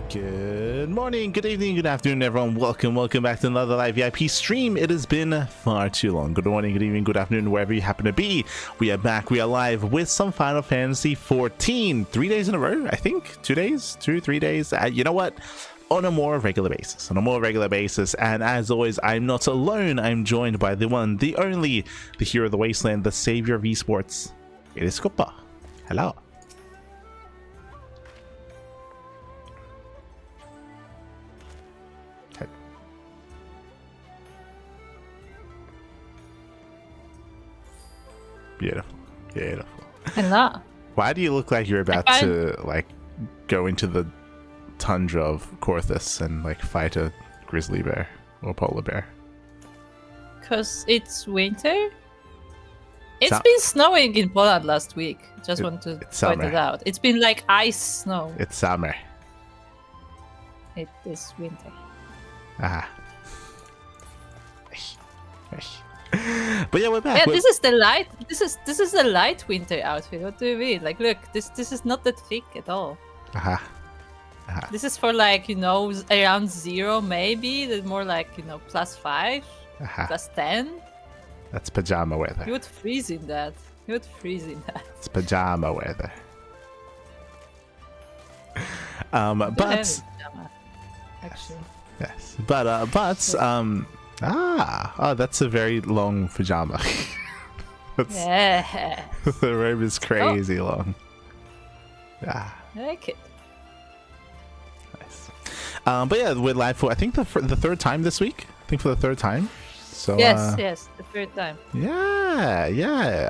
Good morning, good evening, good afternoon, everyone. Welcome back to another live VIP stream. It has been far too long. Good morning, good evening, good afternoon, wherever you happen to be. We are back, we are live with some Final Fantasy 14. 3 days in a row, I think. 2 days? 3 days? You know what? On a more regular basis. And as always, I'm not alone. I'm joined by the one, the only, the hero of the wasteland, the savior of esports. It is Koopa. Hello. Beautiful. Hello. Why do you look like you're about to like go into the tundra of Korthus and like fight a grizzly bear or polar bear? Because it's winter. It's been snowing in Poland last week. Just want to point it out. It's been like ice snow. It's summer. It is winter. Ah. But yeah, we're back. Yeah, this is the light. This is the light winter outfit. What do you mean? Like, look, this is not that thick at all. This is for like, you know, around 0 maybe. That's more like, you know, +5, +10. That's pajama weather. You would freeze in that. It's pajama weather. But pajama, actually. Yes. That's a very long pajama. Yeah. The robe is crazy long. Yeah. I like it. Nice. But yeah, we're live for I think the third time this week. For the third time. So yes, the third time. Yeah.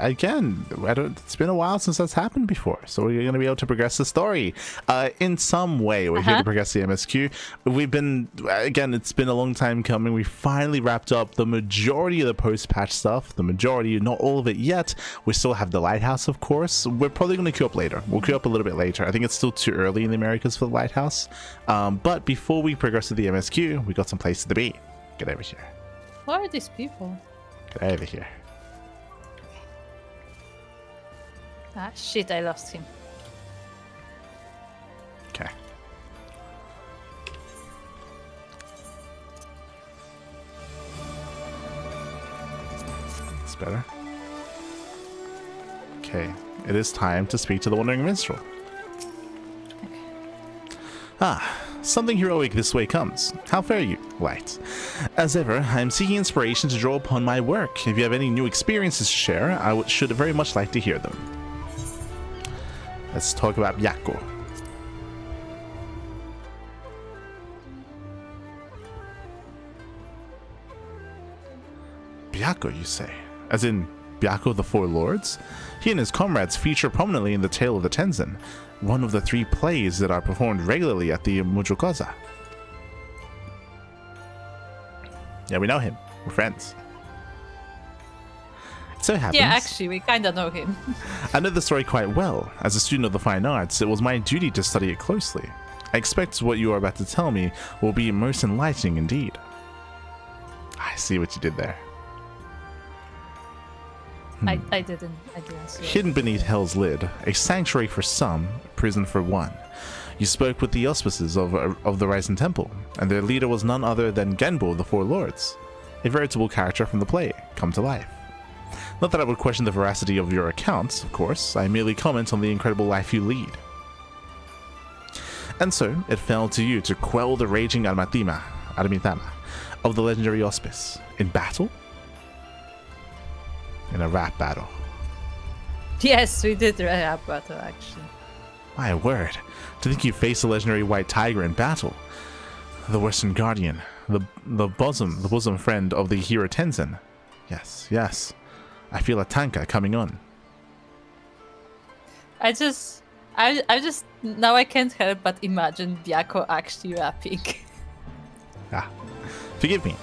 Again, it's been a while since that's happened before, so we're going to be able to progress the story in some way. We're here to progress the MSQ. It's been a long time coming. We finally wrapped up the majority of the post-patch stuff. The majority, not all of it yet. We still have the lighthouse, of course. We're probably going to queue up later. We'll queue up a little bit later. I think it's still too early in the Americas for the lighthouse. But before we progress to the MSQ, we got some places to be. Get over here. Who are these people? Get over here. Ah, shit, I lost him. Okay. It's better. Okay, it is time to speak to the Wandering Minstrel. Okay. Something heroic this way comes. How fare you, Light? As ever, I am seeking inspiration to draw upon my work. If you have any new experiences to share, I should very much like to hear them. Let's talk about Byakko. Byakko, you say? As in Byakko the Four Lords? He and his comrades feature prominently in the Tale of the Tenzin, one of the 3 plays that are performed regularly at the Mujokoza. Yeah, we know him. We're friends. It so happens. Yeah, actually, we kinda know him. I know the story quite well. As a student of the fine arts, it was my duty to study it closely. I expect what you are about to tell me will be most enlightening indeed. I see what you did there. I didn't see it. Hidden beneath Hell's lid, a sanctuary for some, a prison for one. You spoke with the auspices of the Rising Temple, and their leader was none other than Genbo the Four Lords, a veritable character from the play, come to life. Not that I would question the veracity of your accounts, of course, I merely comment on the incredible life you lead. And so, it fell to you to quell the raging Armitama of the legendary auspice. In battle? In a rap battle. Yes, we did a rap battle, actually. My word, to think you faced the legendary White Tiger in battle. The Western Guardian, the bosom friend of the hero Tenzin. Yes. I feel a tanka coming on. I just now I can't help but imagine Byakko actually rapping. Forgive me.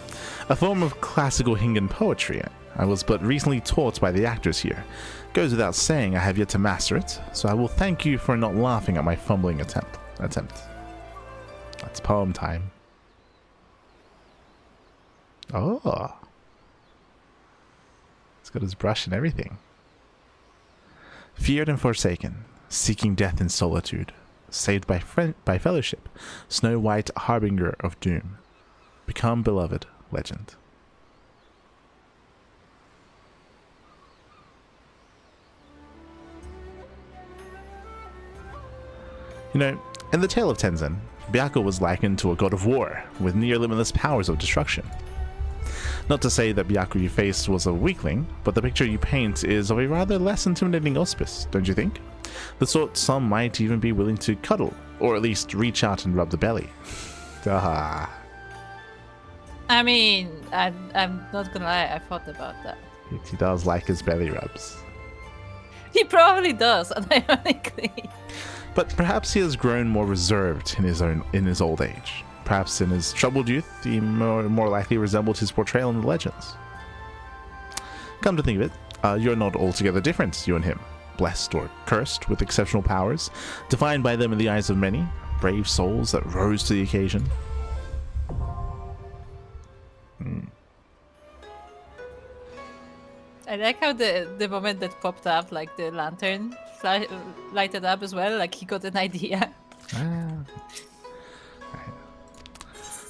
A form of classical Hingan poetry. I was but recently taught by the actors here. Goes without saying I have yet to master it, so I will thank you for not laughing at my fumbling attempt. That's poem time. Oh. It's got his brush and everything. Feared and forsaken, seeking death in solitude, saved by fellowship, snow white harbinger of doom. Become beloved legend. You know, in the tale of Tenzin, Byakuya was likened to a god of war with near limitless powers of destruction. Not to say that Byakuya you faced was a weakling, but the picture you paint is of a rather less intimidating auspice, don't you think? The sort some might even be willing to cuddle, or at least reach out and rub the belly. Ah. I mean, I'm not gonna lie, I thought about that. He does like his belly rubs. He probably does, unironically. But perhaps he has grown more reserved in his old age. Perhaps in his troubled youth, he more likely resembled his portrayal in the legends. Come to think of it, you're not altogether different, you and him. Blessed or cursed with exceptional powers, defined by them in the eyes of many, brave souls that rose to the occasion. I like how the moment that popped up, like the lantern lighted up as well, like he got an idea. Right.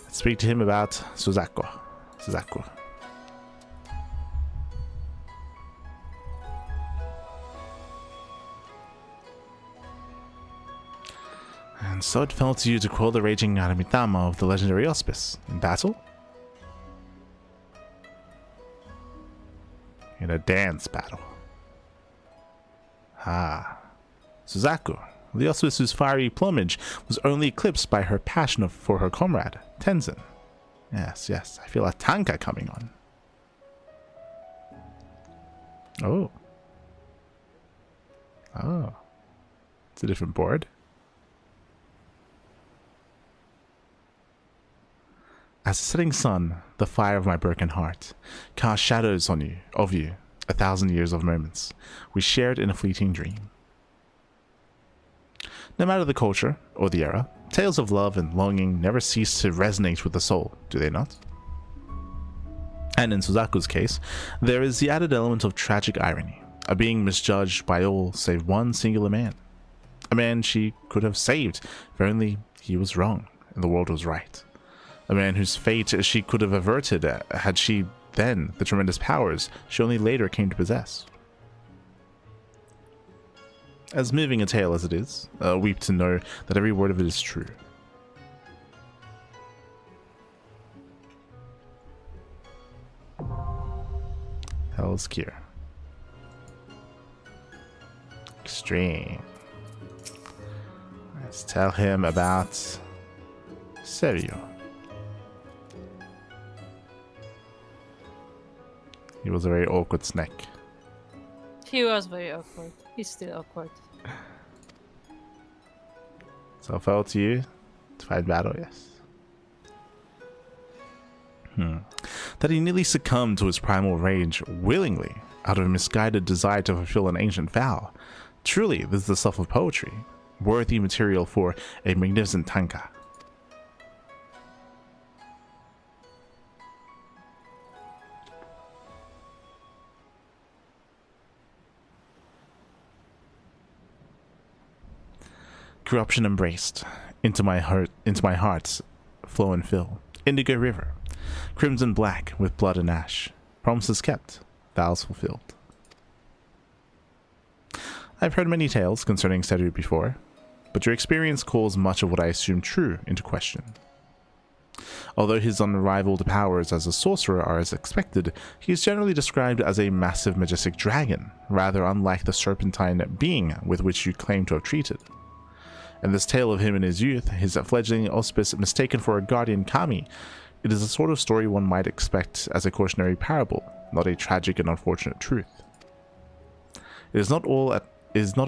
Let's speak to him about Suzaku. And so it fell to you to quell the raging Aramitama of the legendary auspice. In battle? In a dance battle. Ah. Suzaku, the auspice whose fiery plumage was only eclipsed by her passion for her comrade, Tenzin. Yes, I feel a tanka coming on. Oh. It's a different board. As the setting sun, the fire of my broken heart, cast shadows of you, 1,000 years of moments, we shared in a fleeting dream. No matter the culture or the era, tales of love and longing never cease to resonate with the soul, do they not? And in Suzaku's case, there is the added element of tragic irony, a being misjudged by all save one singular man. A man she could have saved, if only he was wrong and the world was right. A man whose fate she could have averted had she then the tremendous powers she only later came to possess. As moving a tale as it is, weep to know that every word of it is true. Hell's Cure. Extreme. Let's tell him about Serio. He was a very awkward snack. He was very awkward. He's still awkward. So fell to you to fight battle, yes. That he nearly succumbed to his primal rage willingly, out of a misguided desire to fulfill an ancient vow. Truly, this is the stuff of poetry, worthy material for a magnificent tanka. Corruption embraced, into my heart's flow and fill. Indigo river, crimson black with blood and ash. Promises kept, vows fulfilled. I've heard many tales concerning Seru before, but your experience calls much of what I assume true into question. Although his unrivaled powers as a sorcerer are as expected, he is generally described as a massive majestic dragon, rather unlike the serpentine being with which you claim to have treated. And this tale of him in his youth, his fledgling auspice mistaken for a guardian kami, it is the sort of story one might expect as a cautionary parable, not a tragic and unfortunate truth. It is not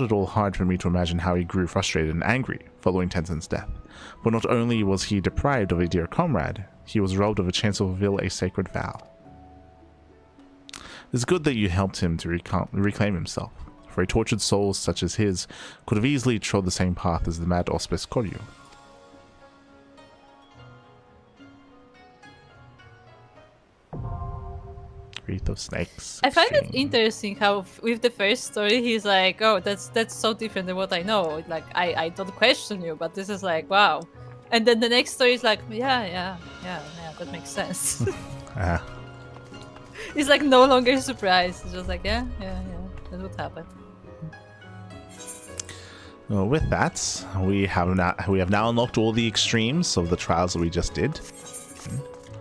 at all hard for me to imagine how he grew frustrated and angry following Tenzin's death, for not only was he deprived of a dear comrade, he was robbed of a chance to fulfill a sacred vow. It is good that you helped him to reclaim himself, for a tortured soul such as his could have easily trod the same path as the mad auspice Koryu. Wreath of Snakes. I find it interesting how with the first story he's like, oh, that's so different than what I know. Like I don't question you, but this is like, wow. And then the next story is like, yeah, that makes sense. He's like no longer surprised. He's just like, yeah, that's what happened. Well, with that, we have now unlocked all the extremes of the trials that we just did.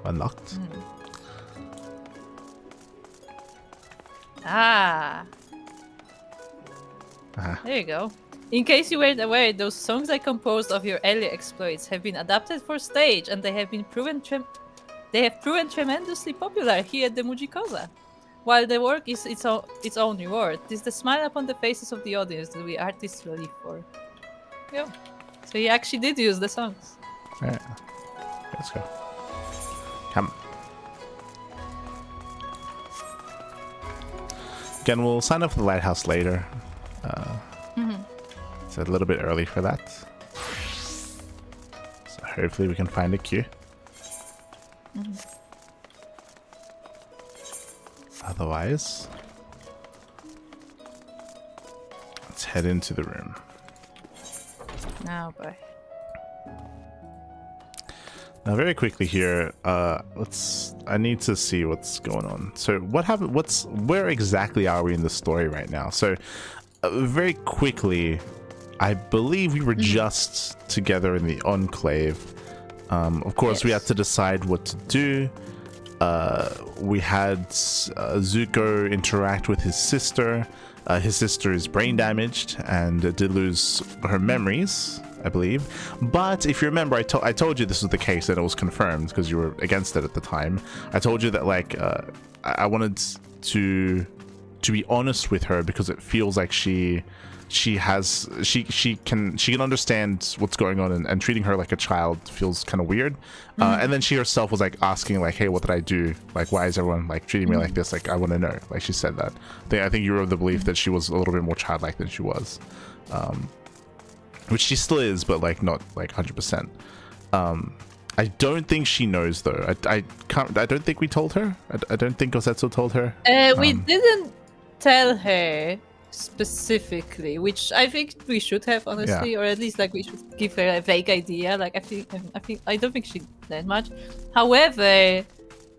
Unlocked. There you go. In case you weren't aware, those songs I composed of your earlier exploits have been adapted for stage, and they have proven tremendously popular here at the Mujikoza. While the work is its own reward, it is the smile upon the faces of the audience that we artists live for. Yeah. So he actually did use the songs. Alright. Let's go. Come. Again, we'll sign up for the lighthouse later. It's a little bit early for that. So hopefully we can find a queue. Otherwise, let's head into the room. Oh boy. Now, very quickly here, I need to see what's going on. So, what happened? Where exactly are we in the story right now? So, very quickly, I believe we were just together in the Enclave. Of course, we had to decide what to do. We had Zuko interact with his sister. His sister is brain damaged and did lose her memories, I believe. But if you remember, I told you this was the case and it was confirmed because you were against it at the time. I told you that like I wanted to be honest with her because it feels like she can understand what's going on, and treating her like a child feels kind of weird. And then she herself was like asking like, hey, what did I do? Like, why is everyone like treating me like this? Like, I want to know. Like, she said that. I think you were of the belief that she was a little bit more childlike than she was, which she still is, but like not like 100%. I don't think she knows though. I don't think we told her. I don't think Gosetsu told her. We didn't tell her specifically, which I think we should have, honestly, or at least like we should give her a vague idea. Like I don't think she did much. However,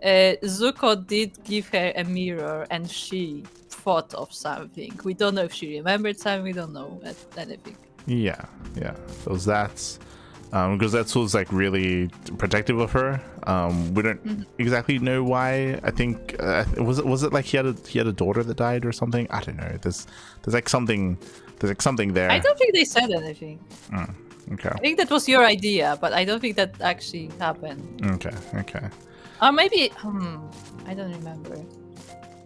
Zuko did give her a mirror and she thought of something. We don't know if she remembered something. We don't know anything. Yeah. So that's because was like really protective of her. We don't exactly know why. I think was it like he had a daughter that died or something? I don't know. There's like something there. I don't think they said anything. Okay. I think that was your idea, but I don't think that actually happened. Okay. Or maybe I don't remember.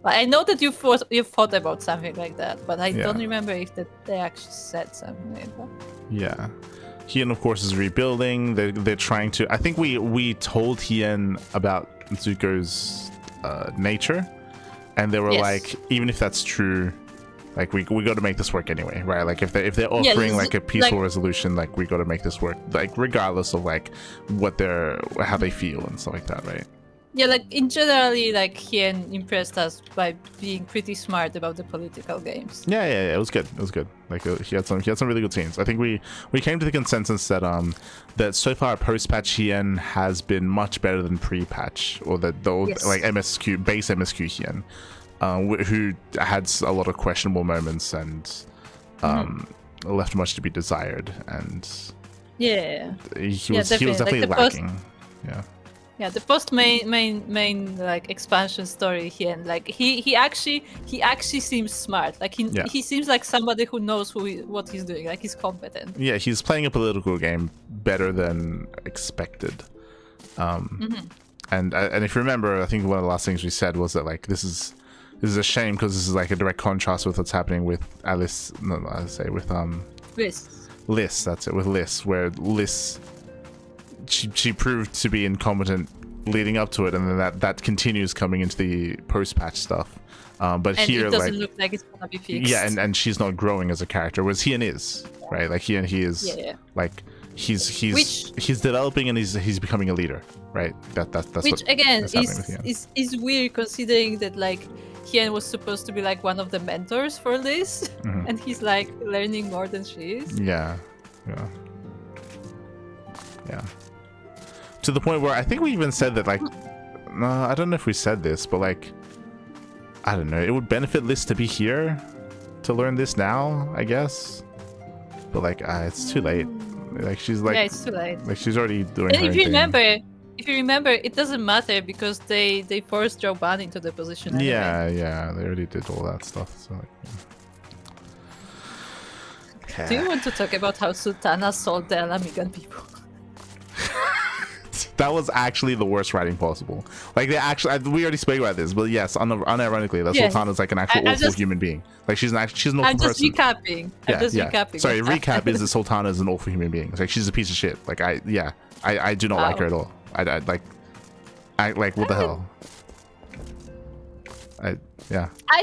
But I know that you thought about something like that, but I don't remember if they actually said something like that. Yeah. Hien, of course, is rebuilding. They're trying to. I think we told Hien about Zuko's nature, and they were like, even if that's true, like we got to make this work anyway, right? Like if they're offering like a peaceful resolution, like we got to make this work, like regardless of like how they feel and stuff like that, right? Yeah, like in generally, like Hien impressed us by being pretty smart about the political games. Yeah, it was good. Like he had some really good scenes. I think we came to the consensus that that so far post-patch Hien has been much better than pre-patch, or the like MSQ base MSQ Hien, who had a lot of questionable moments and left much to be desired, and he was definitely like lacking. Yeah, the post main like expansion story here, and like he actually seems smart. Like he seems like somebody who knows what he's doing. Like he's competent. Yeah, he's playing a political game better than expected. And if you remember, I think one of the last things we said was that like this is a shame because this is like a direct contrast with what's happening with Alice. No, I say with Liz. That's it, with Liz, where Liz. She proved to be incompetent leading up to it, and then that continues coming into the post-patch stuff. But and here, it doesn't look like it's gonna be fixed. Yeah, and she's not growing as a character, whereas Hien is, right? Like he is like he's developing and he's becoming a leader, right? That's which what, again that's is weird, considering that like Hien was supposed to be like one of the mentors for this, and he's like learning more than she is. Yeah. To the point where I think we even said that, like, no, I don't know if we said this, but like, I don't know, it would benefit Liz to be here to learn this now, I guess. But like, it's too late. Like, she's like, yeah, it's too late. Like, she's already doing. And if you remember, it doesn't matter because they forced Joban into the position. Anyway. Yeah, they already did all that stuff. So like, yeah. Do you want to talk about how Sultana sold the Alamigan people? That was actually the worst writing possible. Like, they actually, we already spoke about this, but yes, unironically, that Sultana's like an actual awful human being. Like, she's an awful I'm person. Recapping. I'm just recapping. Sorry, recap is that Sultana is an awful human being. Like, she's a piece of shit. Like, I do not like her at all. I like, what the hell? I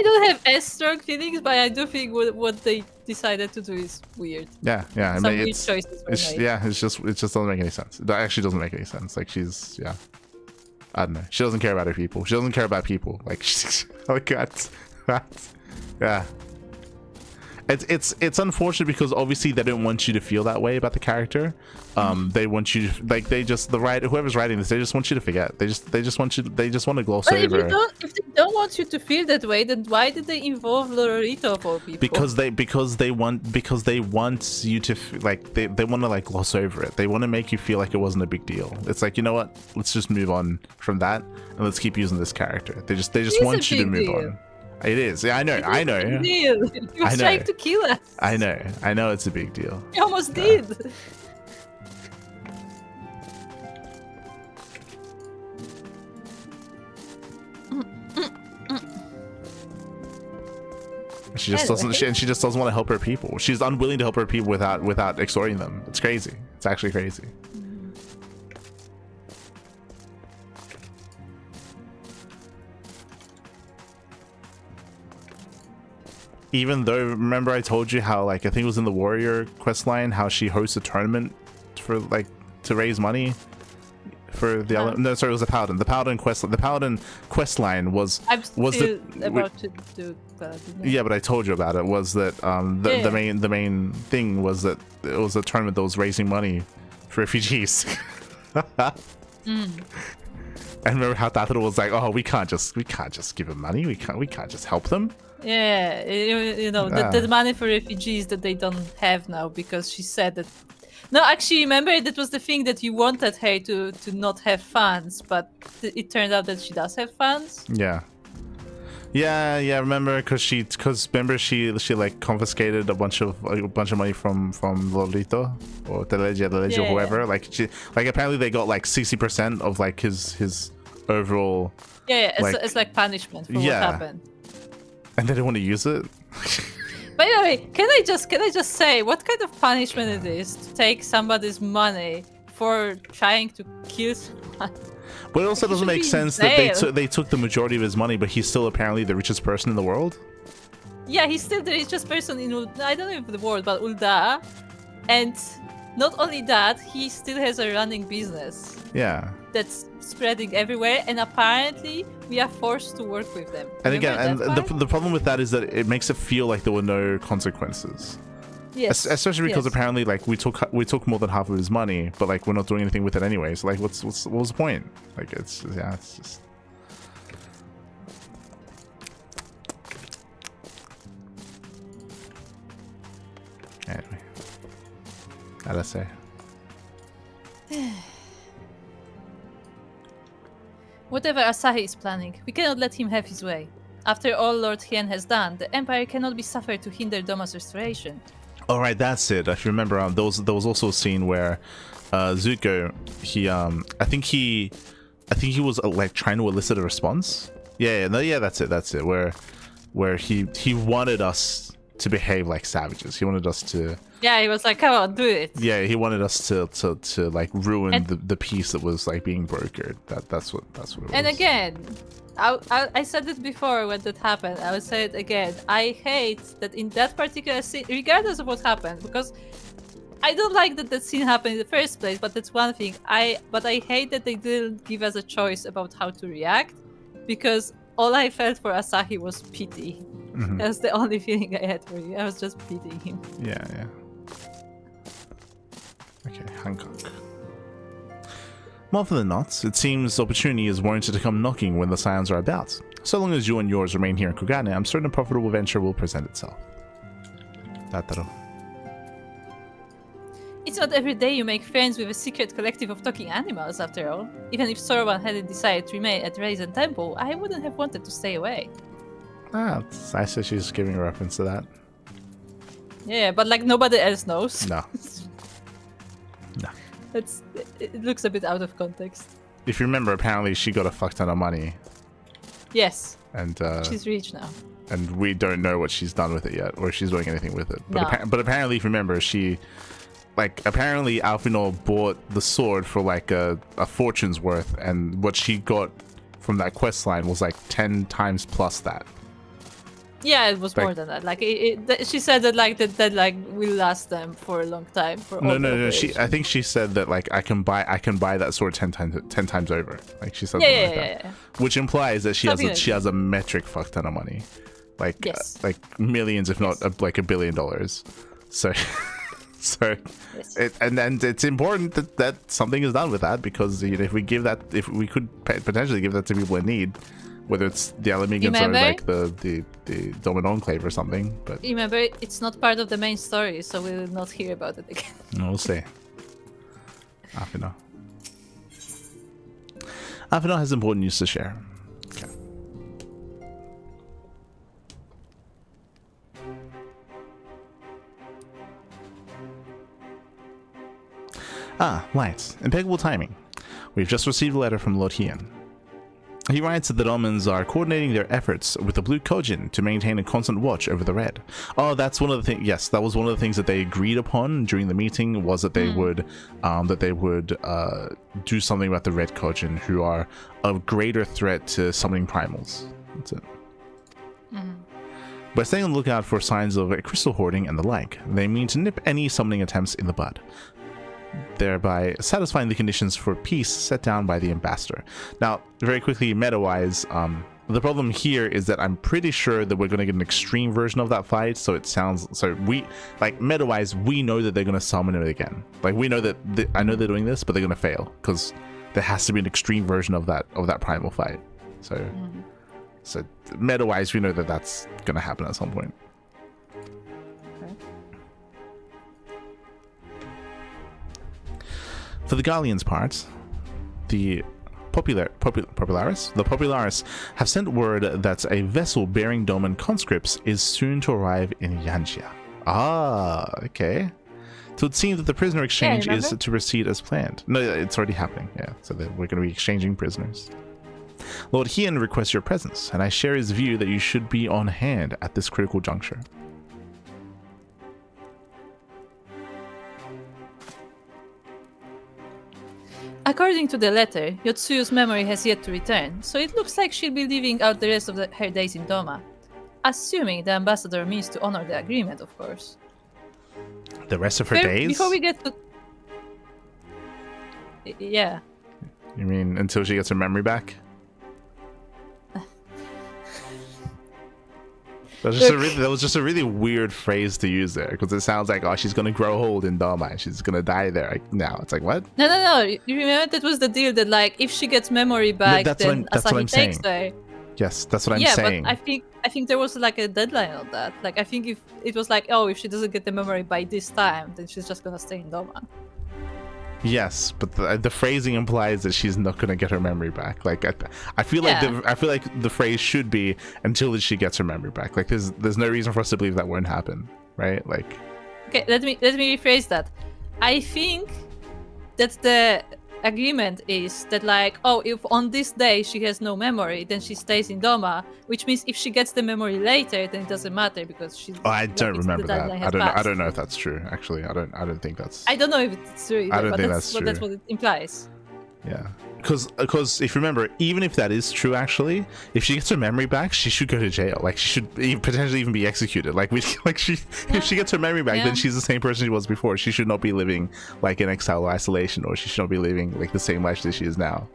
don't have as strong feelings, but I do think what they decided to do is weird. Yeah. I mean, weird choices were made. it just doesn't make any sense. It actually doesn't make any sense. Like, she's I don't know. She doesn't care about her people. She doesn't care about people. Like, oh god, yeah. It's unfortunate because obviously they don't want you to feel that way about the character. They want you to, like, whoever's writing this, they just want you to forget. They just want to gloss over. If they don't want you to feel that way, then why did they involve Lorito of all people? Because they want you to like they want to like gloss over it. They want to make you feel like it wasn't a big deal. It's like, you know what? Let's just move on from that and let's keep using this character. They just want you to move on. It is. Yeah, I know. He was trying to kill us. I know it's a big deal. He almost did. She just doesn't. She just doesn't want to help her people. She's unwilling to help her people without extorting them. It's crazy. It's actually crazy. Even though, remember I told you how, like, I think it was in the Warrior quest line, how she hosts a tournament for, like, to raise money for the no, sorry, it was the Paladin. The Paladin quest line was about to do that. Yeah, but I told you about it. Was that the main thing was that it was a tournament that was raising money for refugees. And remember how Tataro was like, "Oh, we can't just give them money. We can't just help them." Yeah, you know, the money for refugees that they don't have now, because she said that. No, actually, remember, that was the thing that you wanted her to not have funds, but it turned out that she does have funds. Yeah. Remember, because remember she like confiscated a bunch of money from Lolito or Telegia or whoever. Like, apparently they got like 60% of like his overall. Yeah, it's like punishment for what happened. And they didn't want to use it. By the way, can I just say what kind of punishment it is to take somebody's money for trying to kill someone? But it also doesn't make sense that they took the majority of his money, but he's still apparently the richest person in the world. Yeah, he's still the richest person in I don't know if the world, but Ulda. And not only that, he still has a running business. Yeah. That's spreading everywhere, and apparently we are forced to work with them. And again, the problem with that is that it makes it feel like there were no consequences. Yes. Especially because apparently, like, we took more than half of his money, but like we're not doing anything with it anyway. So like, what was the point? Like, it's just. Anyway, how'd I say? Whatever Asahi is planning, we cannot let him have his way. After all Lord Hien has done, the Empire cannot be suffered to hinder Doma's restoration. All right, that's it. If you remember, there was also a scene where Zuko, I think he was like trying to elicit a response. That's it. Where he wanted us to behave like savages. He wanted us to. Yeah, he was like, "Come on, do it." Yeah, he wanted us to like ruin the peace that was like being brokered. That's what it was. And again, I said it before when that happened. I will say it again. I hate that in that particular scene, regardless of what happened, because I don't like that scene happened in the first place, but that's one thing. But I hate that they didn't give us a choice about how to react, because all I felt for Asahi was pity. Mm-hmm. That's the only feeling I had for you. I was just pitying him. Yeah. Okay, Hancock. More often than not, it seems opportunity is warranted to come knocking when the Scions are about. So long as you and yours remain here in Kugane, I'm certain a profitable venture will present itself. Tataro. It's not every day you make friends with a secret collective of talking animals, after all. Even if Sorwan hadn't decided to remain at Raisin Temple, I wouldn't have wanted to stay away. Ah, I say she's giving a reference to that. Yeah, but like nobody else knows. No. No. It looks a bit out of context. If you remember, apparently she got a fuck ton of money. Yes. And she's rich now. And we don't know what she's done with it yet, or if she's doing anything with it. But, no. But apparently, if you remember, apparently Alphinaud bought the sword for like a fortune's worth, and what she got from that quest line was like 10 times plus that. Yeah, it was more than that. Like she said that like will last them for a long time. No. I think she said that like I can buy that sword 10 times over. Like she said something like that. Yeah. Which implies that she has a metric fuck ton of money, like yes. Like millions, if not like $1 billion. So. Yes. And it's important that something is done with that, because if we could potentially give that to people in need, whether it's the Alamegans or like the Domin Enclave or something. But remember, it's not part of the main story, so we will not hear about it again. No, we'll see. Alphinaud has important news to share. Okay. Light. Impeccable timing. We've just received a letter from Lord Hien. He writes that the Domins are coordinating their efforts with the Blue Kojin to maintain a constant watch over the Red. Oh, that's one of the things. Yes, that was one of the things that they agreed upon during the meeting, was that they would do something about the Red Kojin, who are a greater threat to summoning primals. That's it. By staying on the lookout for signs of crystal hoarding and the like, they mean to nip any summoning attempts in the bud, thereby satisfying the conditions for peace set down by the ambassador. Now, very quickly, meta-wise, the problem here is that I'm pretty sure that we're going to get an extreme version of that fight. So it sounds meta-wise, we know that they're going to summon it again. Like, we know that I know they're doing this, but they're going to fail because there has to be an extreme version of that primal fight. So, so meta-wise, we know that that's going to happen at some point. For the Galleon's part, the Popularis have sent word that a vessel bearing Domin conscripts is soon to arrive in Yanxia. Ah, okay. So it seems that the prisoner exchange is to proceed as planned. No, it's already happening. Yeah, so that we're going to be exchanging prisoners. Lord Hien requests your presence, and I share his view that you should be on hand at this critical juncture. According to the letter, Yotsuyu's memory has yet to return, so it looks like she'll be living out the rest of her days in Doma. Assuming the ambassador means to honor the agreement, of course. The rest of her days? Before we get to... Yeah. You mean until she gets her memory back? That was just a really weird phrase to use there, because it sounds like, oh, she's going to grow old in Doma and she's going to die there now. It's like, what? No. You remember that was the deal, that like if she gets memory back, then Asahi takes her. Yes, that's what I'm saying. Yeah, but I think there was like a deadline on that. Like, I think if it was like, oh, if she doesn't get the memory by this time, then she's just going to stay in Doma. Yes, but the phrasing implies that she's not going to get her memory back. Like, I feel like the phrase should be until she gets her memory back. Like, there's no reason for us to believe that won't happen, right? Like, okay, let me rephrase that. I think that the agreement is that, like, oh, if on this day she has no memory, then she stays in Doma, which means if she gets the memory later, then it doesn't matter because she's. Oh, I don't remember that. I don't know if that's true. Actually, I don't think that's. I don't know if it's true either, I don't think that's true. That's what it implies. Yeah. Because if you remember, even if that is true, actually, if she gets her memory back, she should go to jail. Like, she should potentially even be executed. Like, if she gets her memory back, then she's the same person she was before. She should not be living like in exile or isolation, or she should not be living like the same life that she is now.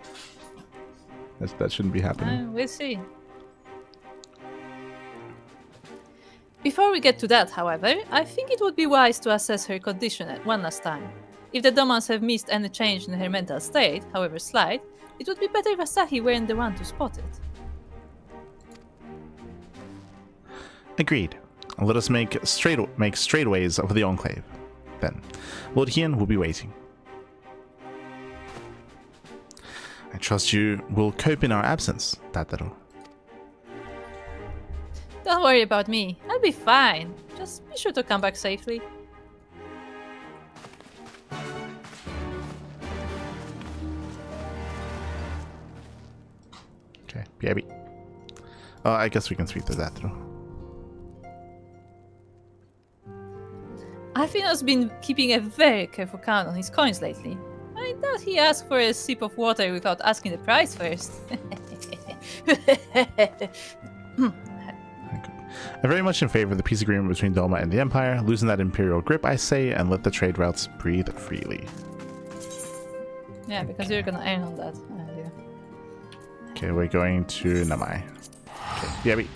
That shouldn't be happening. We'll see. Before we get to that, however, I think it would be wise to assess her condition one last time. If the Domans have missed any change in her mental state, however slight, it would be better if Asahi weren't the one to spot it. Agreed. Let us make straightaways of the Enclave. Then, Lord Hien will be waiting. I trust you will cope in our absence, Tataro. Don't worry about me. I'll be fine. Just be sure to come back safely. Okay, BIB. Oh, I guess we can speak to that through. Alfino's been keeping a very careful count on his coins lately. I doubt he asked for a sip of water without asking the price first. I'm very much in favor of the peace agreement between Doma and the Empire. Loosen that imperial grip, I say, and let the trade routes breathe freely. Yeah, because you're gonna earn on that. Okay, we're going to Namai. Okay, BIB.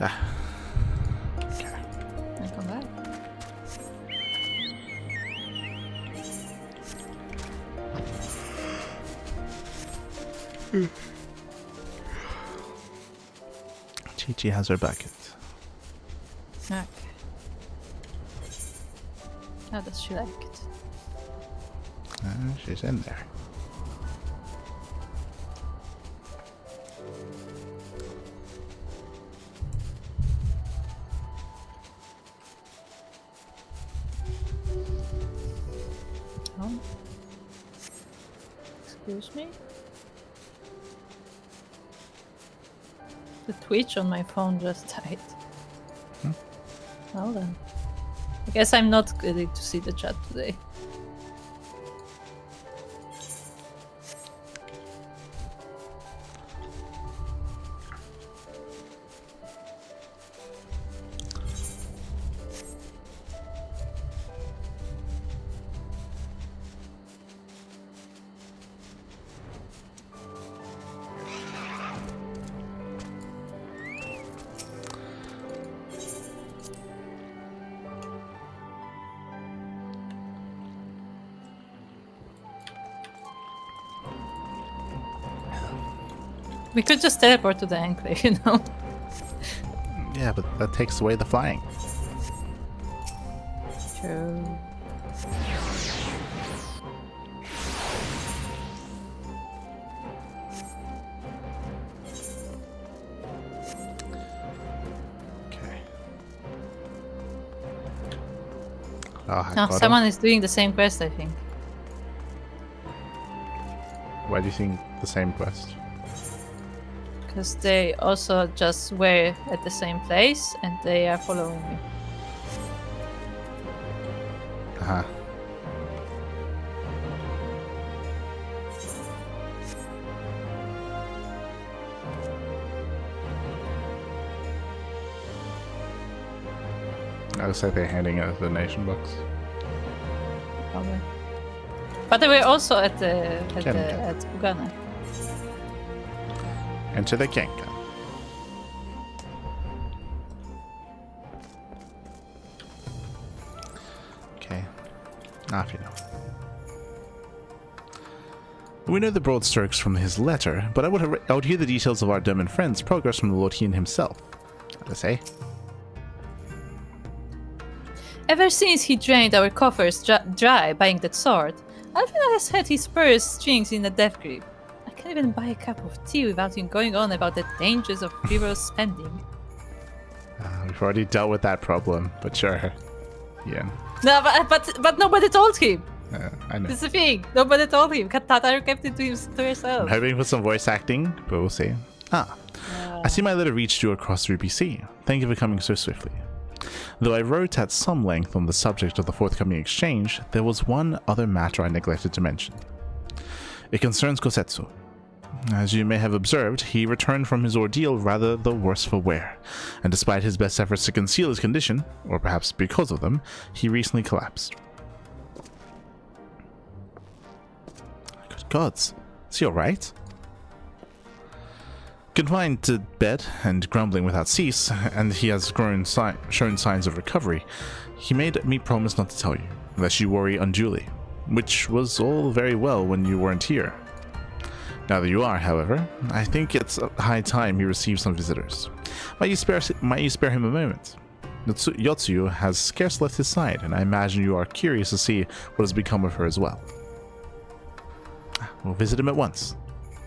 Okay. And come back. Chi-Chi has her bucket. Okay. How does she like it? She's in there. Oh. Excuse me? The Twitch on my phone just died. Well then. I guess I'm not ready to see the chat today. We could just teleport to the enclave, you know? Yeah, but that takes away the flying. True. Okay. Oh, someone is doing the same quest, I think. Why do you think the same quest? Because they also just were at the same place and they are following me. Uh-huh. I looks like they're handing out the donation box. Probably. But they were also at Ugana. Enter the Kenka. Okay. Off you know. We know the broad strokes from his letter, but I would hear the details of our German friend's progress from the Lortian himself. Let's say. Ever since he drained our coffers dry buying that sword, Alfina has had his purse strings in a death grip. I can't even buy a cup of tea without him going on about the dangers of frivolous spending. We've already dealt with that problem, but sure. Yeah. No, but nobody told him. I know. That's the thing. Nobody told him. Tataru kept it to herself. I'm hoping for some voice acting, but we'll see. I see my letter reached you across Ruby Sea. Thank you for coming so swiftly. Though I wrote at some length on the subject of the forthcoming exchange, there was one other matter I neglected to mention. It concerns Kosetsu. As you may have observed, he returned from his ordeal rather the worse for wear, and despite his best efforts to conceal his condition, or perhaps because of them, he recently collapsed. Good gods, is he alright? Confined to bed and grumbling without cease, and he has shown signs of recovery, he made me promise not to tell you, lest you worry unduly, which was all very well when you weren't here. Now that you are, however, I think it's high time he receives some visitors. Might you spare him a moment? Yotsuyu has scarce left his side, and I imagine you are curious to see what has become of her as well. We'll visit him at once.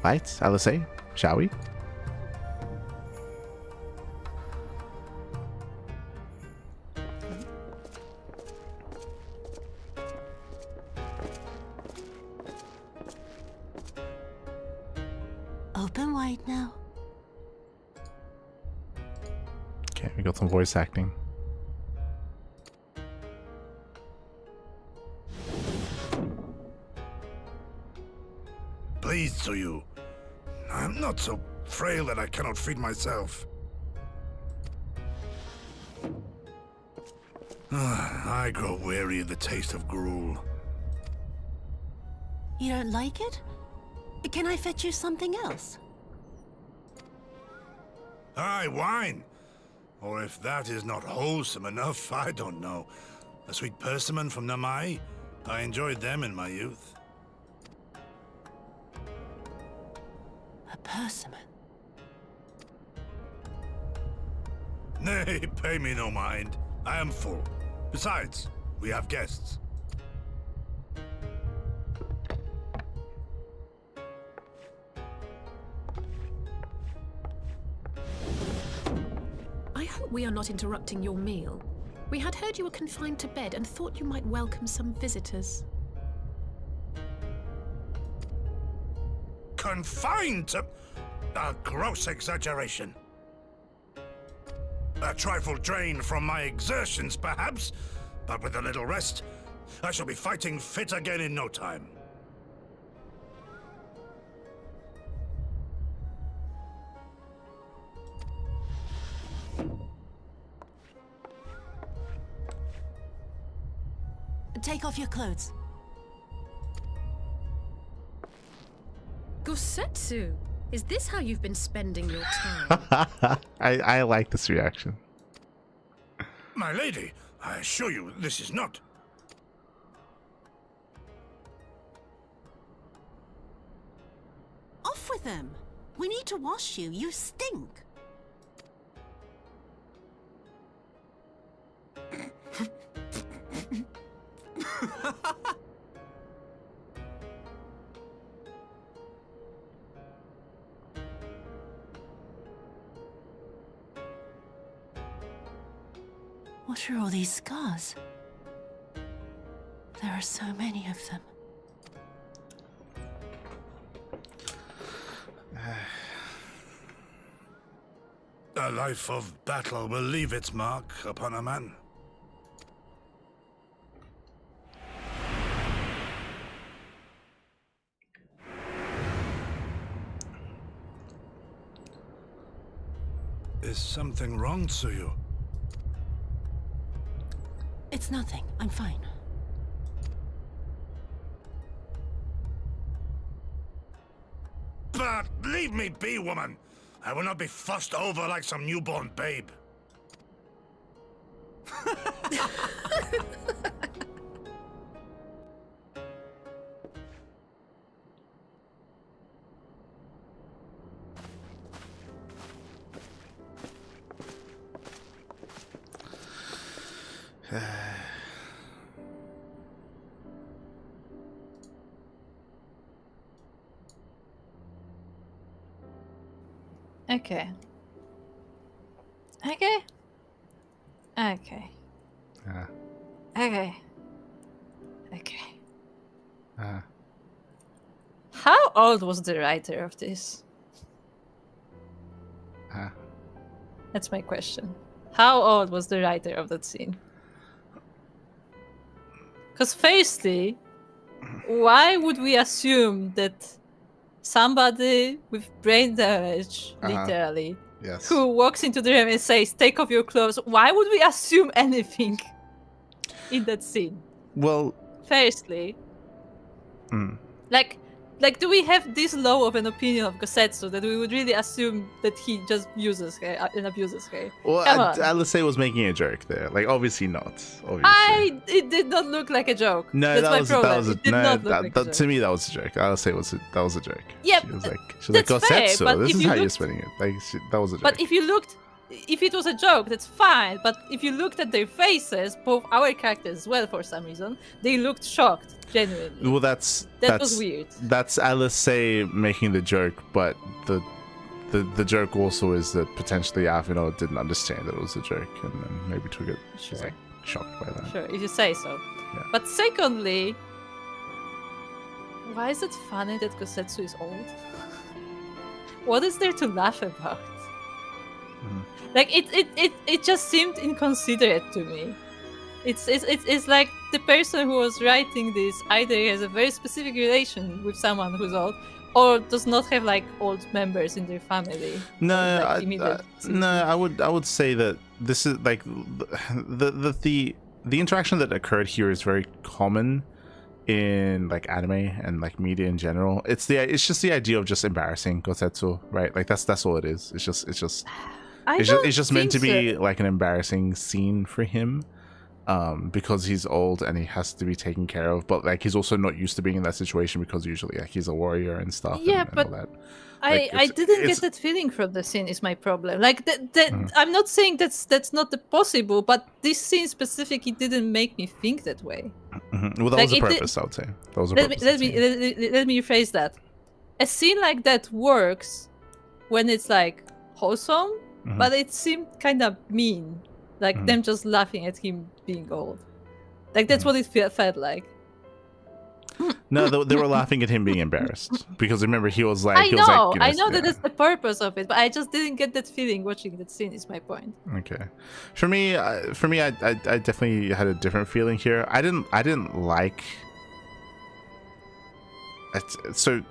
Right, Alice? Shall we? Open wide now. Okay, we got some voice acting. Please, Tsuyu. I'm not so frail that I cannot feed myself. I grow weary of the taste of gruel. You don't like it? Can I fetch you something else? Aye, wine. Or if that is not wholesome enough, I don't know. A sweet persimmon from Namai? I enjoyed them in my youth. A persimmon? Nay, pay me no mind. I am full. Besides, we have guests. I hope we are not interrupting your meal. We had heard you were confined to bed and thought you might welcome some visitors. Confined to... a gross exaggeration. A trifle drained from my exertions, perhaps, but with a little rest, I shall be fighting fit again in no time. Take off your clothes. Gosetsu, is this how you've been spending your time? I like this reaction. My lady, I assure you this is not. Off with them. We need to wash you. You stink. What are all these scars? There are so many of them. A life of battle will leave its mark upon a man. Is something wrong, Tsuyu? It's nothing. I'm fine. But leave me be, woman! I will not be fussed over like some newborn babe. Okay. Okay. Okay. Okay. Okay. How old was the writer of this? That's my question. How old was the writer of that scene? Because firstly, why would we assume that somebody with brain damage, literally, yes, who walks into the room and says, "Take off your clothes," why would we assume anything in that scene? Well, firstly, like, do we have this low of an opinion of Gosetsu that we would really assume that he just uses her and abuses her? well, let's say was making a joke there. Like, obviously not. Obviously. It did not look like a joke. No, That's that was it did not look like a joke. To me that was a joke. I'll say that was a joke. Yeah, she was like that's fair, Gosetsu, but this if is you how you're looked- spelling it. Like, that was a joke. But if it was a joke, that's fine. But if you looked at their faces, both our characters as well, for some reason, they looked shocked, genuinely. Well, that was weird. That's Alice say making the joke, but the joke also is that potentially Avino didn't understand that it was a joke, and then maybe took it. She's like shocked by that. Sure, if you say so. Yeah. But secondly, why is it funny that Gosetsu is old? What is there to laugh about? Like, it just seemed inconsiderate to me. It's like the person who was writing this either has a very specific relation with someone who's old, or does not have like old members in their family. No, I would say that this is like the interaction that occurred here is very common in like anime and like media in general. It's just the idea of just embarrassing Gosetsu, right? Like that's all it is. It's just meant to be like an embarrassing scene for him, because he's old and he has to be taken care of. But like he's also not used to being in that situation because usually like he's a warrior and stuff. Yeah, and but all that. I didn't get that feeling from the scene. Is my problem. Like I'm not saying that's not possible, but this scene specifically didn't make me think that way. Well, that was the purpose. I would say that was the purpose. Let me rephrase that. A scene like that works when it's like wholesome. But it seemed kind of mean, like them just laughing at him being old. Like that's what it felt like. No, they were laughing at him being embarrassed because remember he was like, I know that is the purpose of it, but I just didn't get that feeling watching that scene. Is my point. Okay, for me, I definitely had a different feeling here. I didn't like. So.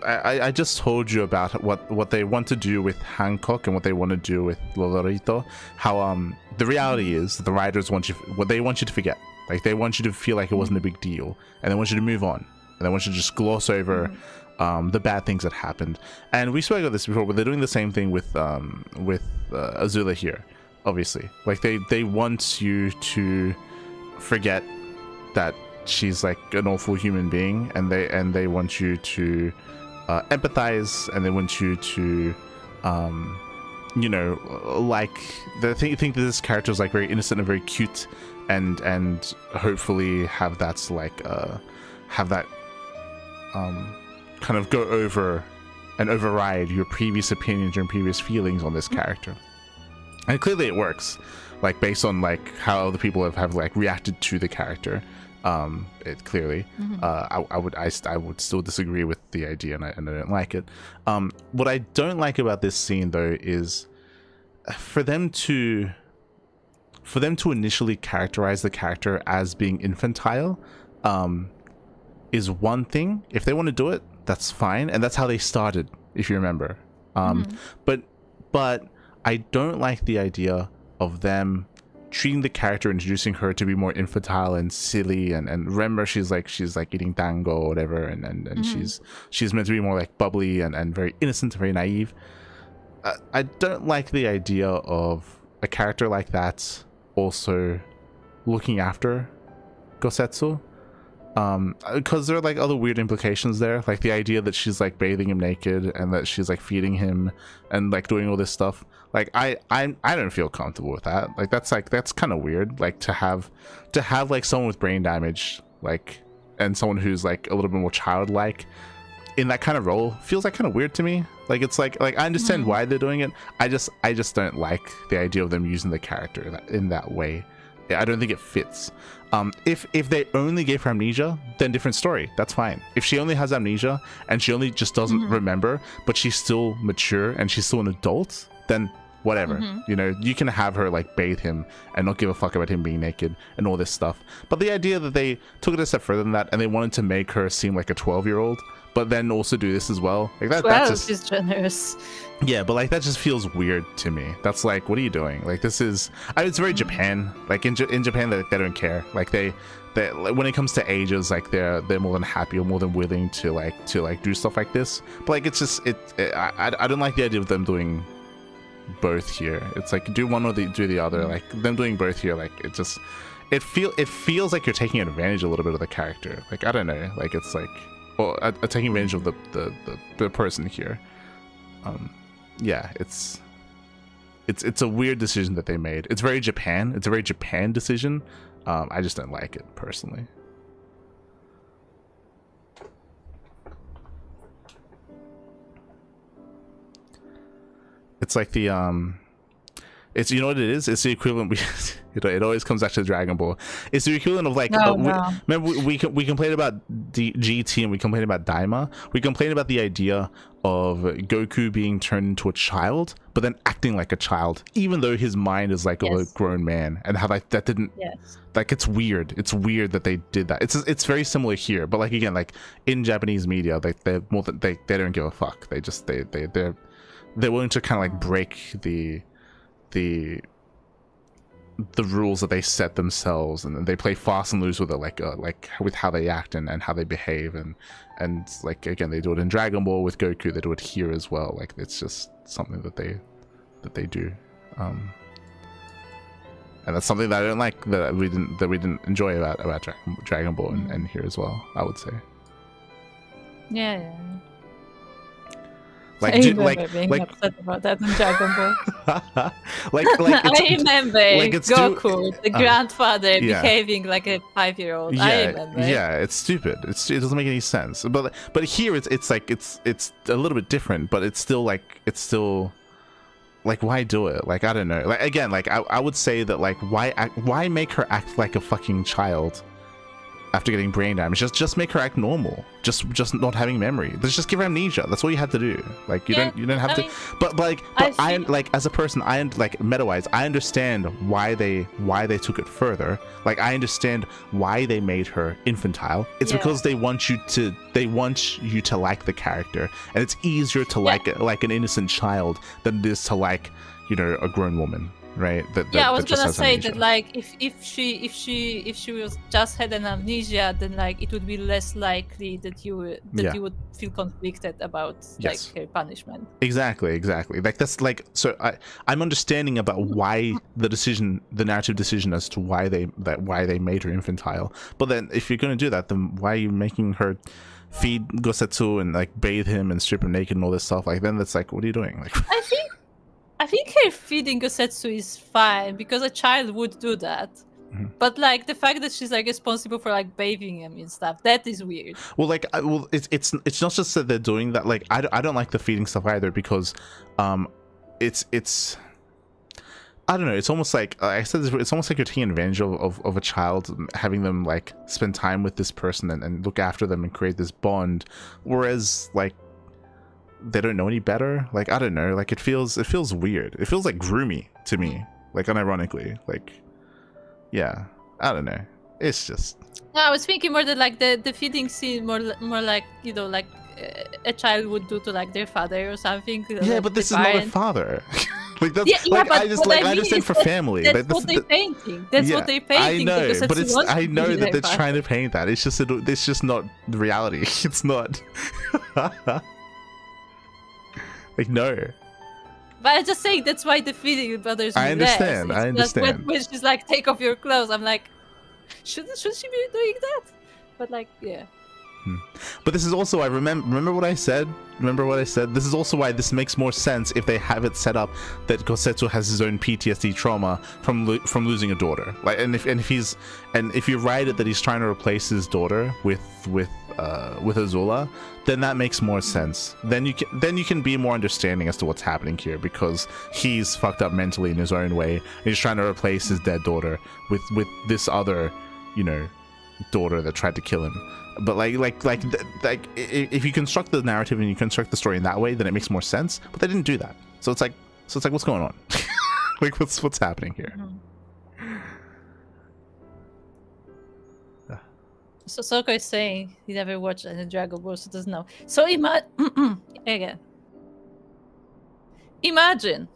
I just told you about what they want to do with Hancock and what they want to do with Lolorito. How the reality is the writers want you to forget. Like they want you to feel like it wasn't a big deal, and they want you to move on, and they want you to just gloss over the bad things that happened. And we spoke about this before, but they're doing the same thing with Azula here. Obviously, like they want you to forget that she's like an awful human being, and they want you to empathize, and they want you to you know, like they think that this character is like very innocent and very cute, and hopefully have that like have that kind of go over and override your previous opinions and previous feelings on this character. And clearly it works, like based on like how other people have like reacted to the character. It clearly I would still disagree with the idea, and I don't like it. What I don't like about this scene though is for them to initially characterize the character as being infantile is one thing. If they want to do it, that's fine, and that's how they started, if you remember. But I don't like the idea of them treating the character, introducing her to be more infantile and silly, and remember she's like eating dango or whatever, and she's meant to be more like bubbly and very innocent, very naive. I don't like the idea of a character like that also looking after Gosetsu, because there are like other weird implications there, like the idea that she's like bathing him naked and that she's like feeding him and like doing all this stuff. Like I don't feel comfortable with that. Like that's kind of weird, like to have like someone with brain damage, like, and someone who's like a little bit more childlike in that kind of role feels like kind of weird to me. Like it's like I understand why they're doing it. I just don't like the idea of them using the character in that way. I don't think it fits. If they only gave her amnesia, then different story. That's fine. If she only has amnesia and she only just doesn't remember, but she's still mature and she's still an adult, then whatever. You know, you can have her like bathe him and not give a fuck about him being naked and all this stuff. But the idea that they took it a step further than that and they wanted to make her seem like a 12-year-old, but then also do this as well, like that's just is generous. Yeah, but like that just feels weird to me. That's like, what are you doing? Like this is, it's very Japan. Like in Japan, they don't care. Like they like, when it comes to ages, like they're more than happy or more than willing to do stuff like this. But like it's just I don't like the idea of them doing both here. It's like do one or do the other. Like them doing both here, like it feels like you're taking advantage a little bit of the character. Like I don't know. Like it's like, well, taking advantage of the person here. Yeah, it's a weird decision that they made. It's very Japan. It's a very Japan decision. I just don't like it personally. It's like the it's, you know what it is? It's the equivalent. It always comes back to Dragon Ball. It's the equivalent of like. Remember we complained about GT and we complained about Daima. We complained about the idea of Goku being turned into a child, but then acting like a child, even though his mind is like a grown man, and how like that didn't. Like it's weird. It's weird that they did that. It's very similar here, but like again, like in Japanese media, like they're more than they don't give a fuck. They just they're willing to kind of like break the rules that they set themselves, and they play fast and loose with it, like with how they act and how they behave, and like again they do it in Dragon Ball with Goku, they do it here as well. Like it's just something that they do, and that's something that I don't like, that we didn't enjoy about Dragon Ball and here as well, I would say. Yeah. Like, I remember being upset about that in Dragon Ball. I remember Goku, the grandfather, behaving like a 5-year-old. Yeah, I remember. Yeah, it's stupid. It doesn't make any sense. But here it's like it's a little bit different. But it's still like why do it? Like I don't know. Like again, like I would say that like why make her act like a fucking child after getting brain damage? Just make her act normal. Just not having memory. Let's just give her amnesia. That's all you had to do. Like you don't have to. But I like as a person, I like meta-wise, I understand why they took it further. Like I understand why they made her infantile. It's because they want you to like the character, and it's easier to like an innocent child than it is to like, you know, a grown woman. Right. I was gonna say that like if she was just had an amnesia, then like it would be less likely that you would feel conflicted about like her punishment. Exactly. Like that's like, so I'm understanding about why the narrative decision as to why they made her infantile. But then if you're gonna do that, then why are you making her feed Gosetsu and like bathe him and strip him naked and all this stuff, like then that's like, what are you doing? Like, I think her feeding Gosetsu is fine because a child would do that. But like the fact that she's like responsible for like bathing him and stuff, that is weird. Well, like, it's not just that they're doing that. Like, I don't like the feeding stuff either because, it's I don't know. It's almost like I said. It's almost like you're taking advantage of a child, having them like spend time with this person and look after them and create this bond, whereas like they don't know any better. Like I don't know. Like it feels weird. It feels like groomy to me. Like unironically. Like yeah. I don't know. It's just. No, I was thinking more that like the feeding scene more like you know like a child would do to like their father or something. Yeah, like but this is parent. not a father. Like that's yeah, like but I just like I understand for family. That's like, what they're painting. That's what they're painting. I know, but it's I know that they're father. trying to paint that. It's just not the reality. It's not. Like no. But I just say that's why the feeding bothers me. I understand. Less. I understand. When she's like, take off your clothes, I'm like, should she be doing that? But like, yeah. But this is also why remember what I said. This is also why this makes more sense if they have it set up that Gosetsu has his own PTSD trauma from losing a daughter. Like, and if you write it that he's trying to replace his daughter with Azula, then that makes more sense. Then you can be more understanding as to what's happening here because he's fucked up mentally in his own way. And he's trying to replace his dead daughter with this other, you know, daughter that tried to kill him. But like if you construct the narrative and you construct the story in that way, then it makes more sense. But they didn't do that. So it's like what's going on? Like what's happening here? So Soko is saying he never watched any Dragon Ball, so doesn't know. So again. Imagine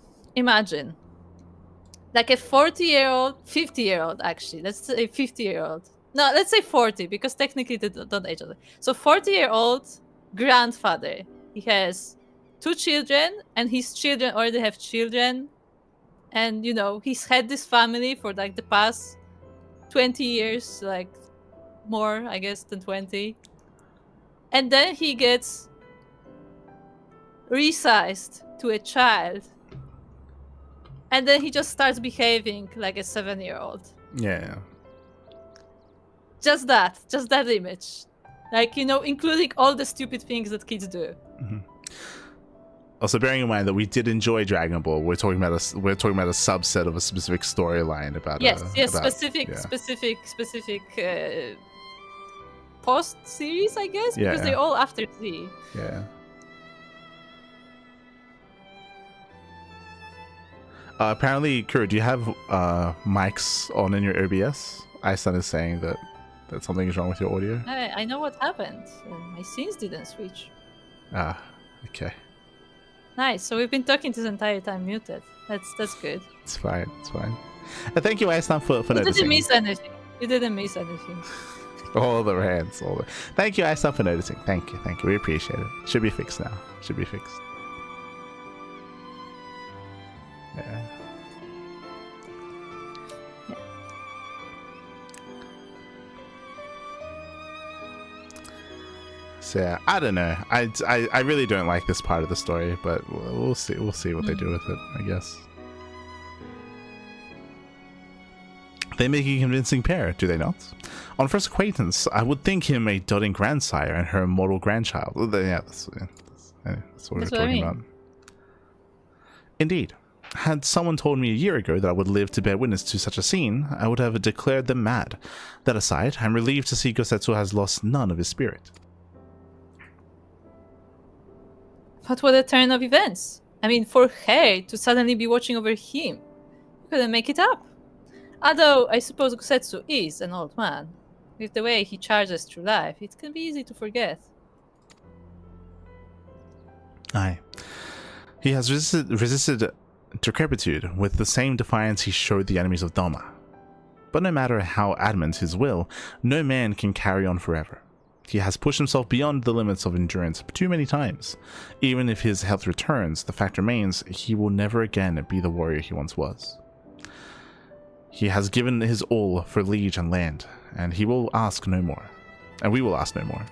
like a 40-year-old, 50-year-old actually. Let's say 50-year-old. No, let's say 40 because technically they don't age other. So 40-year-old grandfather. He has 2 children and his children already have children. And you know, he's had this family for like the past 20 years, like more, I guess, than 20. And then he gets resized to a child. And then he just starts behaving like a 7-year-old. Yeah. Just that image. Like, you know, including all the stupid things that kids do. Also, bearing in mind that we did enjoy Dragon Ball, we're talking about a subset of a specific storyline about. Specific post series, I guess, because they're all after 3. Yeah. Apparently, Kuro, do you have mics on in your OBS? Iceland is saying that something is wrong with your audio. I know what happened. My scenes didn't switch. Ah, okay. Nice. So we've been talking this entire time muted. That's good. It's fine. Thank you, Iceland, for noticing. You didn't miss anything. All the hands. Thank you, Iceland, for noticing. Thank you. We appreciate it. Should be fixed now. Yeah. So yeah, I don't know. I really don't like this part of the story, but we'll see what they do with it, I guess. They make a convincing pair, do they not? On first acquaintance, I would think him a doting grandsire and her immortal grandchild. Yeah, that's what we're talking about. Indeed. Had someone told me a year ago that I would live to bear witness to such a scene, I would have declared them mad. That aside, I'm relieved to see Gosetsu has lost none of his spirit. But what a turn of events. I mean, for her to suddenly be watching over him, you couldn't make it up. Although, I suppose Gosetsu is an old man. With the way he charges through life, it can be easy to forget. Aye. He has resisted decrepitude with the same defiance he showed the enemies of Doma. But no matter how adamant his will, no man can carry on forever. He has pushed himself beyond the limits of endurance too many times. Even if his health returns, the fact remains he will never again be the warrior he once was. He has given his all for liege and land, and he will ask no more. And we will ask no more.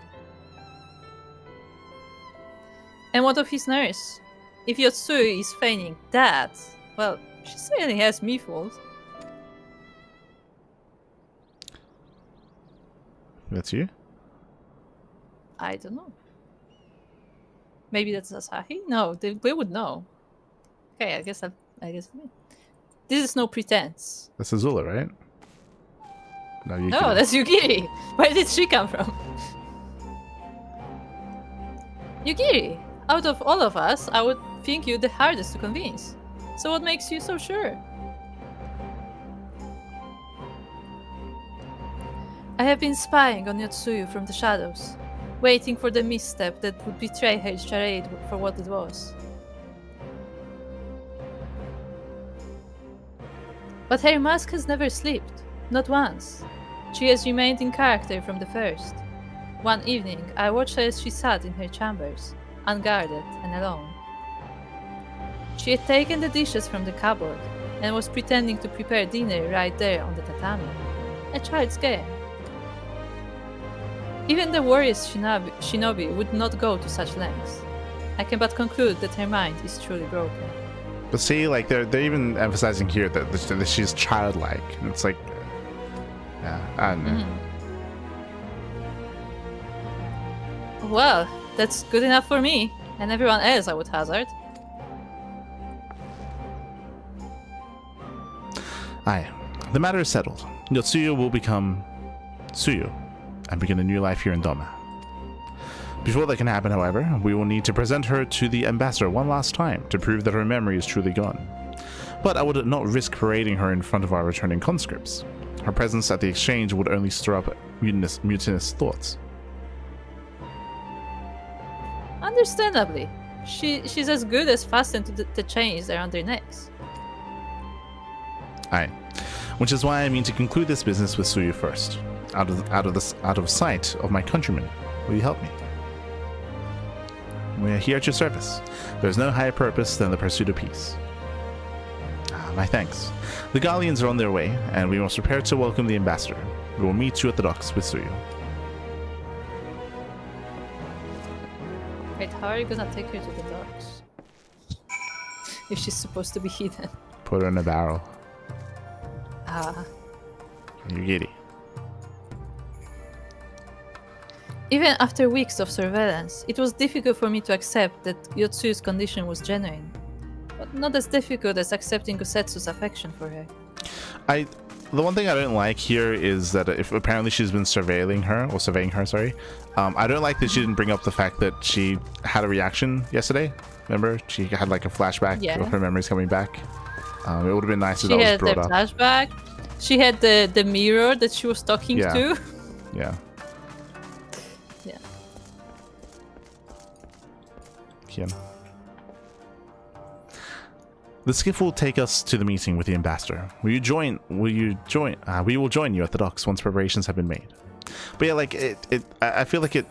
And what of his nurse? If Yotsui is feigning that, well, she certainly has me fooled. That's you? I don't know. Maybe that's Asahi? No, they would know. Okay, I guess this is no pretense. That's Azula, right? No, you. No, that's Yugiri. Where did she come from? Yugiri, out of all of us, I would think you the hardest to convince. So what makes you so sure? I have been spying on Yotsuyu from the shadows, waiting for the misstep that would betray her charade for what it was. But her mask has never slipped, not once. She has remained in character from the first. One evening, I watched her as she sat in her chambers, unguarded and alone. She had taken the dishes from the cupboard and was pretending to prepare dinner right there on the tatami. A child's game. Even the warrior's shinobi would not go to such lengths. I can but conclude that her mind is truly broken. But see, like they're even emphasizing here that she's childlike. And it's like, yeah, I don't know. Well, that's good enough for me, and everyone else, I would hazard. Aye, the matter is settled. Yotsuyu will become Tsuyu and begin a new life here in Doma. Before that can happen, however, we will need to present her to the ambassador one last time to prove that her memory is truly gone. But I would not risk parading her in front of our returning conscripts. Her presence at the exchange would only stir up mutinous thoughts. Understandably, she's as good as fastened to the chains around their necks. Aye, which is why I mean to conclude this business with Tsuyu first, out of sight of my countrymen. Will you help me? We are here at your service. There is no higher purpose than the pursuit of peace. My thanks. The galleons are on their way, and we must prepare to welcome the ambassador. We will meet you at the docks with Tsuyu. Wait, how are you gonna take her to the docks? If she's supposed to be hidden. Put her in a barrel. Ah. You're giddy. Even after weeks of surveillance, it was difficult for me to accept that Yotsuyu's condition was genuine. But not as difficult as accepting Usetsu's affection for her. The one thing I don't like here is that if apparently she's been surveying her, I don't like that she didn't bring up the fact that she had a reaction yesterday. Remember? She had like a flashback of her memories coming back. It would have been nice if that was brought up. She had the flashback. She had the mirror that she was talking to. Yeah. Yeah. Kian. The skiff will take us to the meeting with the ambassador. We will join you at the docks once preparations have been made. But yeah, like I feel like it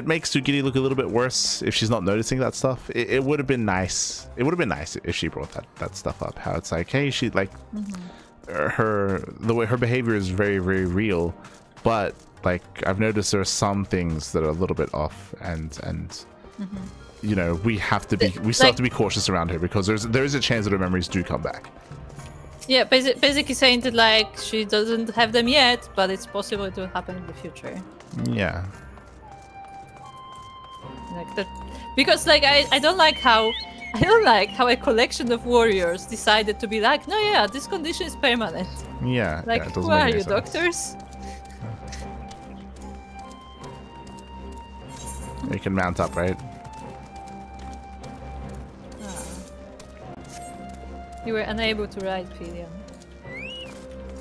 makes Tsugiri look a little bit worse if she's not noticing that stuff. It would have been nice. It would have been nice if she brought that stuff up. How it's like, hey, she like the way her behavior is very, very real, but like I've noticed there are some things that are a little bit off, and you know, we still have to be cautious around her because there is a chance that her memories do come back. Yeah, basically saying that like she doesn't have them yet, but it's possible it will happen in the future. Yeah. Like that, because like I don't like how a collection of warriors decided to be like, no, yeah, this condition is permanent. Yeah. Like, yeah, who are you, doctors? You can mount up, right? You were unable to ride Pillion.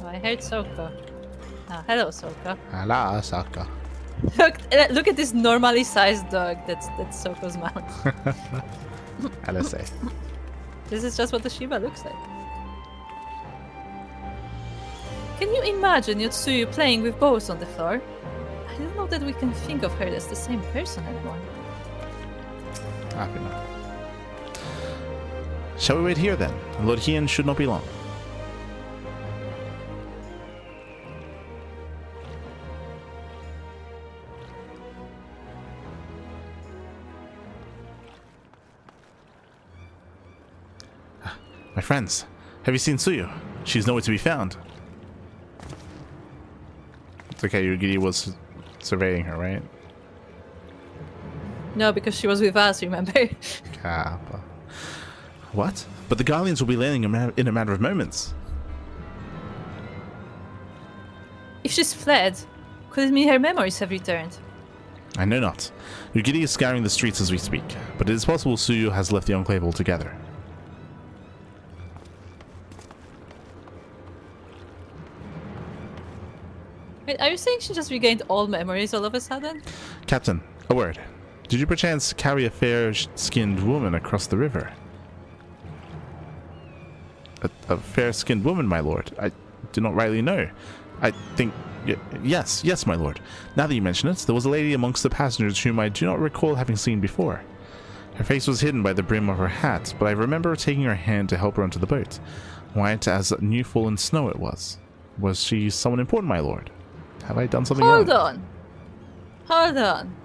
Oh, I heard Soko. Hello, Soko. Hello, Soko. Look at this normally sized dog. That's Soko's mount. LSA. This is just what the Shiba looks like. Can you imagine Yotsuyu playing with bows on the floor? I don't know that we can think of her as the same person anymore. Happy now. Shall we wait here then? Lord Hien should not be long. My friends, have you seen Tsuyu? She's nowhere to be found. It's okay, Yugiri was surveying her, right? No, because she was with us, remember? Kappa. What? But the Guardians will be landing in a matter of moments. If she's fled, could it mean her memories have returned? I know not. Yugiri is scouring the streets as we speak, but it is possible Tsuyu has left the Enclave altogether. Wait, are you saying she just regained all memories all of a sudden? Captain, a word. Did you perchance carry a fair-skinned woman across the river? A fair-skinned woman, my lord? I do not rightly know. I think... Yes, my lord. Now that you mention it, there was a lady amongst the passengers whom I do not recall having seen before. Her face was hidden by the brim of her hat, but I remember taking her hand to help her onto the boat. White as new fallen snow it was. Was she someone important, my lord? Have I done something wrong? Hold on.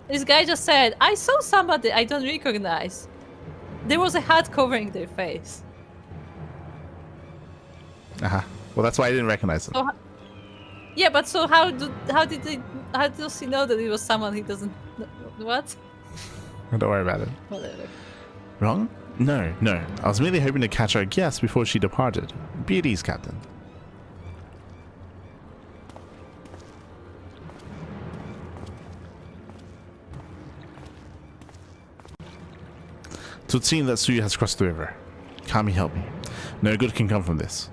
This guy just said, I saw somebody I don't recognize. There was a hat covering their face. Uh-huh. Well, that's why I didn't recognize him. So, yeah, but so how does he know that it was someone he doesn't know? What? Don't worry about it. Whatever. Wrong? No. I was merely hoping to catch our guest before she departed. Be at ease, Captain. It would seem that Tsuyu has crossed the river. Kami, help me. No good can come from this.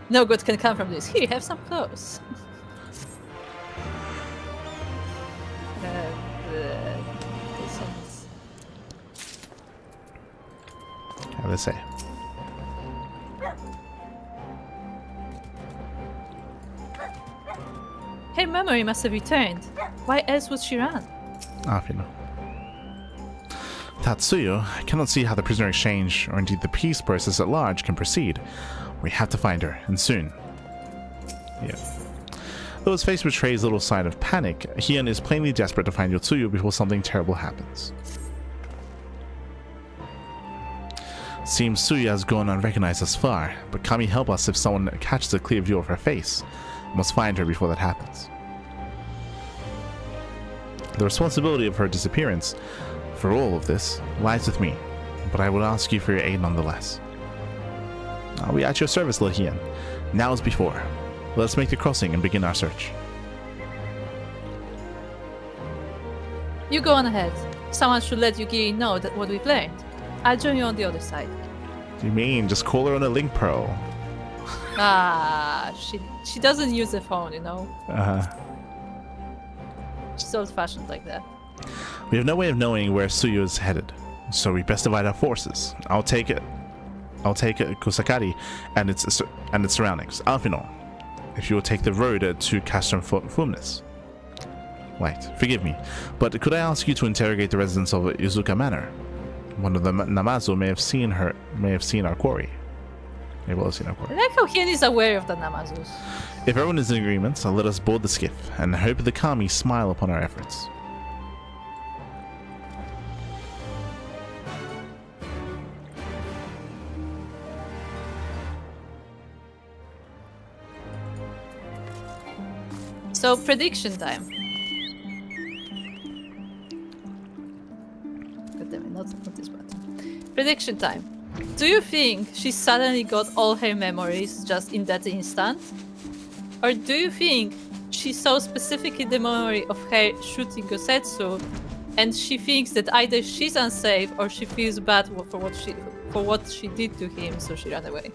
No good can come from this. Here, have some clothes. How they say? Her memory must have returned. Why else would she run? You know. Tatsuyo, I cannot see how the prisoner exchange, or indeed the peace process at large, can proceed. We have to find her, and soon. Yeah. Though his face betrays little sign of panic, Heian is plainly desperate to find Yotsuyu before something terrible happens. Seems Tsuyu has gone unrecognized thus far, but Kami help us if someone catches a clear view of her face. We must find her before that happens. The responsibility of her disappearance, for all of this, lies with me, but I will ask you for your aid nonetheless. I'll be at your service, Heian. Now as before. Let us make the crossing and begin our search. You go on ahead. Someone should let Yugiri know that what we've learned. I'll join you on the other side. What do you mean? Just call her on a link pro. She doesn't use the phone, you know? She's old-fashioned like that. We have no way of knowing where Tsuyu is headed, so we best divide our forces. I'll take Kusakari and its surroundings. Alfino, if you will take the road to Castrum Fumnis. Wait, forgive me, but could I ask you to interrogate the residents of Izuka Manor? One of the Namazu may have seen our quarry. Maybe we'll have seen our quarry. I like how Heian is aware of the Namazus. If everyone is in agreement, let us board the skiff and hope the Kami smile upon our efforts. So, prediction time. God damn it, not this button. Prediction time. Do you think she suddenly got all her memories just in that instant? Or do you think she saw specifically the memory of her shooting Gosetsu and she thinks that either she's unsafe or she feels bad for what she did to him, so she ran away?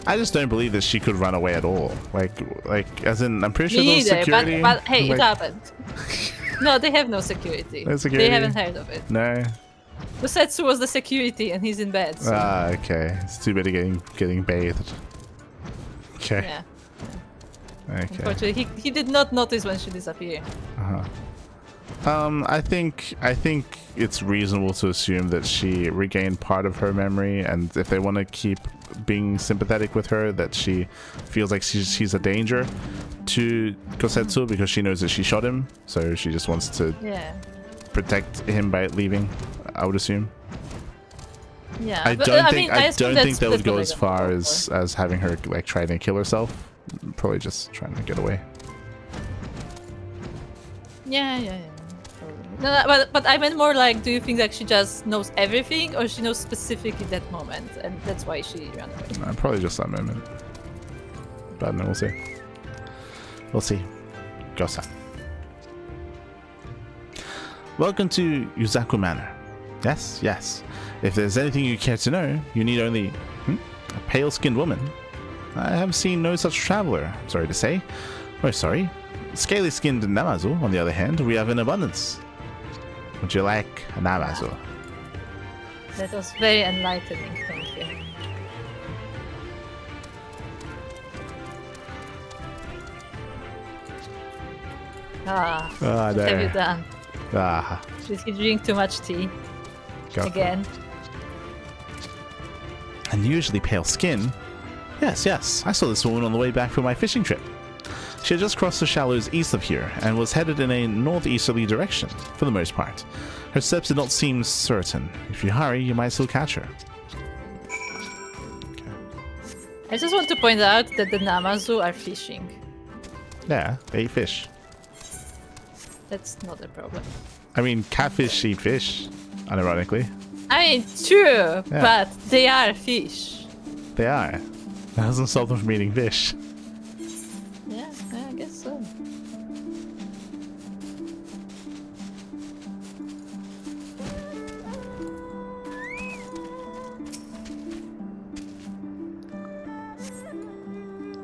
I just don't believe that she could run away at all. Like, as in, I'm pretty sure Me there's either, security. but hey, like, it happened. No, they have no security. No security? They haven't heard of it. No. Gosetsu was the security and he's in bed. So. Okay. It's too bad getting bathed. Okay. Yeah. Okay. Unfortunately, he did not notice when she disappeared. I think it's reasonable to assume that she regained part of her memory, and if they want to keep being sympathetic with her, that she feels like she's a danger, to Kosetsu because she knows that she shot him, so she just wants to protect him by leaving, I would assume. Yeah, I don't think they would go as far as having her like trying to kill herself. Probably just trying to get away. Yeah. No, but I meant more like, do you think that she just knows everything, or she knows specifically that moment, and that's why she ran away? Probably just that moment. But no, we'll see. We'll see. Gosa. Welcome to Yuzaku Manor. Yes, yes. If there's anything you care to know, you need only a pale-skinned woman. I have seen no such traveler, sorry to say. Oh, sorry. Scaly-skinned Namazu, on the other hand, we have in abundance. Would you like a Namazu? That was very enlightening, thank you. What have you done? Did he drink too much tea? Again? Unusually pale skin. Yes, I saw this woman on the way back from my fishing trip. She had just crossed the shallows east of here and was headed in a northeasterly direction, for the most part. Her steps did not seem certain. If you hurry, you might still catch her. Okay. I just want to point out that the Namazu are fishing. Yeah, they eat fish. That's not a problem. I mean, catfish eat fish, unironically. I mean, true, but they are fish. They are. That doesn't stop them from eating fish. Yeah, I guess so.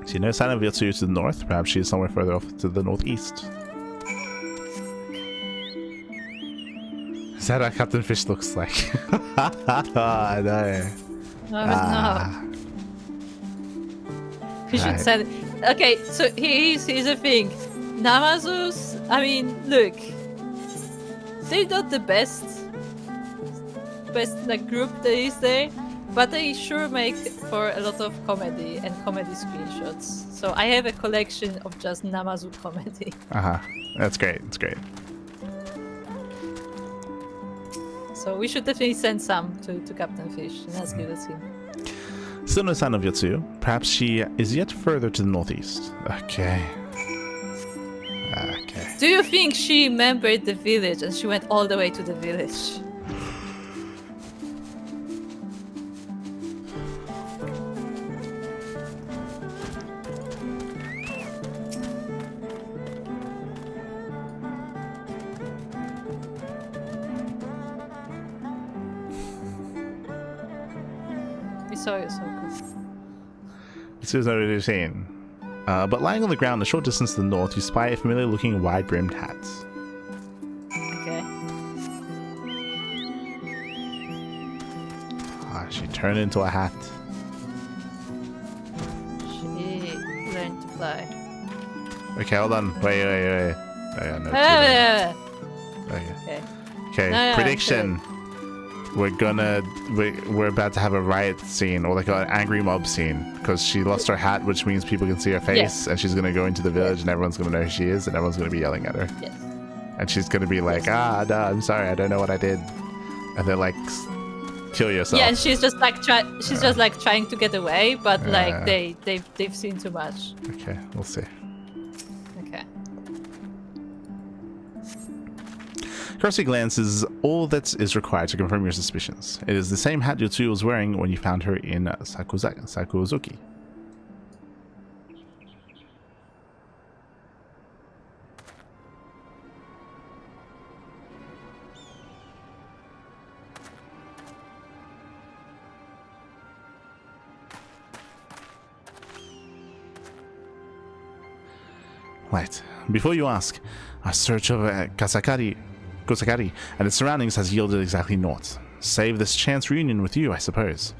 See no sign of Yotsuyu to the north. Perhaps she is somewhere further off to the northeast. Is that what Captain Fish looks like? No. No. We should say. Okay, so here's the thing. Namazus, I mean, look. They're not the best like group that is there, but they sure make for a lot of comedy and comedy screenshots. So I have a collection of just Namazu comedy. That's great. That's great. So we should definitely send some to Captain Fish and ask you to see. Still no sign of Yotsuyu. Perhaps she is yet further to the northeast. Okay. Do you think she remembered the village and she went all the way to the village? This is not really seen. But lying on the ground a short distance to the north, you spy a familiar-looking wide-brimmed hat. Okay. She turned into a hat. She learned to fly. Okay, hold on. Wait. Okay. No, prediction. We're about to have a riot scene, or like an angry mob scene, because she lost her hat, which means people can see her face, and she's gonna go into the village, and everyone's gonna know who she is, and everyone's gonna be yelling at her. Yes. And she's gonna be like, no, I'm sorry, I don't know what I did. And then like, kill yourself. Yeah, and she's just like trying to get away, but like they've seen too much. Okay, we'll see. Okay. Cursory glance is all that is required to confirm your suspicions. It is the same hat Yotsuyu was wearing when you found her in Sakuzuki. Right. Before you ask, a search of Kosakari and its surroundings has yielded exactly naught. Save this chance reunion with you, I suppose.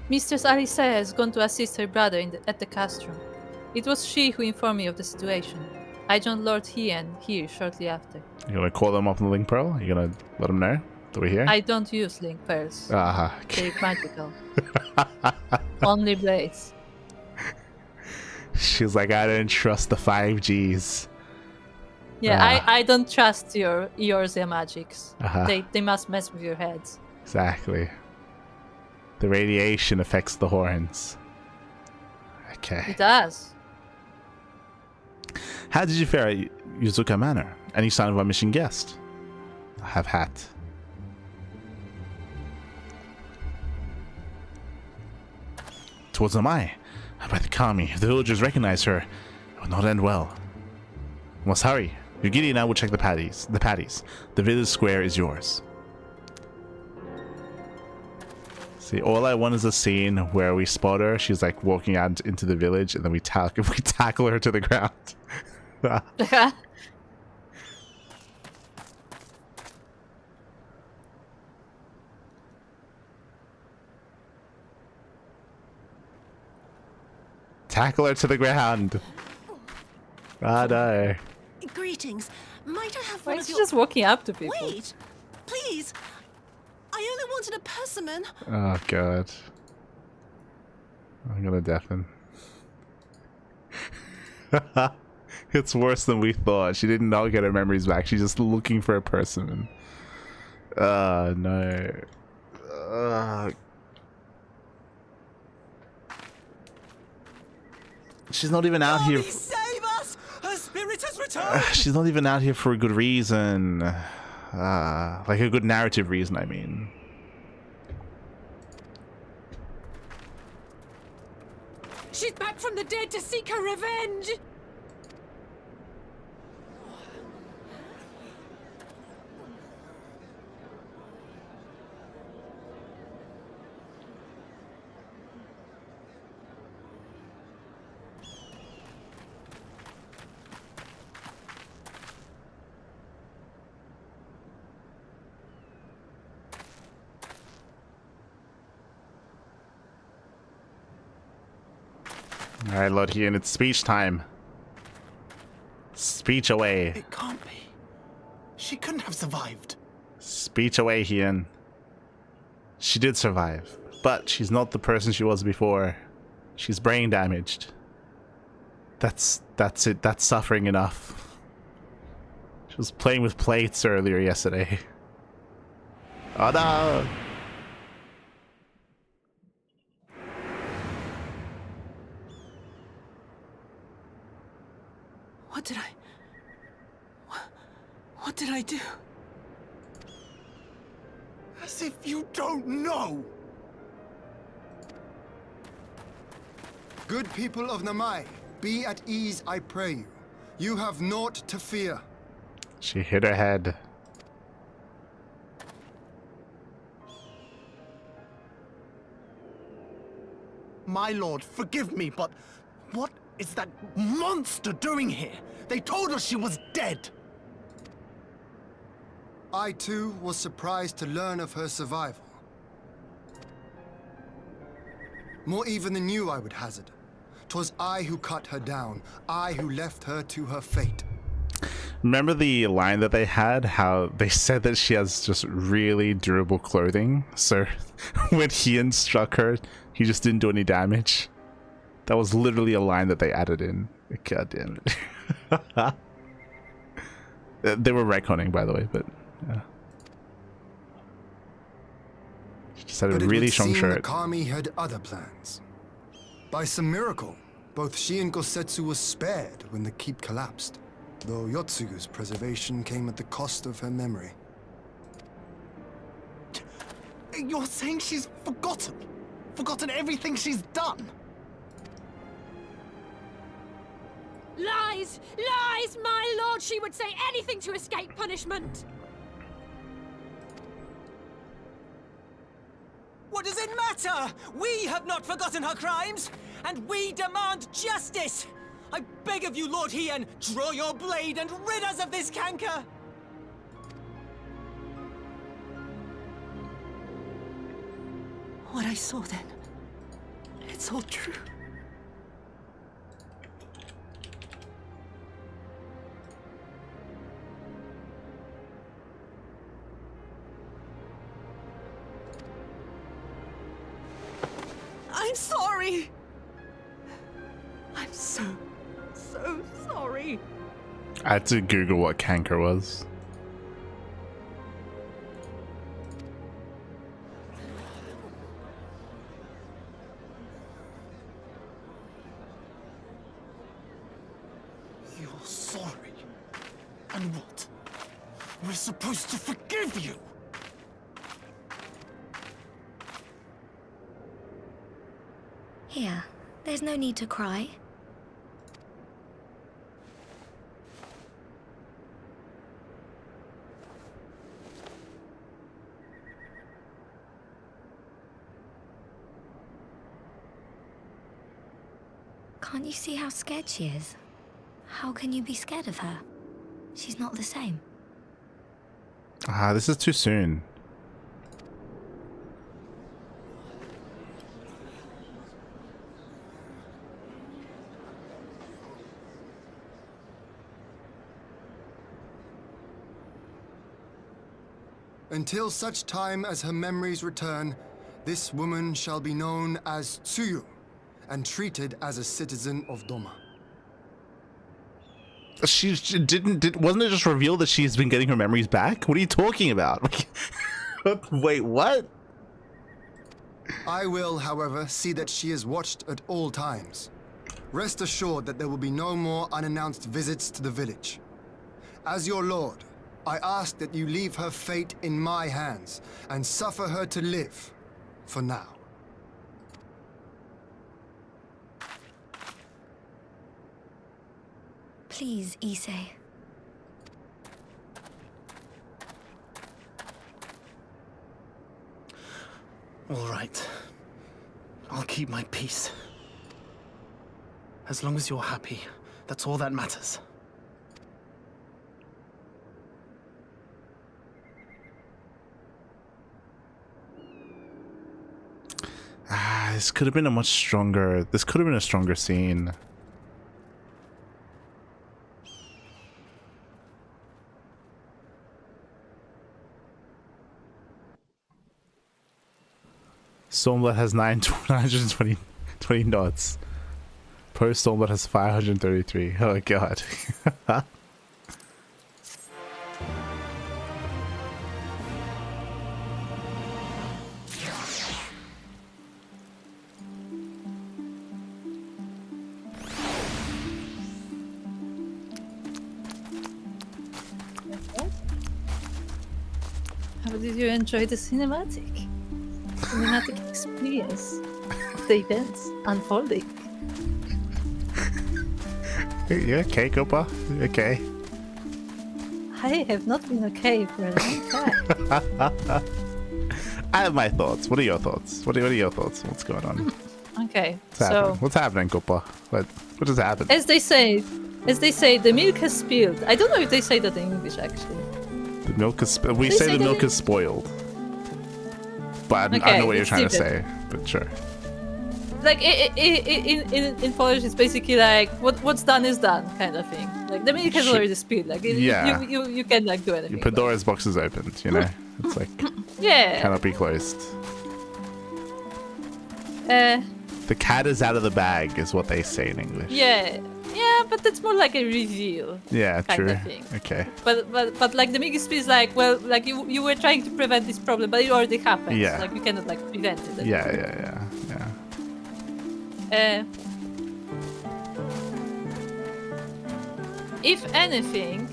Mistress Arisea has gone to assist her brother at the castrum. It was she who informed me of the situation. I joined Lord Hien here shortly after. You gonna call them up on the link pearl? You gonna let them know that we're here? I don't use link pearls. Okay. They're magical. Only Blaze. She's like, I don't trust the 5Gs. Yeah, I don't trust your Eorzea magics. Uh-huh. They must mess with your heads. Exactly. The radiation affects the horns. Okay. It does. How did you fare at Yuzuka Manor? Any sign of our mission guest? I have had. Towards Namai. By the kami, if the villagers recognize her, it will not end well. We must hurry. Yugiri and I will check the patties. The village square is yours. See, all I want is a scene where we spot her. She's like walking out into the village, and then we tackle her to the ground. Tackle her to the ground. Ah, no. Greetings. Might I have Why one is of she your... just walking up to people? Wait! Please! I only wanted a persimmon. Oh, God. I'm gonna deafen. It's worse than we thought. She did not get her memories back. She's just looking for a persimmon. No. She's not even out here. Save us! Her spirit has returned! She's not even out here for a good reason. Like a good narrative reason, I mean. She's back from the dead to seek her revenge! Alright, Lord Hien, it's speech time. Speech away. It can't be. She couldn't have survived. Speech away, Hien. She did survive, but she's not the person she was before. She's brain damaged. That's it. That's suffering enough. She was playing with plates earlier yesterday. Oh no! What did I do? As if you don't know! Good people of Namai, be at ease, I pray you. You have naught to fear. She hit her head. My lord, forgive me, but what is that monster doing here? They told us she was dead. I too was surprised to learn of her survival. More even than you, I would hazard. 'Twas I who cut her down, I who left her to her fate. Remember the line that they had? How they said that she has just really durable clothing. So when Hien struck her, he just didn't do any damage. That was literally a line that they added in. God damn it. They were retconning, by the way, but yeah. She just had a But really it would strong seem shirt. the Kami had other plans. By some miracle, both she and Gosetsu were spared when the keep collapsed, though Yotsugu's preservation came at the cost of her memory. You're saying she's forgotten? Forgotten everything she's done? Lies! Lies! My lord, she would say anything to escape punishment! What does it matter? We have not forgotten her crimes, and we demand justice! I beg of you, Lord Hien, draw your blade and rid us of this canker! What I saw then, it's all true. I'm sorry. I'm so sorry. I had to Google what canker was. You're sorry? And what? We're supposed to forgive you? Here, there's no need to cry. Can't you see how scared she is? How can you be scared of her? She's not the same. Ah, this is too soon. Until such time as her memories return, this woman shall be known as Tsuyu and treated as a citizen of Doma. Wasn't it just revealed that she's been getting her memories back? What are you talking about? Wait, what? I will, however, see that she is watched at all times. Rest assured that there will be no more unannounced visits to the village. As your lord, I ask that you leave her fate in my hands and suffer her to live, for now. Please, Issei. All right. I'll keep my peace. As long as you're happy, that's all that matters. This could have been a much stronger. This could have been a stronger scene. Stormblood has 920 knots. Post Stormblood has 533. Oh god. How did you enjoy the cinematic experience of the events unfolding? You okay, Koopa? You okay? I have not been okay for a long time. I have my thoughts. What are your thoughts? What are your thoughts? What's going on? Okay, What's happening, Koopa? What just happened? As they say, the milk has spilled. I don't know if they say that in English actually. The milk is. We say the milk is spoiled. But I know what you're trying to say. But sure. Like in Polish, it's basically like what's done is done, kind of thing. Like the milk has already spilled. Like you can like do anything. Pandora's box is opened. You know, it's like cannot be closed. The cat is out of the bag, is what they say in English. Yeah, but that's more like a reveal. Yeah, kind true. Of thing. Okay. But like the milk is like, well, like you were trying to prevent this problem, but it already happened. Yeah. Like you cannot like prevent it. Yeah. If anything,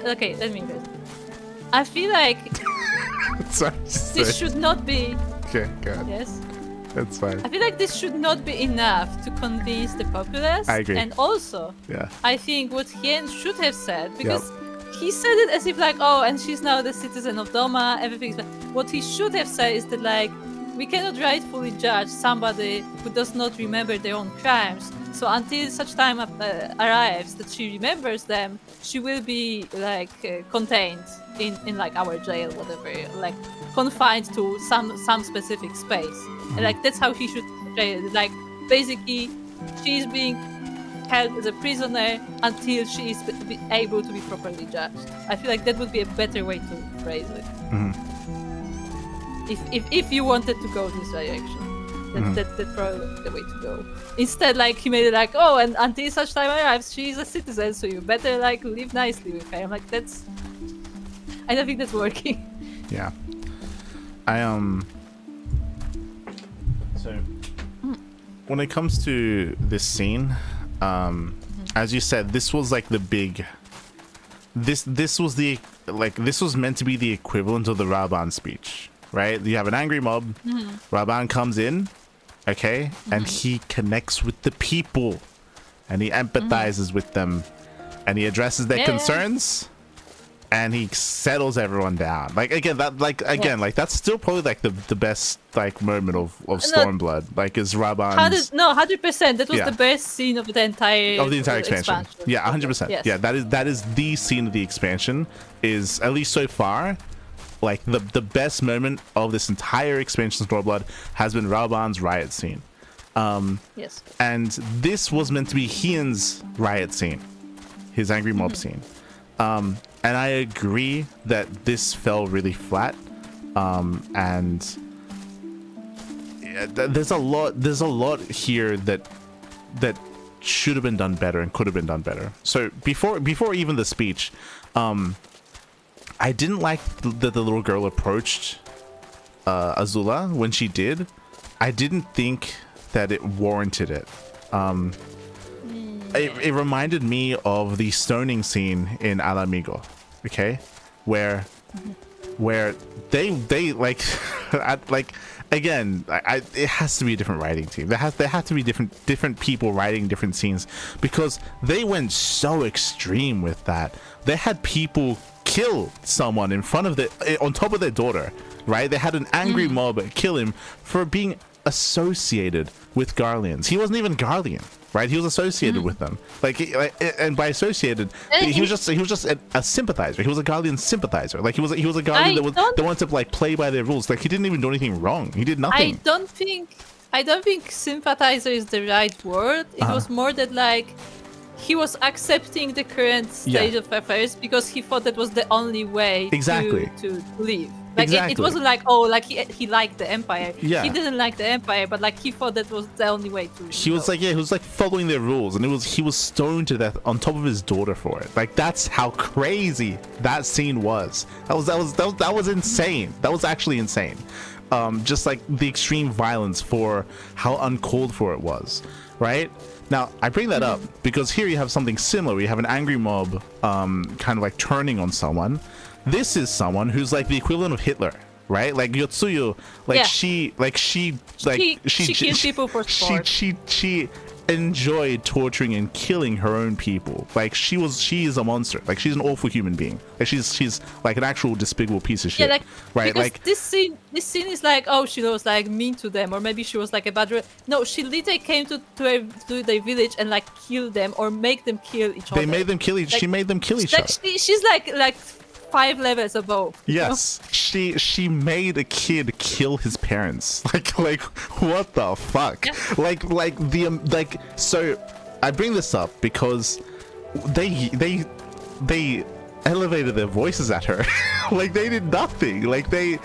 okay, let me guess. I feel like this should not be. Okay, good. Yes. That's fine. I feel like this should not be enough to convince the populace. I agree. And also, I think what Hien should have said, because he said it as if like, oh, and she's now the citizen of Doma, everything's fine. What he should have said is that like, we cannot rightfully judge somebody who does not remember their own crimes. So until such time arrives that she remembers them, she will be like contained in like our jail, whatever, like confined to some specific space. And like that's how he should portray it. Like basically, she's being held as a prisoner until she is able to be properly judged. I feel like that would be a better way to phrase it. Mm-hmm. If you wanted to go this direction. That's probably the way to go. Instead, like he made it like, oh, and until such time arrives, she's a citizen, so you better like live nicely with her. I'm like, I don't think that's working. Yeah. So when it comes to this scene, as you said, this was like the big. This was the this was meant to be the equivalent of the Raban speech, right? You have an angry mob. Raban comes in, okay, and he connects with the people, and he empathizes with them, and he addresses their concerns, and he settles everyone down. Like again, that's still probably like the best like moment of Stormblood. Like is Raban's 100%. That was the best scene of the entire expansion. Yeah, 100%. Yes. Yeah, that is the scene of the expansion. Is at least so far, like the best moment of this entire expansion of Stormblood has been Raban's riot scene. Yes. And this was meant to be Hien's riot scene, his angry mob scene. And I agree that this fell really flat. And there's a lot here that should have been done better and could have been done better. So before even the speech, I didn't like that the little girl approached Azula when she did. I didn't think that it warranted it. It reminded me of the stoning scene in Al Amigo, okay, where they like again, it has to be a different writing team. There have to be different people writing different scenes, because they went so extreme with that. They had people kill someone in front of on top of their daughter, right? They had an angry mob kill him for being associated with Garleans. He wasn't even Garlean, right? He was associated with them, and by associated, he was just a sympathizer. He was a Garlean sympathizer. Like he was a Garlean that wanted to like play by their rules. Like he didn't even do anything wrong. He did nothing. I don't think sympathizer is the right word. It was more that like he was accepting the current state of affairs because he thought that was the only way to live. Like it wasn't like, oh, like he liked the Empire. Yeah. He didn't like the Empire, but like he thought that was the only way to. He was like following their rules, and he was stoned to death on top of his daughter for it. Like that's how crazy that scene was. That was insane. That was actually insane. Just like the extreme violence for how uncalled for it was, right? Now, I bring that up because here you have something similar. You have an angry mob kind of like turning on someone. This is someone who's like the equivalent of Hitler, right? Like Yotsuyu, she kills people for sport. She enjoyed torturing and killing her own people. Like she is a monster. Like she's an awful human being. Like she's like an actual despicable piece of shit. Yeah, right? Like this scene is like, oh, she was like mean to them, or maybe she was like a bad. No, she literally came to the village and like killed them or make them kill each other. They made them kill each. Like, she made them kill each other. She's like 5 levels above. Yes, she made a kid kill his parents. Like what the fuck? Yeah. So I bring this up because they elevated their voices at her. Like they did nothing. Like they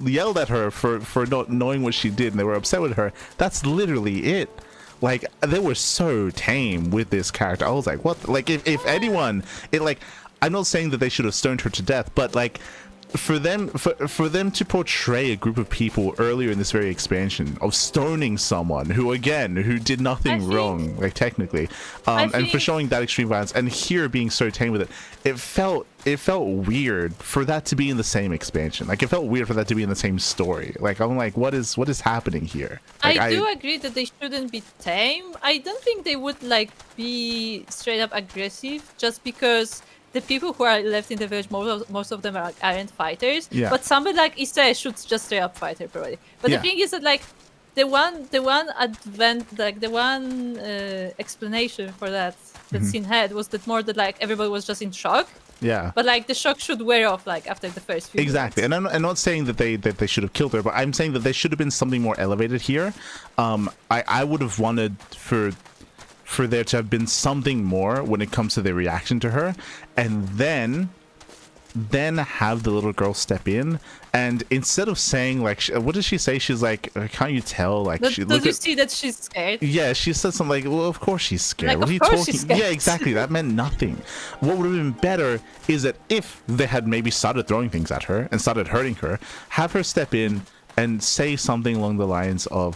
yelled at her for not knowing what she did, and they were upset with her. That's literally it. Like they were so tame with this character. I was like, what? Like if anyone, I'm not saying that they should have stoned her to death, but like for them to portray a group of people earlier in this very expansion of stoning someone who did nothing wrong, like technically, and for showing that extreme violence, and here being so tame with it, it felt weird for that to be in the same expansion. Like it felt weird for that to be in the same story. Like I'm like, what is happening here? Like, I do agree that they shouldn't be tame. I don't think they would like be straight up aggressive just because the people who are left in the village, most of them aren't fighters. Yeah. But somebody like Issa should just straight up fight her probably. But the thing is that like the one explanation for that scene had was that more that like everybody was just in shock. Yeah. But like the shock should wear off like after the first few Exactly. minutes. And I'm not saying that they should have killed her, but I'm saying that there should have been something more elevated here. I would have wanted for there to have been something more when it comes to their reaction to her, and then have the little girl step in And instead of saying like, what does she say? She's like, can't you tell? Like, Does you see that she's scared? Yeah, she said something like, well, of course she's scared. Like, what are you of course talking? she's scared. Yeah, exactly. That meant nothing. What would have been better is that if they had maybe started throwing things at her and started hurting her, have her step in and say something along the lines of,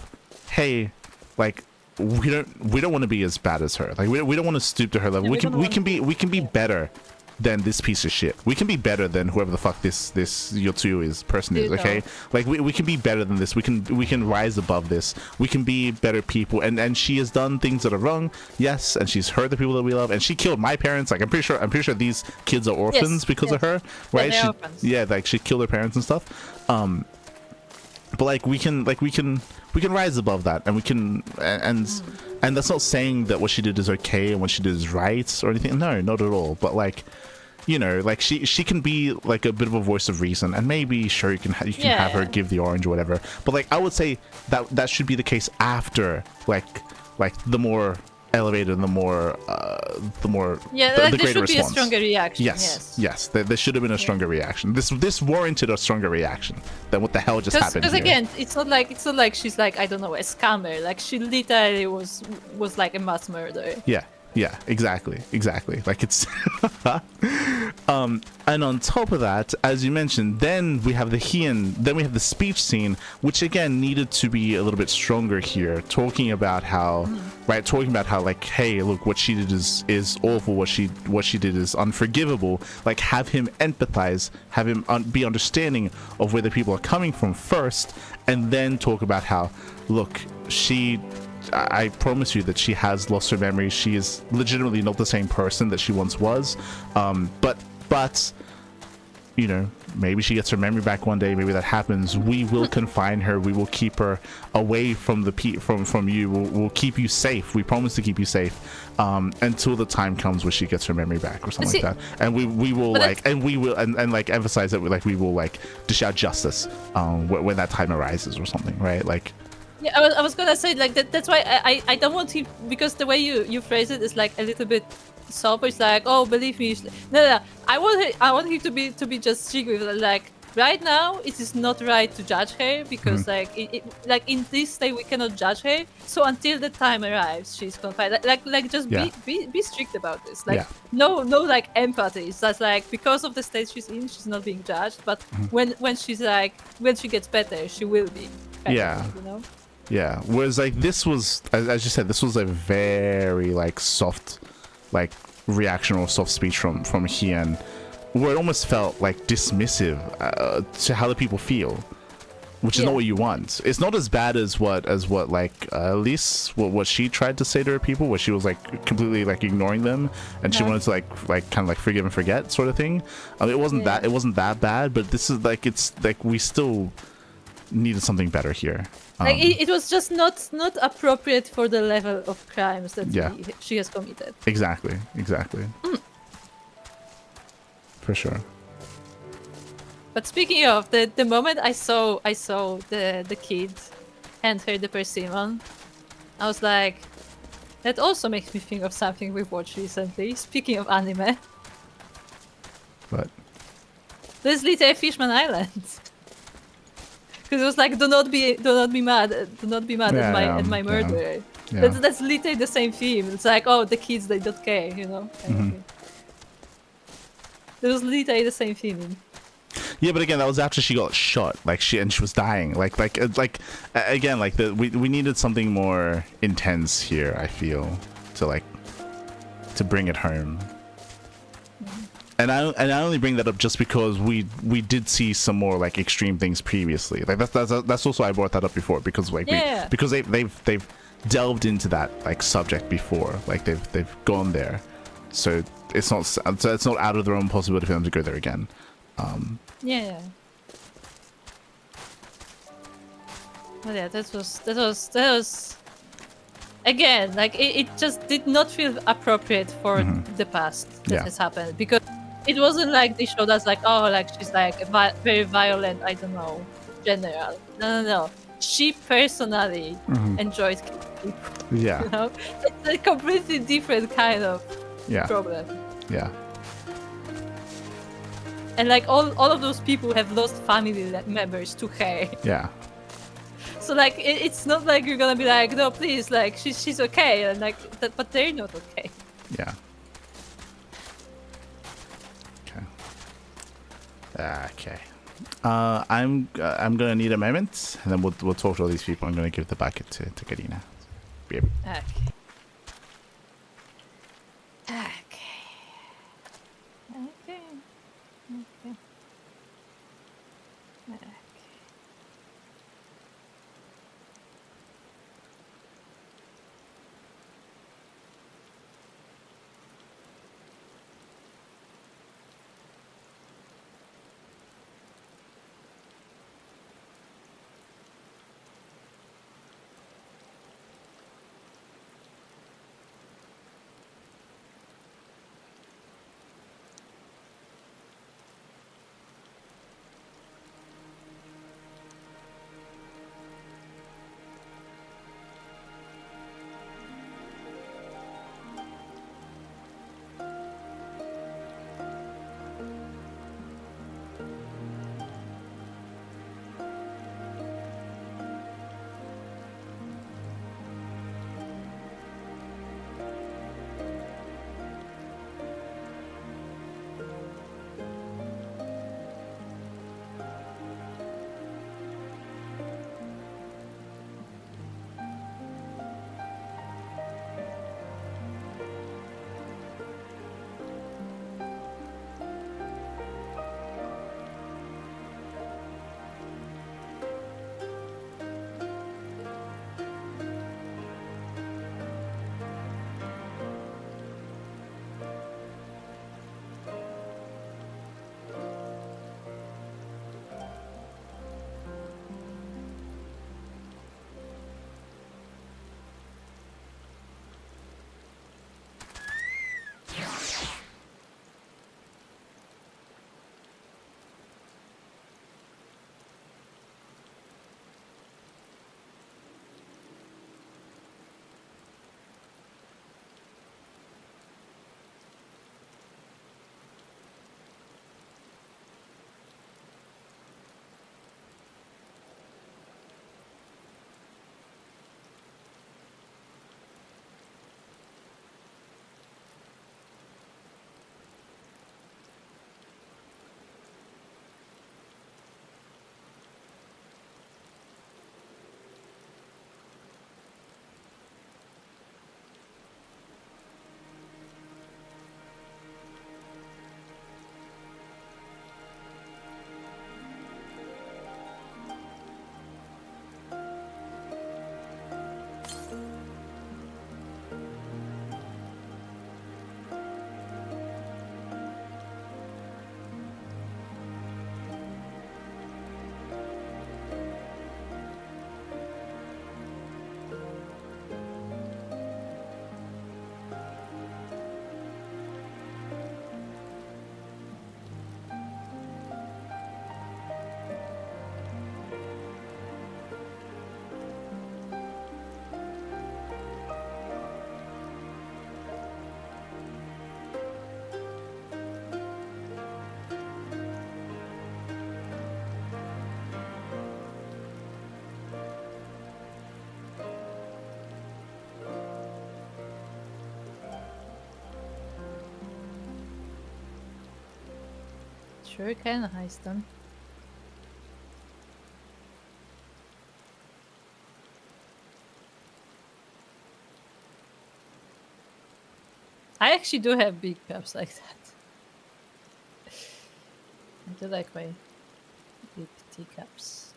hey, like, we don't want to be as bad as her. Like, we don't want to stoop to her level. Yeah, we can be better than this piece of shit. We can be better than whoever the fuck this Yotsuyu person is, okay? Like we can be better than this. We can rise above this. We can be better people. And she has done things that are wrong, yes, and she's hurt the people that we love, and she killed my parents. Like I'm pretty sure these kids are orphans because of her, right? Yeah, like she killed her parents and stuff. But like we can rise above that, and we can and that's not saying that what she did is okay and what she did is right or anything. No, not at all. But like, you know, like she can be like a bit of a voice of reason, and maybe sure you can have her give the orange or whatever. But like I would say that should be the case after like the more elevated and the more yeah, the there should response. be a stronger reaction. Yes. There should have been a stronger reaction. This warranted a stronger reaction than what the hell just happened. Because again, it's not like she's like, I don't know, a scammer. Like she literally was like a mass murderer. Yeah, exactly. Like it's and on top of that, as you mentioned, then we have the speech scene, which again needed to be a little bit stronger here, talking about how like, hey, look, what she did is awful, what she did is unforgivable. Like have him empathize, have him be understanding of where the people are coming from first, and then talk about how, look, I promise you that she has lost her memory. She is legitimately not the same person that she once was. But you know, maybe she gets her memory back one day. Maybe that happens. We will confine her. We will keep her away from from you. We'll keep you safe. We promise to keep you safe until the time comes where she gets her memory back or something like that. And we will like emphasize that we will like dish out justice when that time arises or something, right? Like. Yeah, I was gonna say like that. That's why I don't want him, because the way you phrase it is like a little bit sober. It's like, oh, believe me. No. I want him to be just strict with it. Like right now, it is not right to judge her because like like in this state we cannot judge her. So until the time arrives, she's confined. Like just be strict about this. Like no like empathy. It's just like because of the state she's in, she's not being judged. But when she gets better, she will be. Better, you know. Yeah, whereas like this was, as you said, this was a very like soft, like reaction or soft speech from Hien, where it almost felt like dismissive to how the people feel, which is not what you want. It's not as bad as what like at least what she tried to say to her people, where she was like completely like ignoring them, and she wanted to like kind of like forgive and forget sort of thing. It wasn't that bad, but this is like, it's like we still needed something better here. Like it was just not appropriate for the level of crimes that she has committed. Exactly. For sure. But speaking of the moment I saw the kid hand her the persimmon, I was like, that also makes me think of something we've watched recently. Speaking of anime. What? There's Little Fishman Island. Because it was like, do not be mad at my murderer. Yeah. That's literally the same theme. It's like, oh, the kids, they don't care, you know. It was literally the same theme. Yeah, but again, that was after she got shot. Like she was dying. Like again, like we needed something more intense here. I feel to bring it home. And I only bring that up just because we did see some more like extreme things previously. Like that's also, I brought that up before because like because they've delved into that like subject before. Like they've gone there, so it's not out of their own possibility for them to go there again. Well, yeah, that was again, like it just did not feel appropriate for the past that has happened, because it wasn't like they showed us like, oh, like she's like a very violent, I don't know, general. No. She personally enjoyed killing people. Yeah. You know? It's a completely different kind of problem. Yeah. And like all of those people have lost family members to her. Yeah. So like it's not like you're gonna be like, no, please, like she's okay, and like that, but they're not okay. Yeah. Okay. Okay. I'm gonna need a moment, and then we'll talk to all these people. I'm gonna give the bucket to Karina. Yep. Okay. Sure can heist them. I actually do have big cups like that. I do like my big teacups.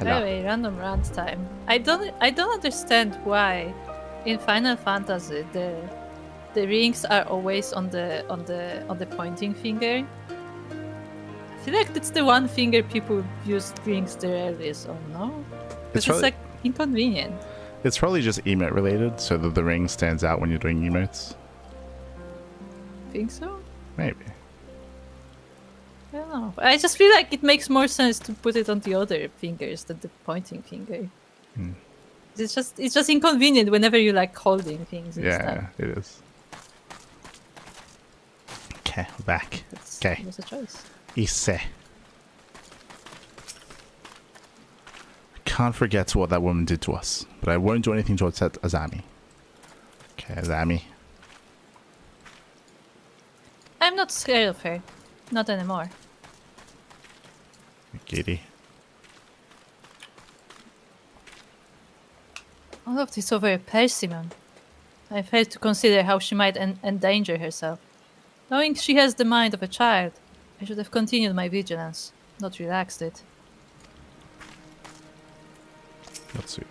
Very random rant time. I don't understand why in Final Fantasy the rings are always on the pointing finger. I feel like that's the one finger people use rings the earliest on, no? Because it's like inconvenient. It's probably just emote related, so that the ring stands out when you're doing emotes. Think so? Maybe. I don't know. I just feel like it makes more sense to put it on the other fingers than the pointing finger. It's just inconvenient whenever you like holding things. Yeah, it is. Okay, we're back. Okay. It was a choice. Issei. Can't forget what that woman did to us, but I won't do anything towards that Azami. Okay, Azami. I'm not scared of her. Not anymore. Giddy. All of this over Persimmon. I failed to consider how she might endanger herself. Knowing she has the mind of a child, I should have continued my vigilance, not relaxed it. Let's see.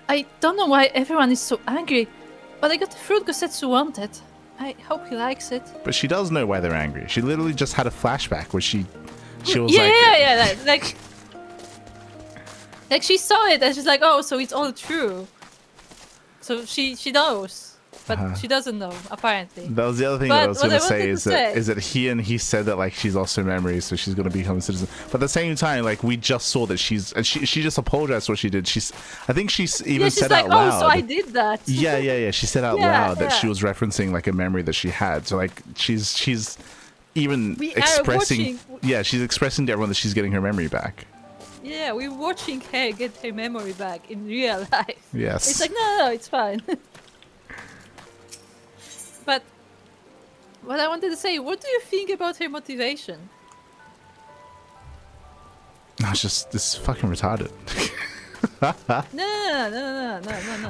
I don't know why everyone is so angry, but I got the fruit Gosetsu wanted. I hope he likes it. But she does know why they're angry. She literally just had a flashback where she was like she saw it and she's like, oh, so it's all true. So she knows, but she doesn't know apparently. That was the other thing that I was gonna say is that he said that like she's lost her memory, so she's gonna become a citizen. But at the same time, like we just saw that she just apologized for what she did. I think she's even said like, out loud. Oh, so I did that. Yeah. She said out loud that she was referencing like a memory that she had. So like she's even expressing. Yeah, she's expressing to everyone that she's getting her memory back. Yeah, we're watching her get her memory back in real life. Yes. It's like no, it's fine. But what I wanted to say, what do you think about her motivation? No, it's just this fucking retarded. No.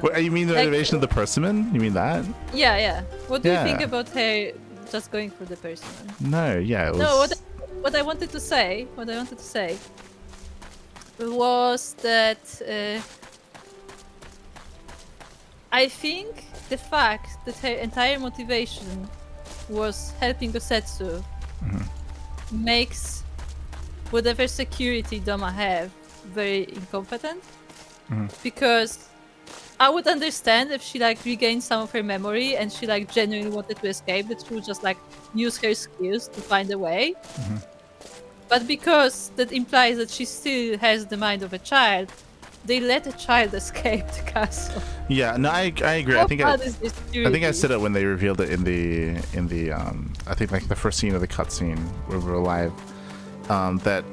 What, you mean the motivation of the Persimmon? You mean that? Yeah. What do you think about her just going for the Persimmon? No, yeah. It was... No, what I wanted to say was that I think the fact that her entire motivation was helping Gosetsu makes whatever security Doma have very incompetent. Because I would understand if she like regained some of her memory and she like genuinely wanted to escape, that she would just like use her skills to find a way. But because that implies that she still has the mind of a child, they let a child escape the castle. Yeah, no, I agree. I think I said it when they revealed it in the I think like the first scene of the cutscene where we're alive. That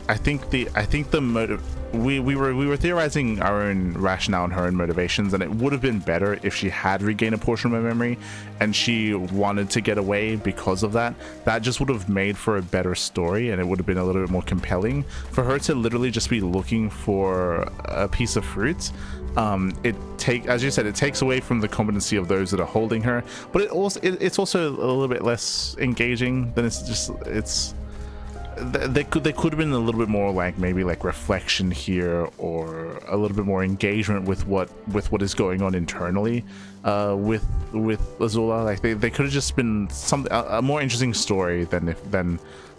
I think the motive. We were theorizing our own rationale and her own motivations, and it would have been better if she had regained a portion of her memory and she wanted to get away because of that. That just would have made for a better story, and it would have been a little bit more compelling. For her to literally just be looking for a piece of fruit, as you said, it takes away from the competency of those that are holding her, but it's also a little bit less engaging than there could have been a little bit more like maybe like reflection here, or a little bit more engagement with what is going on internally with Azula. Like they could have just been a more interesting story than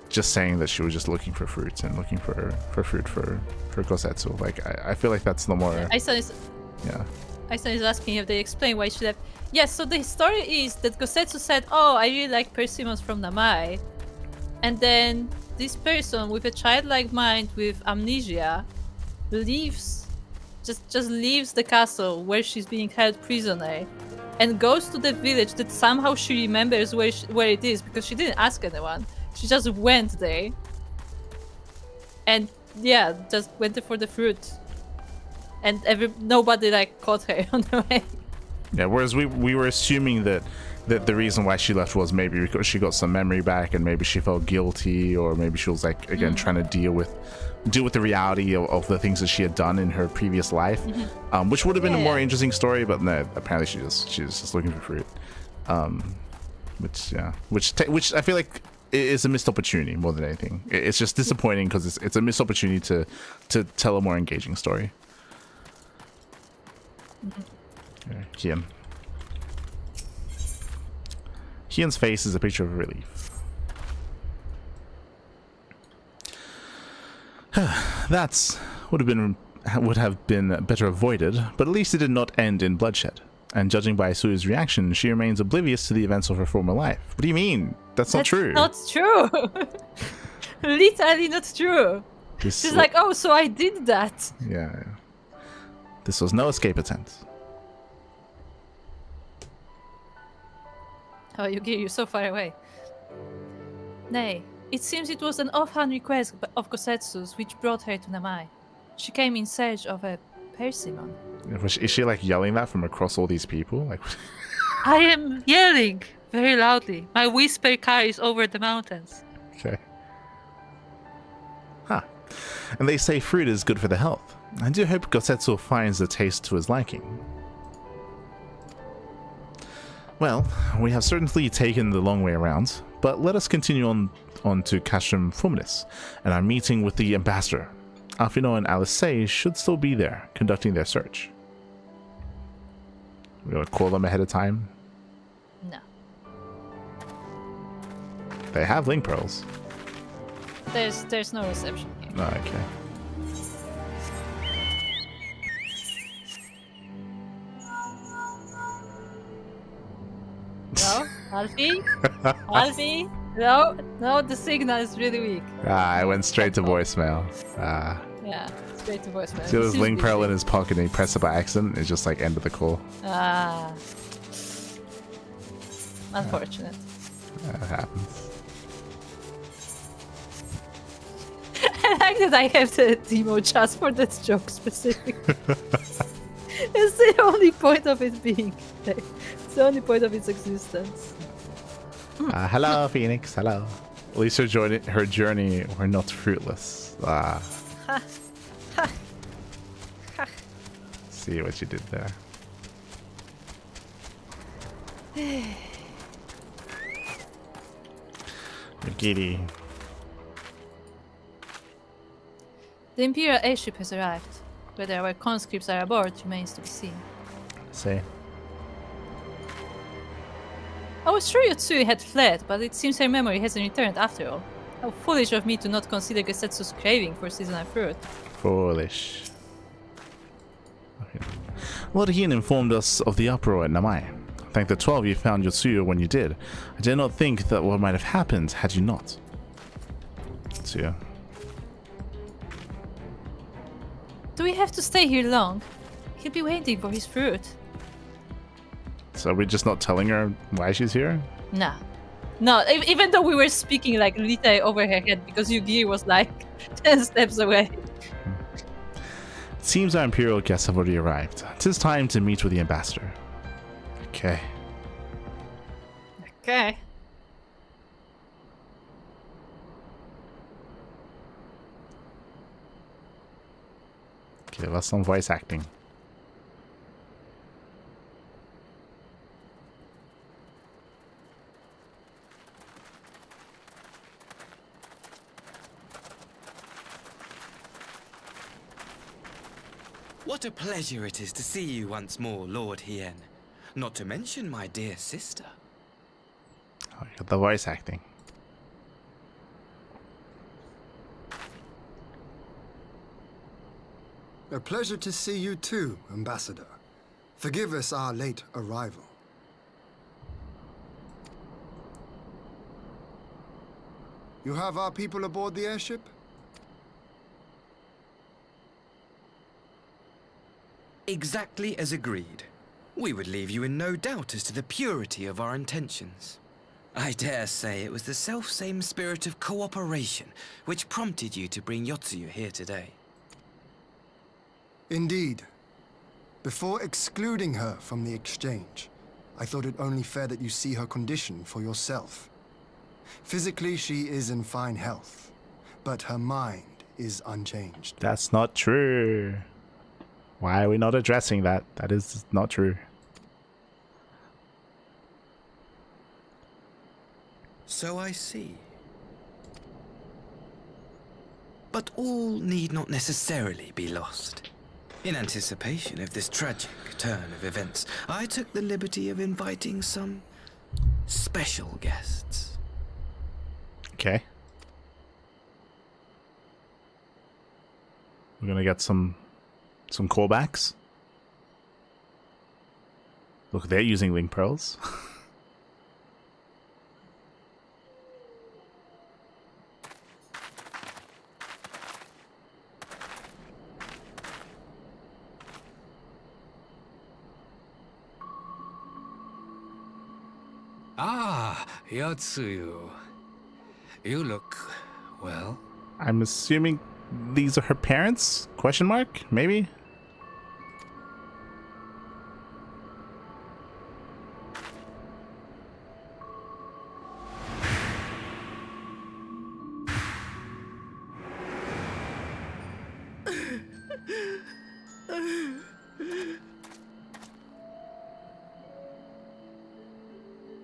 just saying that she was just looking for fruits and looking for fruit for Gosetsu. Like I feel like that's the more Aisa is asking if they explain why she left. Yes, so the story is that Gosetsu said, oh, I really like persimmons from Namai, and then this person with a childlike mind with amnesia leaves the castle where she's being held prisoner and goes to the village that somehow she remembers where it is, because she didn't ask anyone. She just went there and just went there for the fruit, and nobody like caught her on the way. Yeah, whereas we were assuming that the reason why she left was maybe because she got some memory back, and maybe she felt guilty, or maybe she was like again trying to deal with the reality of the things that she had done in her previous life, which would have been a more interesting story. But no, apparently she's just looking for fruit, which I feel like it's a missed opportunity more than anything. It's just disappointing because it's a missed opportunity to tell a more engaging story. Hien. Hien's face is a picture of relief. That would have been better avoided, but at least it did not end in bloodshed. And judging by Sui's reaction, she remains oblivious to the events of her former life. What do you mean? That's not true. Not true. Literally not true. She's like, oh, so I did that. Yeah. This was no escape attempt. Oh, Yugi, you're so far away. Nay, it seems it was an offhand request of Kosetsu's which brought her to Namai. She came in search of a persimmon. Is she like yelling that from across all these people? Like, I am yelling very loudly. My whisper carries over the mountains. Okay. Huh. And they say fruit is good for the health. I do hope Kosetsu finds the taste to his liking. Well, we have certainly taken the long way around, but let us continue on to Castrum Fulminus and our meeting with the ambassador. Alfino and Alice should still be there, conducting their search. We're going to call them ahead of time? No. They have link pearls. There's no reception here. Oh, okay. No? Alfie? Alfie? No, the signal is really weak. I went straight to voicemail. Yeah, straight to voicemail. See this link pearl in his pocket and he pressed it by accident. It's just like end of the call. Unfortunate. That happens. I like that I have the demo just for that joke specifically. It's the only point of it being there. It's the only point of its existence. Hello, Phoenix. Hello. At least her journey were not fruitless. See what you did there. Giddy. The Imperial airship has arrived. Whether our conscripts are aboard remains to be seen. Say. I was sure Yotsui had fled, but it seems her memory hasn't returned after all. How foolish of me to not consider Gesetsu's craving for seasonal fruit. Foolish. Okay. Lord Hien informed us of the uproar at Namai. Thank the 12 you found Yotsuya when you did. I did not think that what might have happened had you not. Yotsuya. Do we have to stay here long? He'll be waiting for his fruit. So we're just not telling her why she's here? Nah. No, even though we were speaking like literally over her head because Yugi was like 10 steps away. It seems our Imperial guests have already arrived. 'Tis time to meet with the ambassador. Okay. Okay. Give us some voice acting. What a pleasure it is to see you once more, Lord Hien. Not to mention my dear sister. Oh, you got the voice acting. A pleasure to see you too, Ambassador. Forgive us our late arrival. You have our people aboard the airship? Exactly as agreed. We would leave you in no doubt as to the purity of our intentions. I dare say it was the self-same spirit of cooperation which prompted you to bring Yotsuyu here today. Indeed. Before excluding her from the exchange, I thought it only fair that you see her condition for yourself. Physically, she is in fine health, but her mind is unchanged. That's not true. Why are we not addressing that? That is not true. So I see. But all need not necessarily be lost. In anticipation of this tragic turn of events, I took the liberty of inviting some special guests. Okay. We're gonna get some callbacks. Look, they're using link pearls. Ah, Yotsuyu. You look well. I'm assuming these are her parents? Question mark? Maybe?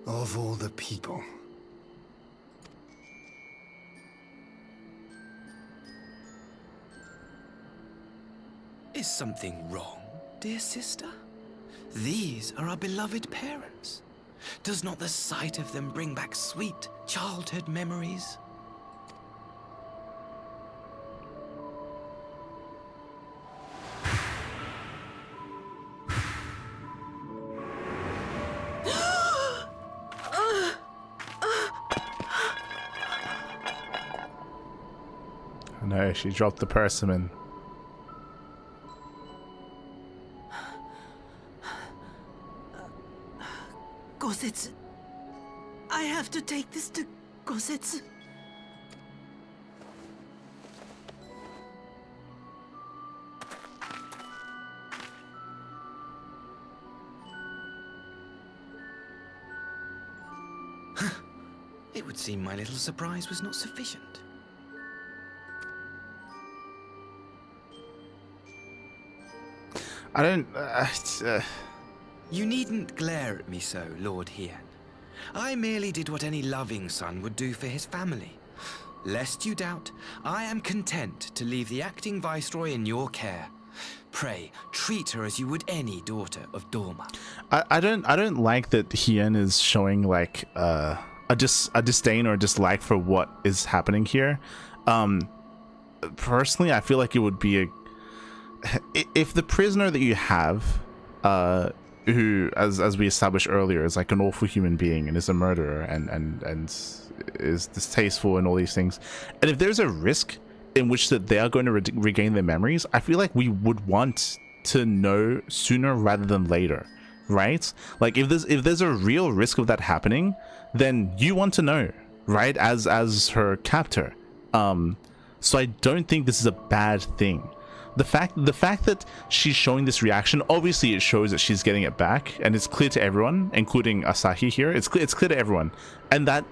Of all the people. Is something wrong, dear sister? These are our beloved parents. Does not the sight of them bring back sweet childhood memories? No, she dropped the persimmon. Gosetsu. I have to take this to Gosetsu. It would seem my little surprise was not sufficient. I don't... You needn't glare at me so, Lord Hien. I merely did what any loving son would do for his family. Lest you doubt, I am content to leave the acting viceroy in your care. Pray, treat her as you would any daughter of Dorma. I don't like that Hien is showing like a disdain or a dislike for what is happening here. Personally, I feel like it would be if the prisoner that you have, who, as we established earlier, is like an awful human being and is a murderer and is distasteful and all these things, and if there's a risk in which that they are going to regain their memories, I feel like we would want to know sooner rather than later, right? Like if there's a real risk of that happening, then you want to know, right? As her captor. So I don't think this is a bad thing. The fact that she's showing this reaction, obviously it shows that she's getting it back, and it's clear to everyone, including Asahi here. It's clear to everyone, and that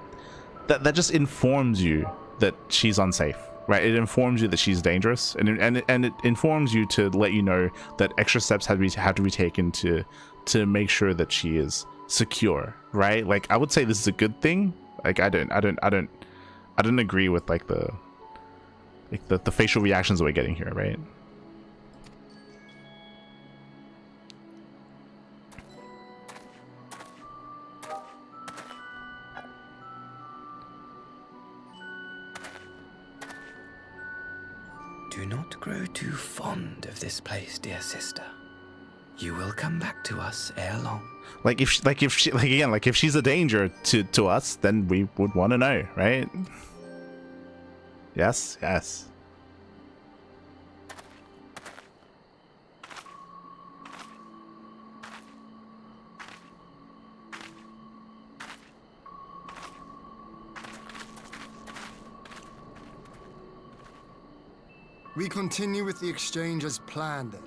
just informs you that she's unsafe, right? It informs you that she's dangerous, and it informs you to let you know that extra steps have to be taken to make sure that she is secure, right? Like I would say this is a good thing. Like I don't agree with like the facial reactions that we're getting here, right? Do not grow too fond of this place, dear sister. You will come back to us ere long. Like if she's a danger to us, then we would want to know, right? Yes, yes. We continue with the exchange as planned, then.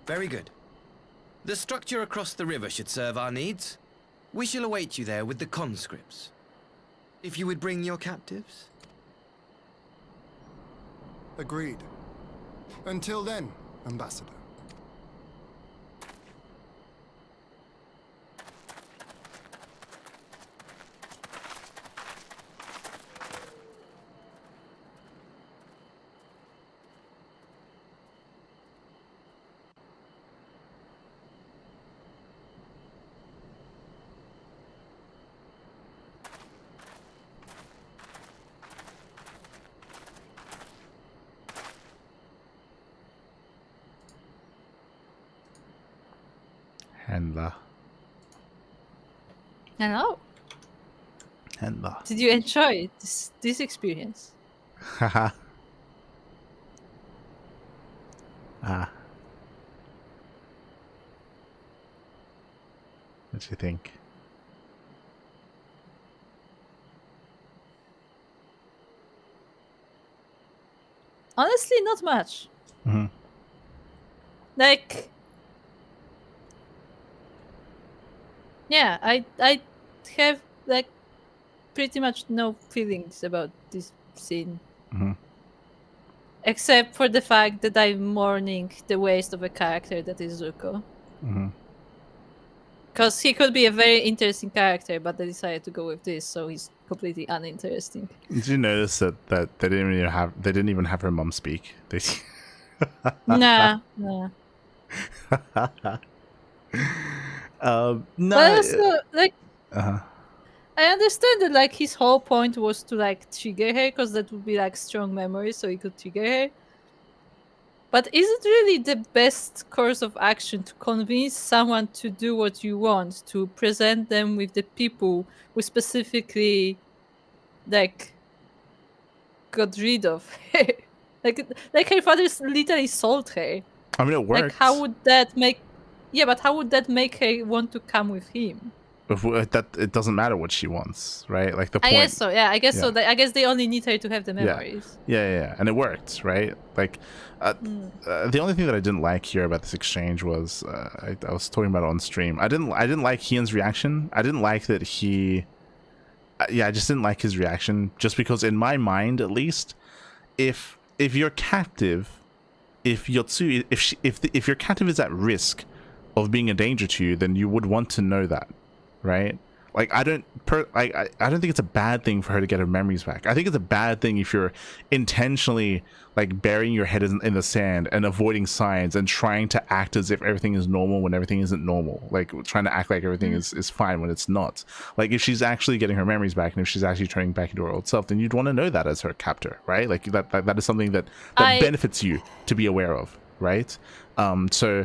Very good. The structure across the river should serve our needs. We shall await you there with the conscripts. If you would bring your captives. Agreed. Until then, Ambassador. Handler. Hello. Handler. Did you enjoy this experience? Haha. Ah. What do you think? Honestly, not much. Mm-hmm. Like, yeah, I have like pretty much no feelings about this scene. Mm-hmm. Except for the fact that I'm mourning the waste of a character that is Zuko. Mm-hmm. Because he could be a very interesting character, but they decided to go with this, so he's completely uninteresting. Did you notice that they didn't even have her mom speak? They Nah. no. But also, like, I understand that like his whole point was to like trigger her, because that would be like strong memory, so he could trigger her. But is it really the best course of action to convince someone to do what you want, to present them with the people who specifically like got rid of her? like her father literally sold her. I mean, it worked. Like, how would that make? Yeah, but how would that make her want to come with him? That it doesn't matter what she wants, right? Like the point. I guess so. Yeah, I guess so. I guess they only need her to have the memories. Yeah, and it worked, right? Like, the only thing that I didn't like here about this exchange was I was talking about it on stream. I didn't like Hyun's reaction. I didn't like that he. I just didn't like his reaction. Just because in my mind, at least, if you're captive, if Yotsu, if your captive is at risk of being a danger to you, then you would want to know that. Right? Like, I don't think it's a bad thing for her to get her memories back. I think it's a bad thing if you're intentionally like burying your head in the sand and avoiding signs and trying to act as if everything is normal when everything isn't normal. Like trying to act like everything is fine when it's not. Like if she's actually getting her memories back and if she's actually turning back into her old self, then you'd want to know that as her captor, right? Like that is something that benefits you to be aware of, right? So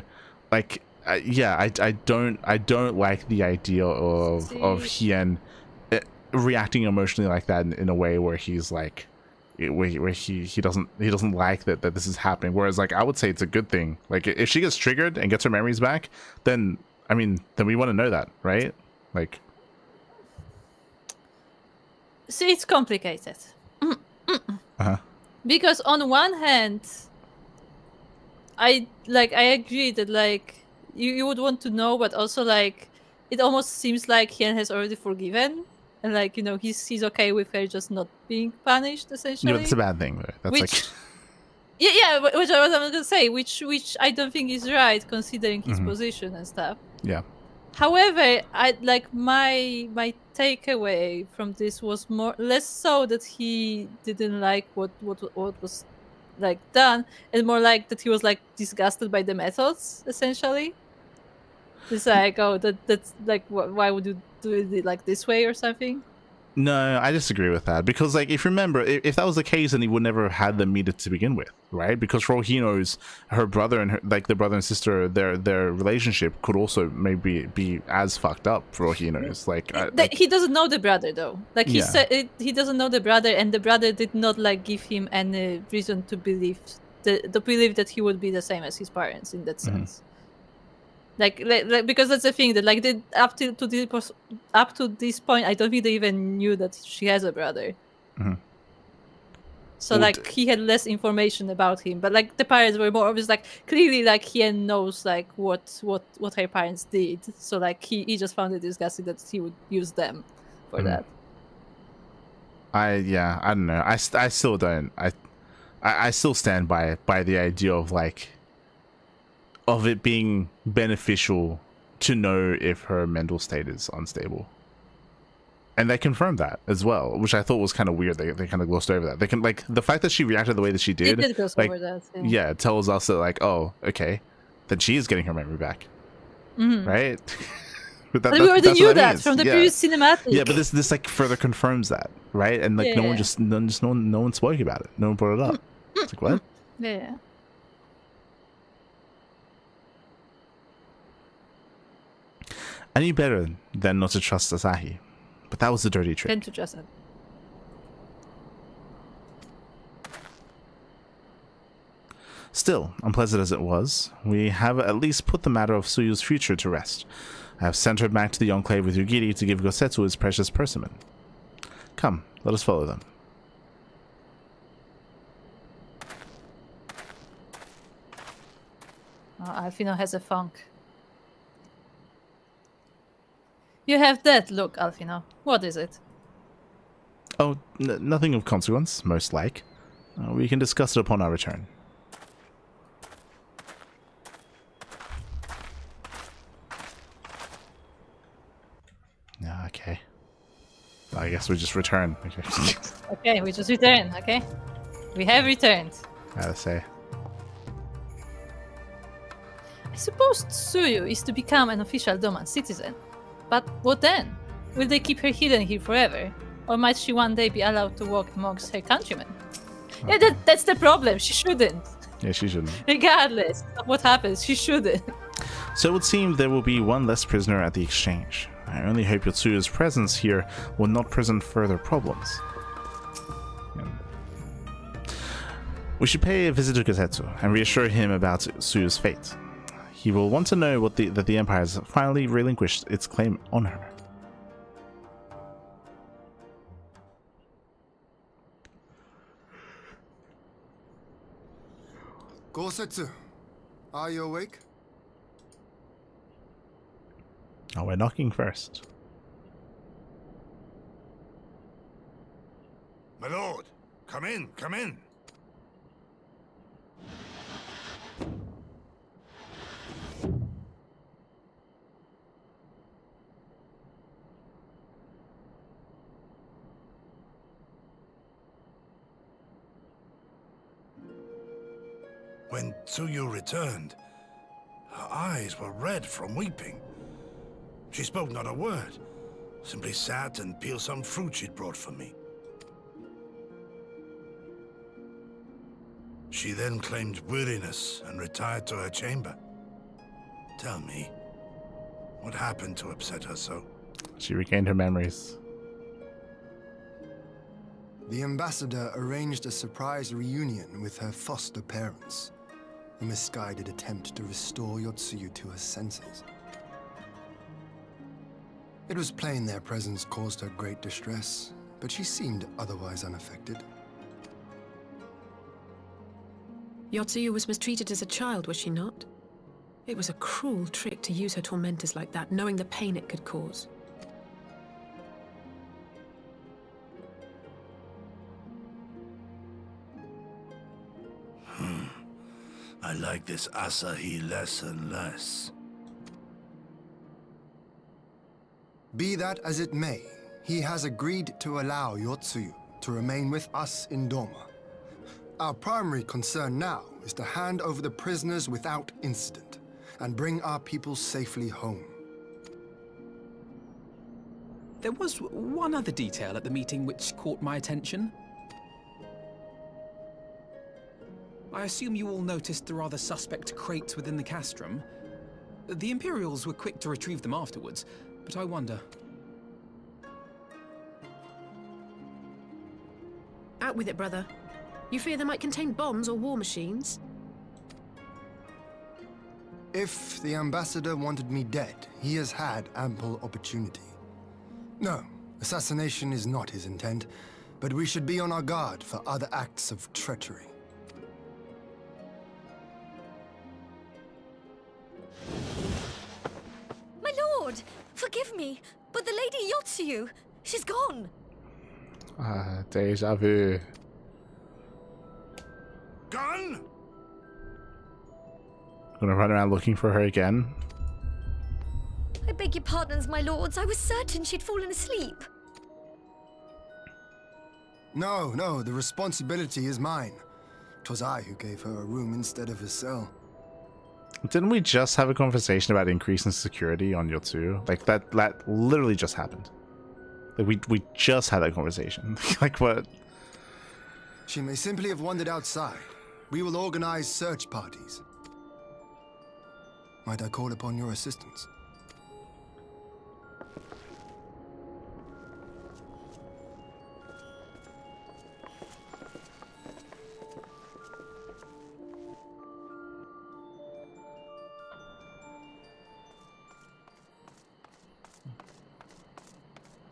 like I don't like the idea of Hyun reacting emotionally like that in a way where he's like where he doesn't like that this is happening. Whereas like I would say it's a good thing. Like if she gets triggered and gets her memories back, then then we want to know that, right? Like, see, it's complicated. Because on one hand, I agree that like you would want to know, but also like it almost seems like Hyun has already forgiven, and like, you know, he's okay with her just not being punished, essentially. You know, it's a bad thing, though. That's which, like yeah, which I was gonna say, which I don't think is right considering his position and stuff. Yeah. However, I like my takeaway from this was less so that he didn't like what was like done, and more like that he was like disgusted by the methods, essentially. It's like, oh, that's like, why would you do it like this way or something? No, I disagree with that, because like if you remember, if that was the case, then he would never have had them meet to begin with, right? Because for all he knows, her brother and the brother and sister, their relationship could also maybe be as fucked up for all he knows. Like he doesn't know the brother though. Like he said, he doesn't know the brother, and the brother did not like give him any reason to believe that he would be the same as his parents in that sense. Like because that's the thing that like up to this point, I don't think they even knew that she has a brother. So like he had less information about him, but like the parents were more obvious. Like clearly, like Hyun knows like what her parents did. So like he just found it disgusting that he would use them for that. I don't know. I still don't. I still stand by the idea of like, of it being beneficial to know if her mental state is unstable. And they confirmed that as well, which I thought was kind of weird. They kind of glossed over that. They can like the fact that she reacted the way that she did. It did gloss like, over that. Yeah, it tells us that like, oh, okay, then she is getting her memory back, right? But we already knew that from the previous cinematic. Yeah, but this like further confirms that, right? And like no one spoke about it. No one brought it up. It's like, what? Yeah. I knew better than not to trust Asahi, but that was a dirty trick. Then to trust it. Still, unpleasant as it was, we have at least put the matter of Tsuyu's future to rest. I have sent her back to the Enclave with Yugiri to give Gosetsu his precious persimmon. Come, let us follow them. Oh, Alfino has a funk. You have that look, Alfino. What is it? Oh, nothing of consequence, most like. We can discuss it upon our return. Okay. I guess we just return. Okay. Okay, we just return, okay? We have returned. Gotta say. I suppose Tsuyu is to become an official Doman citizen. But what then? Will they keep her hidden here forever? Or might she one day be allowed to walk amongst her countrymen? Okay. Yeah, that's the problem. She shouldn't. Yeah, she shouldn't. Regardless of what happens, she shouldn't. So it would seem there will be one less prisoner at the exchange. I only hope Yotsuyu's presence here will not present further problems. We should pay a visit to Gosetsu and reassure him about Tsuyu's fate. He will want to know that the Empire has finally relinquished its claim on her. Gosetsu, are you awake? Oh, we're knocking first. My lord, come in, come in. When Tsuyu returned, her eyes were red from weeping. She spoke not a word, simply sat and peeled some fruit she'd brought for me. She then claimed weariness and retired to her chamber. Tell me, what happened to upset her so? She regained her memories. The ambassador arranged a surprise reunion with her foster parents. A misguided attempt to restore Yotsuyu to her senses. It was plain their presence caused her great distress, but she seemed otherwise unaffected. Yotsuyu was mistreated as a child, was she not? It was a cruel trick to use her tormentors like that, knowing the pain it could cause. I like this Asahi less and less. Be that as it may, he has agreed to allow Yotsuyu to remain with us in Doma. Our primary concern now is to hand over the prisoners without incident and bring our people safely home. There was one other detail at the meeting which caught my attention. I assume you all noticed the rather suspect crates within the castrum. The Imperials were quick to retrieve them afterwards, but I wonder... Out with it, brother. You fear they might contain bombs or war machines? If the ambassador wanted me dead, he has had ample opportunity. No, assassination is not his intent, but we should be on our guard for other acts of treachery. My lord! Forgive me, but the Lady Yotsuyu, she's gone! Deja vu. Gone? Gonna run around looking for her again. I beg your pardons, my lords. I was certain she'd fallen asleep. No, the responsibility is mine. 'Twas I who gave her a room instead of a cell. Didn't we just have a conversation about increasing security on Yotsuyu? Like, that literally just happened. Like, we just had that conversation. Like, what? She may simply have wandered outside. We will organize search parties. Might I call upon your assistance?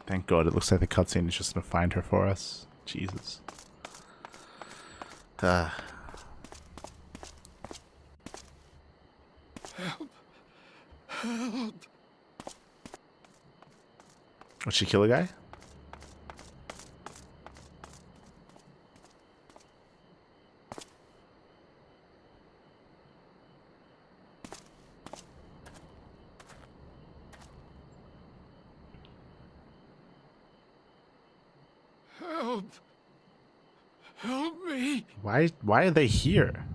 Thank God, it looks like the cutscene is just gonna find her for us. Jesus. Help. Help. Would she kill a guy? Help. Help me. Why are they here?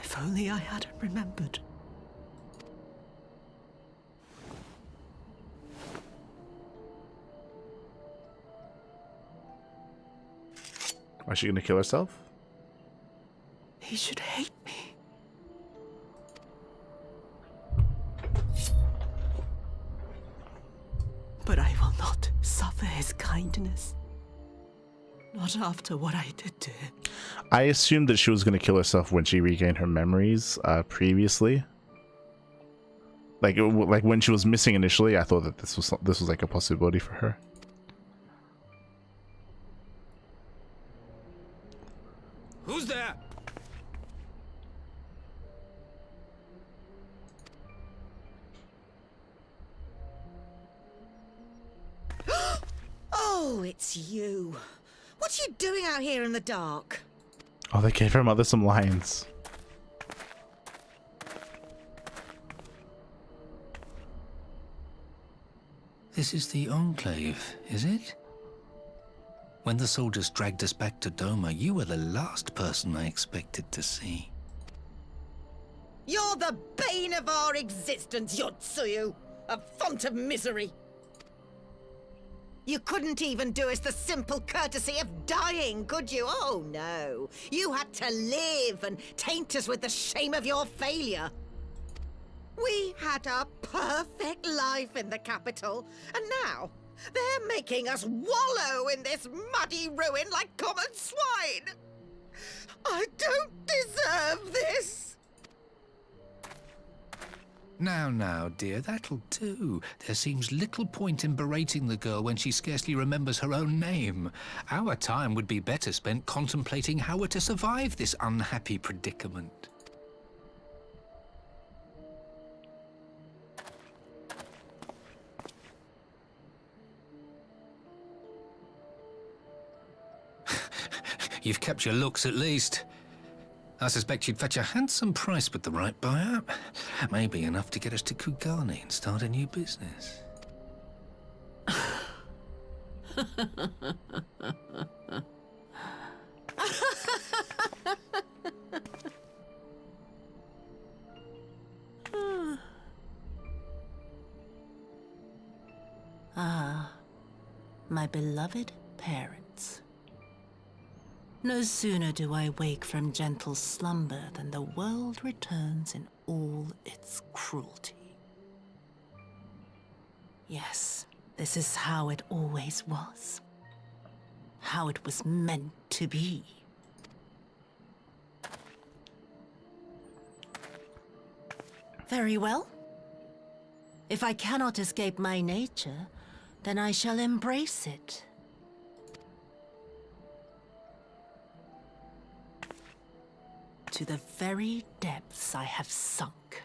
If only I hadn't remembered. Why is she gonna kill herself? He should hate me. But I will not suffer his kindness. Not after what I did to him. I assumed that she was gonna kill herself when she regained her memories previously. Like when she was missing initially, I thought that this was like a possibility for her. Who's there? Oh, it's you. What are you doing out here in the dark? Oh, they gave her mother some lines. This is the Enclave, is it? When the soldiers dragged us back to Doma, you were the last person I expected to see. You're the bane of our existence, Yotsuyu. A font of misery. You couldn't even do us the simple courtesy of dying, could you? Oh, no. You had to live and taint us with the shame of your failure. We had a perfect life in the capital, and now they're making us wallow in this muddy ruin like common swine. I don't deserve this. Now, dear, that'll do. There seems little point in berating the girl when she scarcely remembers her own name. Our time would be better spent contemplating how we're to survive this unhappy predicament. You've kept your looks at least. I suspect you'd fetch a handsome price with the right buyer. Maybe enough to get us to Kugane and start a new business. Ah, my beloved parents. No sooner do I wake from gentle slumber than the world returns in all its cruelty. Yes, this is how it always was. How it was meant to be. Very well. If I cannot escape my nature, then I shall embrace it. To the very depths I have sunk,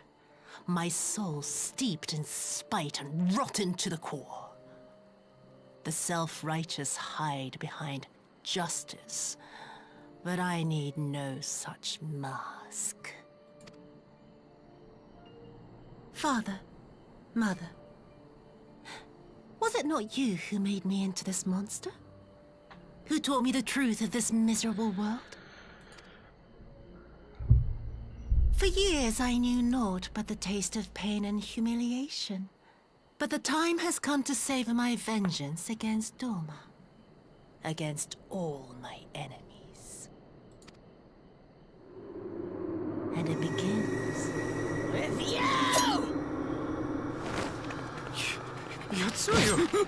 my soul steeped in spite and rotten to the core. The self-righteous hide behind justice, but I need no such mask. Father, Mother, was it not you who made me into this monster? Who taught me the truth of this miserable world? For years I knew naught but the taste of pain and humiliation. But the time has come to savor my vengeance against Doma. Against all my enemies. And it begins with you! Yotsuyu!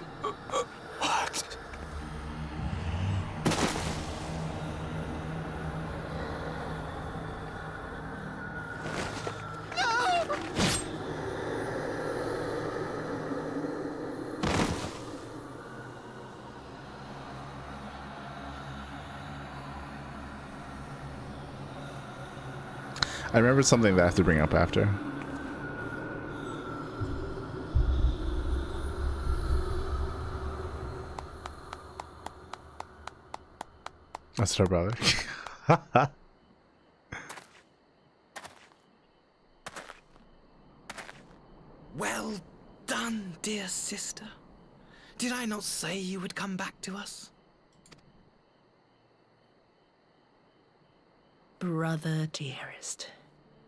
What? I remember something that I have to bring up after. That's her brother. Well done, dear sister. Did I not say you would come back to us? Brother dearest,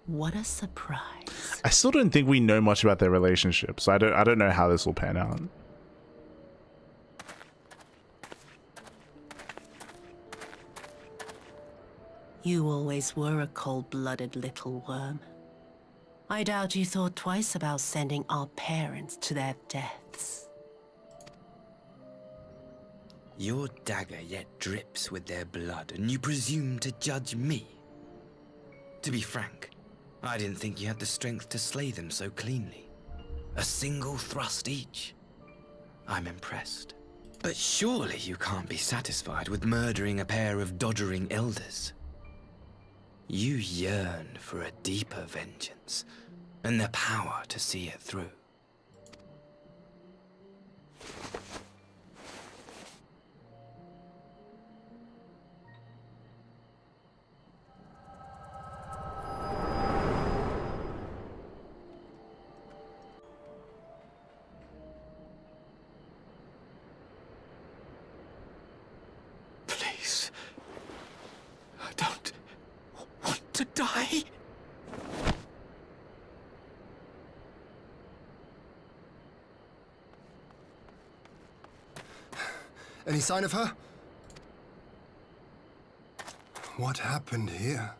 what a surprise. I still don't think we know much about their relationship, so I don't know how this will pan out. You always were a cold-blooded little worm. I doubt you thought twice about sending our parents to their deaths. Your dagger yet drips with their blood, and you presume to judge me? To be frank, I didn't think you had the strength to slay them so cleanly. A single thrust each. I'm impressed. But surely you can't be satisfied with murdering a pair of doddering elders. You yearn for a deeper vengeance, and the power to see it through. Please. I don't want to die. Any sign of her? What happened here?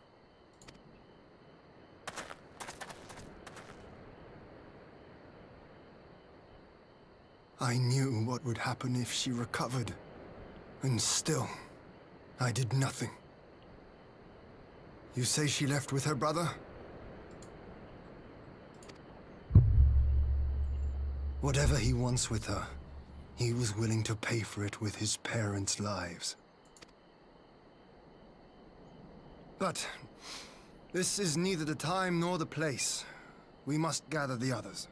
I knew what would happen if she recovered. And still, I did nothing. You say she left with her brother? Whatever he wants with her, he was willing to pay for it with his parents' lives. But this is neither the time nor the place. We must gather the others.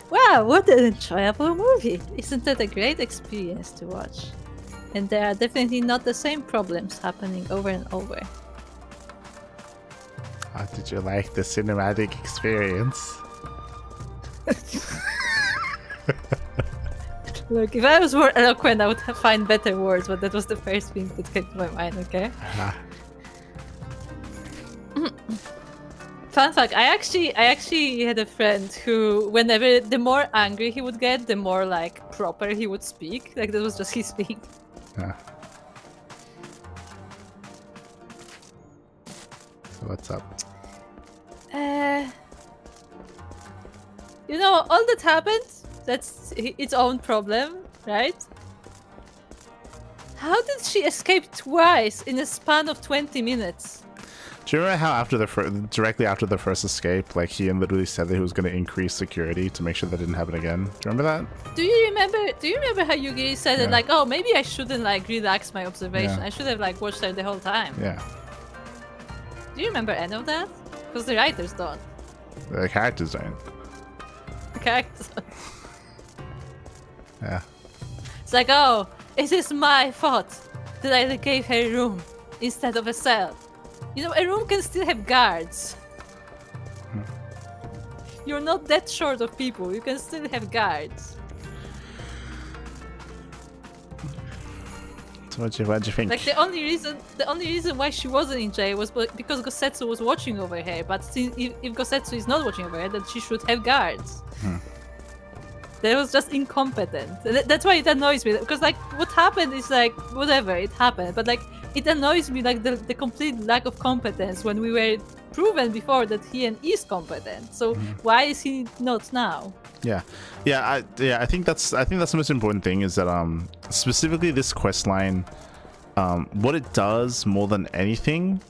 Wow, what an enjoyable movie! Isn't it a great experience to watch? And there are definitely not the same problems happening over and over. How did you like the cinematic experience? Look, if I was more eloquent, I would find better words, but that was the first thing that came to my mind, okay? Fun fact, I actually had a friend who, whenever, the more angry he would get, the more, like, proper he would speak. Like, that was just his thing. So what's up? You know, all that happened, that's its own problem, right? How did she escape twice in a span of 20 minutes? Do you remember how after the directly after the first escape, like Ian literally said that he was going to increase security to make sure that didn't happen again? Do you remember that? Do you remember how Yugi said that, like, oh, maybe I shouldn't, like, relax my observation. I should have, like, watched her the whole time. Yeah. Do you remember any of that? Because the writers don't. The characters don't. The characters don't. Yeah. It's like, oh, it is my fault that I gave her a room instead of a cell. You know, a room can still have guards. You're not that short of people. You can still have guards. So what do you think? Like the only reason why she wasn't in jail was because Gosetsu was watching over her. But if Gosetsu is not watching over her, then she should have guards. That was just incompetent. That's why it annoys me. Because like what happened is like whatever, it happened. But like it annoys me like the complete lack of competence when we were proven before that Hien is competent. So why is he not now? I think that's the most important thing is that specifically this quest line, what it does more than anything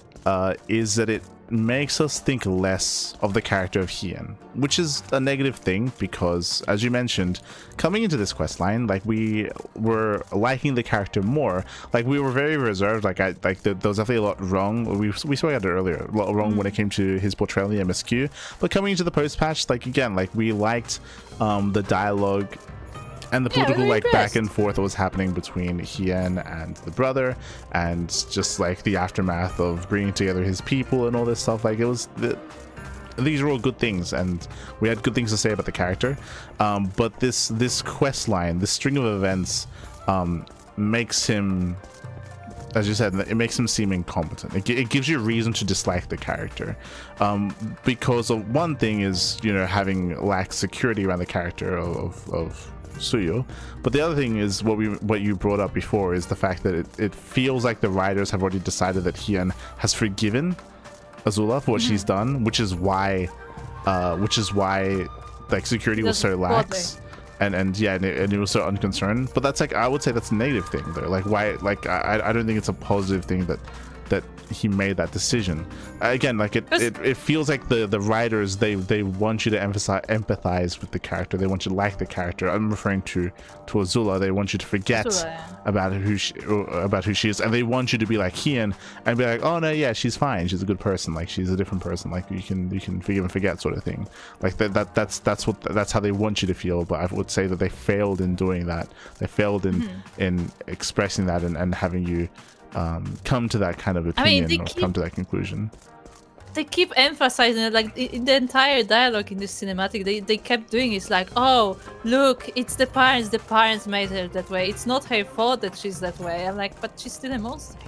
is that it makes us think less of the character of Hien, which is a negative thing because, as you mentioned, coming into this quest line, like we were liking the character more. Like we were very reserved. Like there was definitely a lot wrong. We spoke about it earlier. A lot wrong when it came to his portrayal in the MSQ. But coming into the post patch, like again, like we liked the dialogue and the political like back and forth that was happening between Hien and the brother, and just like the aftermath of bringing together his people and all this stuff. Like it was these are all good things, and we had good things to say about the character. But this quest line, this string of events, makes him, as you said, it makes him seem incompetent. It gives you a reason to dislike the character, because of one thing is, you know, having lacked security around the character of Suyo, but the other thing is what you brought up before is the fact that it feels like the writers have already decided that Hien has forgiven Azula for what she's done, which is why like security was so lax and it was so unconcerned. But that's like, I would say that's a negative thing though. Like why, like I don't think it's a positive thing that he made that decision. Again, like it feels like the writers, they want you to empathize with the character. They want you to like the character. I'm referring to Azula. They want you to forget about who she is, and they want you to be like Hien and be like, oh no, yeah, she's fine, she's a good person, like she's a different person, like you can forgive and forget, sort of thing. Like that's how they want you to feel. But I would say that they failed in doing that. They failed in expressing that and having you come to that kind of opinion, or come to that conclusion. They keep emphasizing it, like in the entire dialogue in this cinematic, they kept doing it. It's like, oh look, it's the parents made her that way, it's not her fault that she's that way. I'm like, but she's still a monster.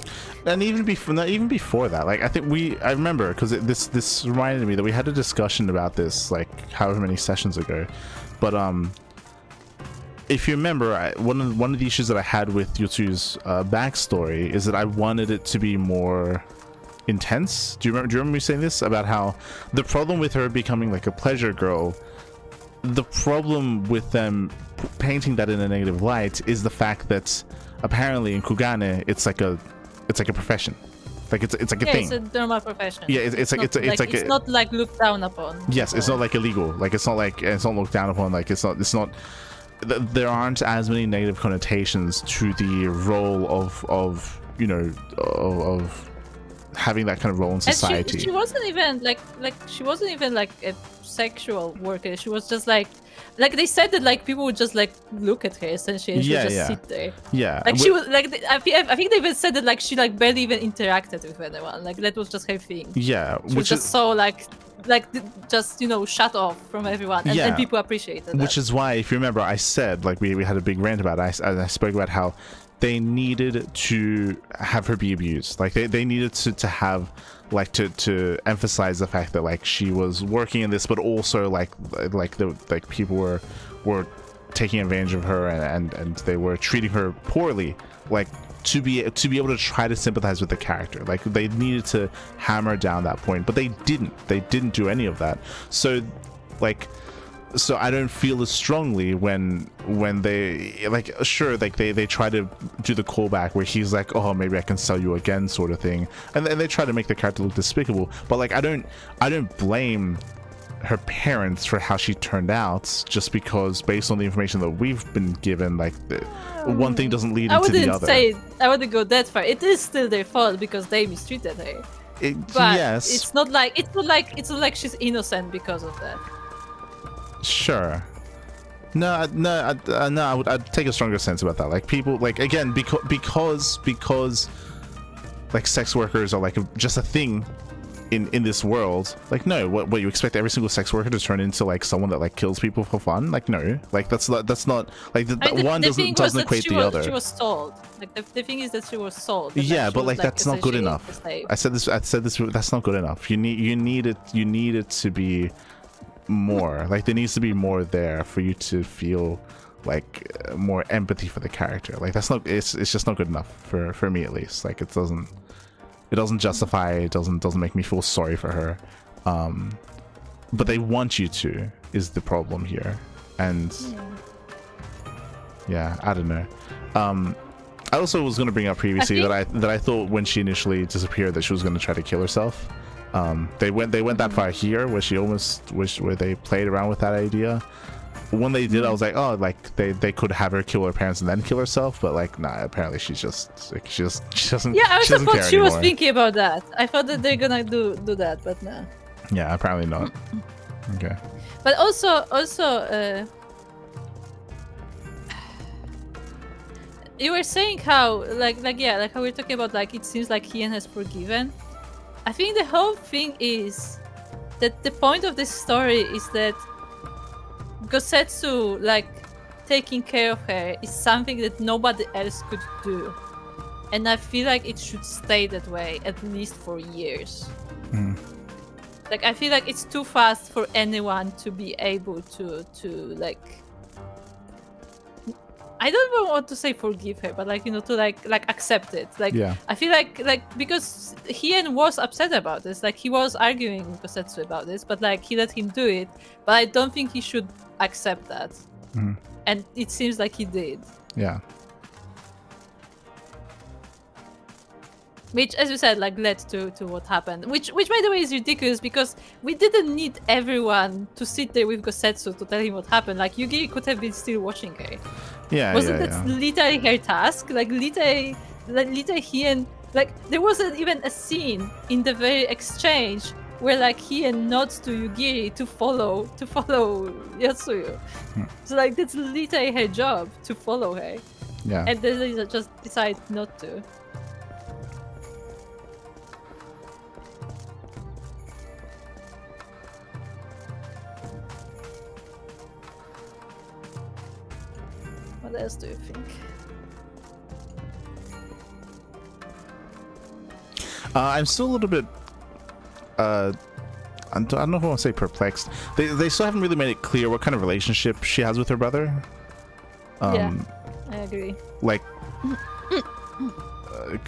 And even before that, like I remember, because this reminded me that we had a discussion about this like however many sessions ago, but if you remember, one of the issues that I had with Yotsu's backstory is that I wanted it to be more intense. Do you remember me saying this about how the problem with her becoming like a pleasure girl, the problem with them painting that in a negative light is the fact that apparently in Kugane it's like a profession. Like it's like a thing. It's a normal profession. Yeah, it's not like looked down upon. Yes, it's not like illegal. Like it's not looked down upon. Like it's not. There aren't as many negative connotations to the role of you know of having that kind of role in society. And she wasn't even like she wasn't even like a sexual worker. She was just like they said that like people would just like look at her essentially and she would just sit there. Yeah. Like she was like I think they even said that like she like barely even interacted with anyone. Like that was just her thing. Yeah. She was just so like just, you know, shut off from everyone, and people appreciated that. Which is why, if you remember, I said, like we had a big rant about it. I spoke about how they needed to have her be abused. Like they needed to have like to emphasize the fact that like she was working in this, but also like people were taking advantage of her and they were treating her poorly. Like to be able to try to sympathize with the character, like they needed to hammer down that point, but they didn't do any of that. So I don't feel as strongly when they like, sure, like they try to do the callback where he's like, oh, maybe I can sell you again, sort of thing, and they try to make the character look despicable. But like I don't blame her parents for how she turned out, just because based on the information that we've been given, like one thing doesn't lead into the other. I wouldn't go that far. It is still their fault because they mistreated her. But yes, it's not like she's innocent because of that. Sure, No, I'd take a stronger sense about that. Like people, like again, because like sex workers are like just a thing in this world. Like no, what you expect every single sex worker to turn into like someone that like kills people for fun? Like no, like that's not like one doesn't equate the other. She was sold. Like the thing is that she was sold. Yeah, but like that's not good enough. I said this. That's not good enough. You need it to be more. Like there needs to be more there for you to feel like more empathy for the character. Like that's not. It's just not good enough for me at least. Like it doesn't justify. It doesn't make me feel sorry for her. But they want you to is the problem here. And yeah, I don't know. I also was going to bring up previously that I thought when she initially disappeared that she was going to try to kill herself. They went that far here where she almost where they played around with that idea. When they did, I was like, oh, like they could have her kill her parents and then kill herself, but like nah, apparently she's just like, she doesn't. Yeah, I thought she was thinking about that. I thought that they're gonna do that, but no. Yeah, apparently not. Okay. But also you were saying how like how we're talking about like it seems like Hien has forgiven. I think the whole thing is that the point of this story is that Gosetsu, like, taking care of her is something that nobody else could do. And I feel like it should stay that way, at least for years. Like, I feel like it's too fast for anyone to be able to like... I don't even want to say forgive her, but like, you know, to like accept it. Like, yeah. I feel like because Hien was upset about this, like he was arguing with Gosetsu about this, but like he let him do it. But I don't think he should accept that. And it seems like he did. Yeah. Which, as you said, like led to what happened. Which by the way is ridiculous because we didn't need everyone to sit there with Gosetsu to tell him what happened. Like Yugiri could have been still watching her. Yeah, wasn't that literally her task? Like literally Hien, like there wasn't even a scene in the very exchange where like Hien nods to Yugiri to follow Yotsuyu. So like that's literally her job to follow her. Yeah. And they just decide not to. What else do you think? I'm still a little bit I don't know if I want to say perplexed. They still haven't really made it clear what kind of relationship she has with her brother. Yeah, I agree. Like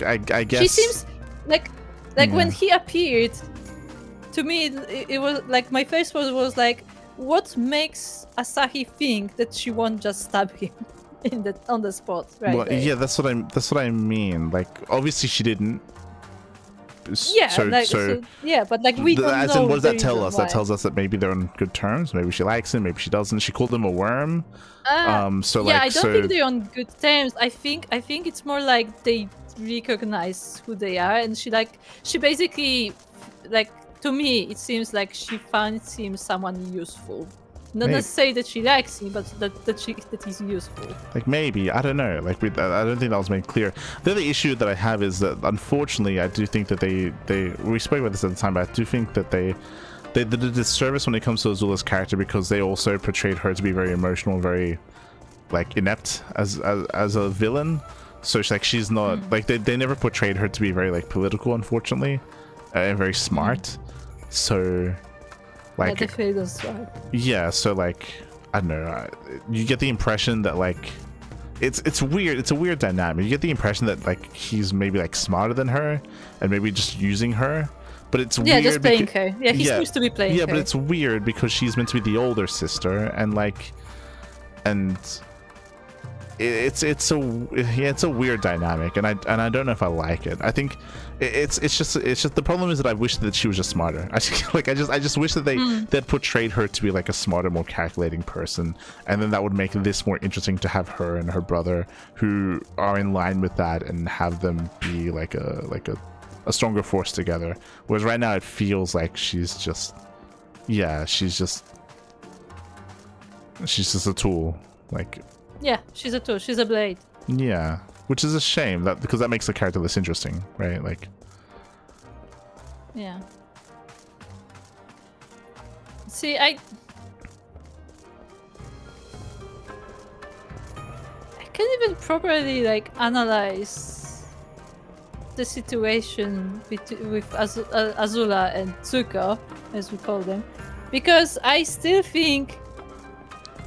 I guess she seems like when he appeared to me it was like my first thought was like, what makes Asahi think that she won't just stab him on the spot, right? Well, yeah, that's what I mean. Like obviously she didn't. Yeah, so yeah, but like we don't know. What does that tell us? That tells us that maybe they're on good terms. Maybe she likes him. Maybe she doesn't. She called him a worm. So yeah, I don't think they're on good terms. I think it's more like they recognize who they are, and she basically like to me it seems like she finds him someone useful. Not to say that she likes him, but that he's useful. Like maybe, I don't know. Like I don't think that was made clear. The other issue that I have is that unfortunately, I do think that we spoke about this at the time, but I do think that they did a disservice when it comes to Azula's character because they also portrayed her to be very emotional, very like inept as a villain. So she's not like they never portrayed her to be very like political, unfortunately, and very smart. So. Like, yeah, so like I don't know, you get the impression that like it's weird. It's a weird dynamic. You get the impression that like he's maybe like smarter than her and maybe just using her, but it's weird. Just playing her. Yeah, he seems to be playing her. Yeah, but it's weird because she's meant to be the older sister and like it's a weird dynamic and I don't know if I like it. I think it's just the problem is that I wish that she was just smarter. I just wish that they'd portrayed her to be like a smarter, more calculating person, and then that would make this more interesting to have her and her brother who are in line with that and have them be like a stronger force together. Whereas right now it feels like she's just She's just a tool, like. Yeah, she's a tool. She's a blade. Yeah, which is a shame because that makes the character less interesting, right? Like. Yeah. See, I can't even properly like analyze the situation with Azula and Zuko, as we call them, because I still think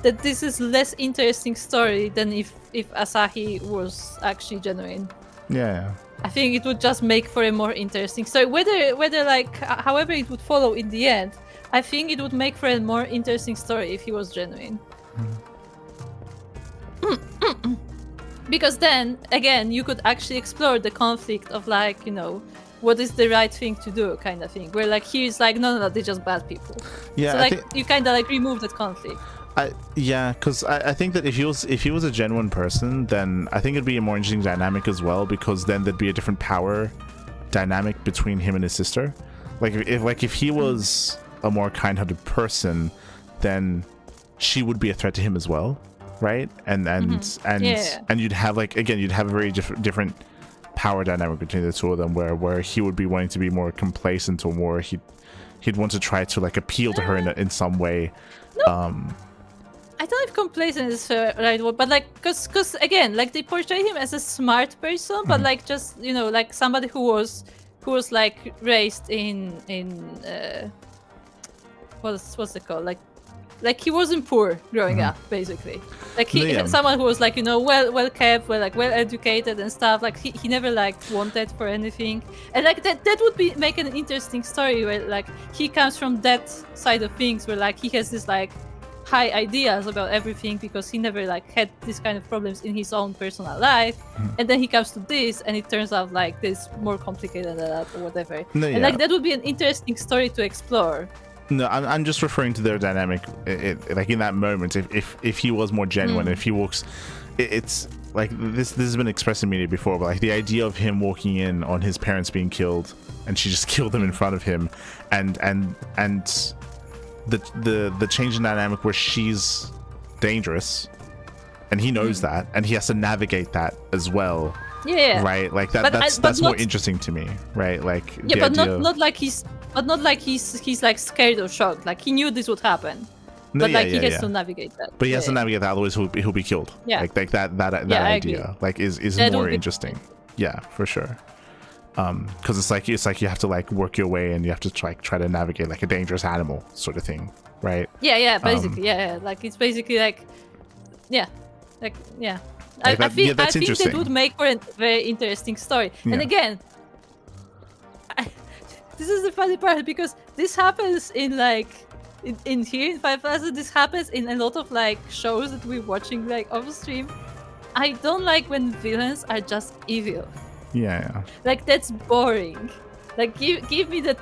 that this is less interesting story than if Asahi was actually genuine. Yeah. I think it would just make for a more interesting story. Whether like however it would follow in the end, I think it would make for a more interesting story if he was genuine. Because then again, you could actually explore the conflict of like, you know, what is the right thing to do, kind of thing. Where like he's like, no, they're just bad people. Yeah. So like you kind of like remove that conflict. Yeah, because I think that if he was a genuine person, then I think it'd be a more interesting dynamic as well, because then there'd be a different power dynamic between him and his sister. Like if he was a more kind-hearted person, then she would be a threat to him as well, right? And you'd have like, again, you'd have a very different power dynamic between the two of them, where he would be wanting to be more complacent, or more he'd want to try to like appeal to her in some way. No. I don't know if complacent is the right word, but like, cause again, like they portray him as a smart person, but like just, you know, like somebody who was like raised in what's it called, like he wasn't poor growing up, basically. Like someone who was like, you know, well kept, well educated and stuff. Like he never like wanted for anything, and like that would make an interesting story where like he comes from that side of things, where like he has this like high ideas about everything because he never like had this kind of problems in his own personal life, and then he comes to this and it turns out like this more complicated than that or whatever. And like that would be an interesting story to explore. No, I'm just referring to their dynamic, like in that moment. If he was more genuine, if he walks, it's like this has been expressed in media before, but like the idea of him walking in on his parents being killed and she just killed them in front of him, and the change in dynamic where she's dangerous and he knows that, and he has to navigate that as well. Yeah. Right. Like that's more interesting to me. Right. Like yeah, but not like he's like scared or shocked. Like he knew this would happen. But like he has to navigate that. But he has to navigate that, otherwise he'll be killed. Yeah. Like that idea like is more interesting. Yeah, for sure. Because it's like you have to like work your way and you have to try to navigate like a dangerous animal sort of thing, right? Yeah, basically, like it's basically like, like. I think that would make for a very interesting story. And again, this is the funny part, because this happens in like in here in 5000. This happens in a lot of like shows that we're watching like off stream. I don't like when villains are just evil. Yeah. Like that's boring. Like give me that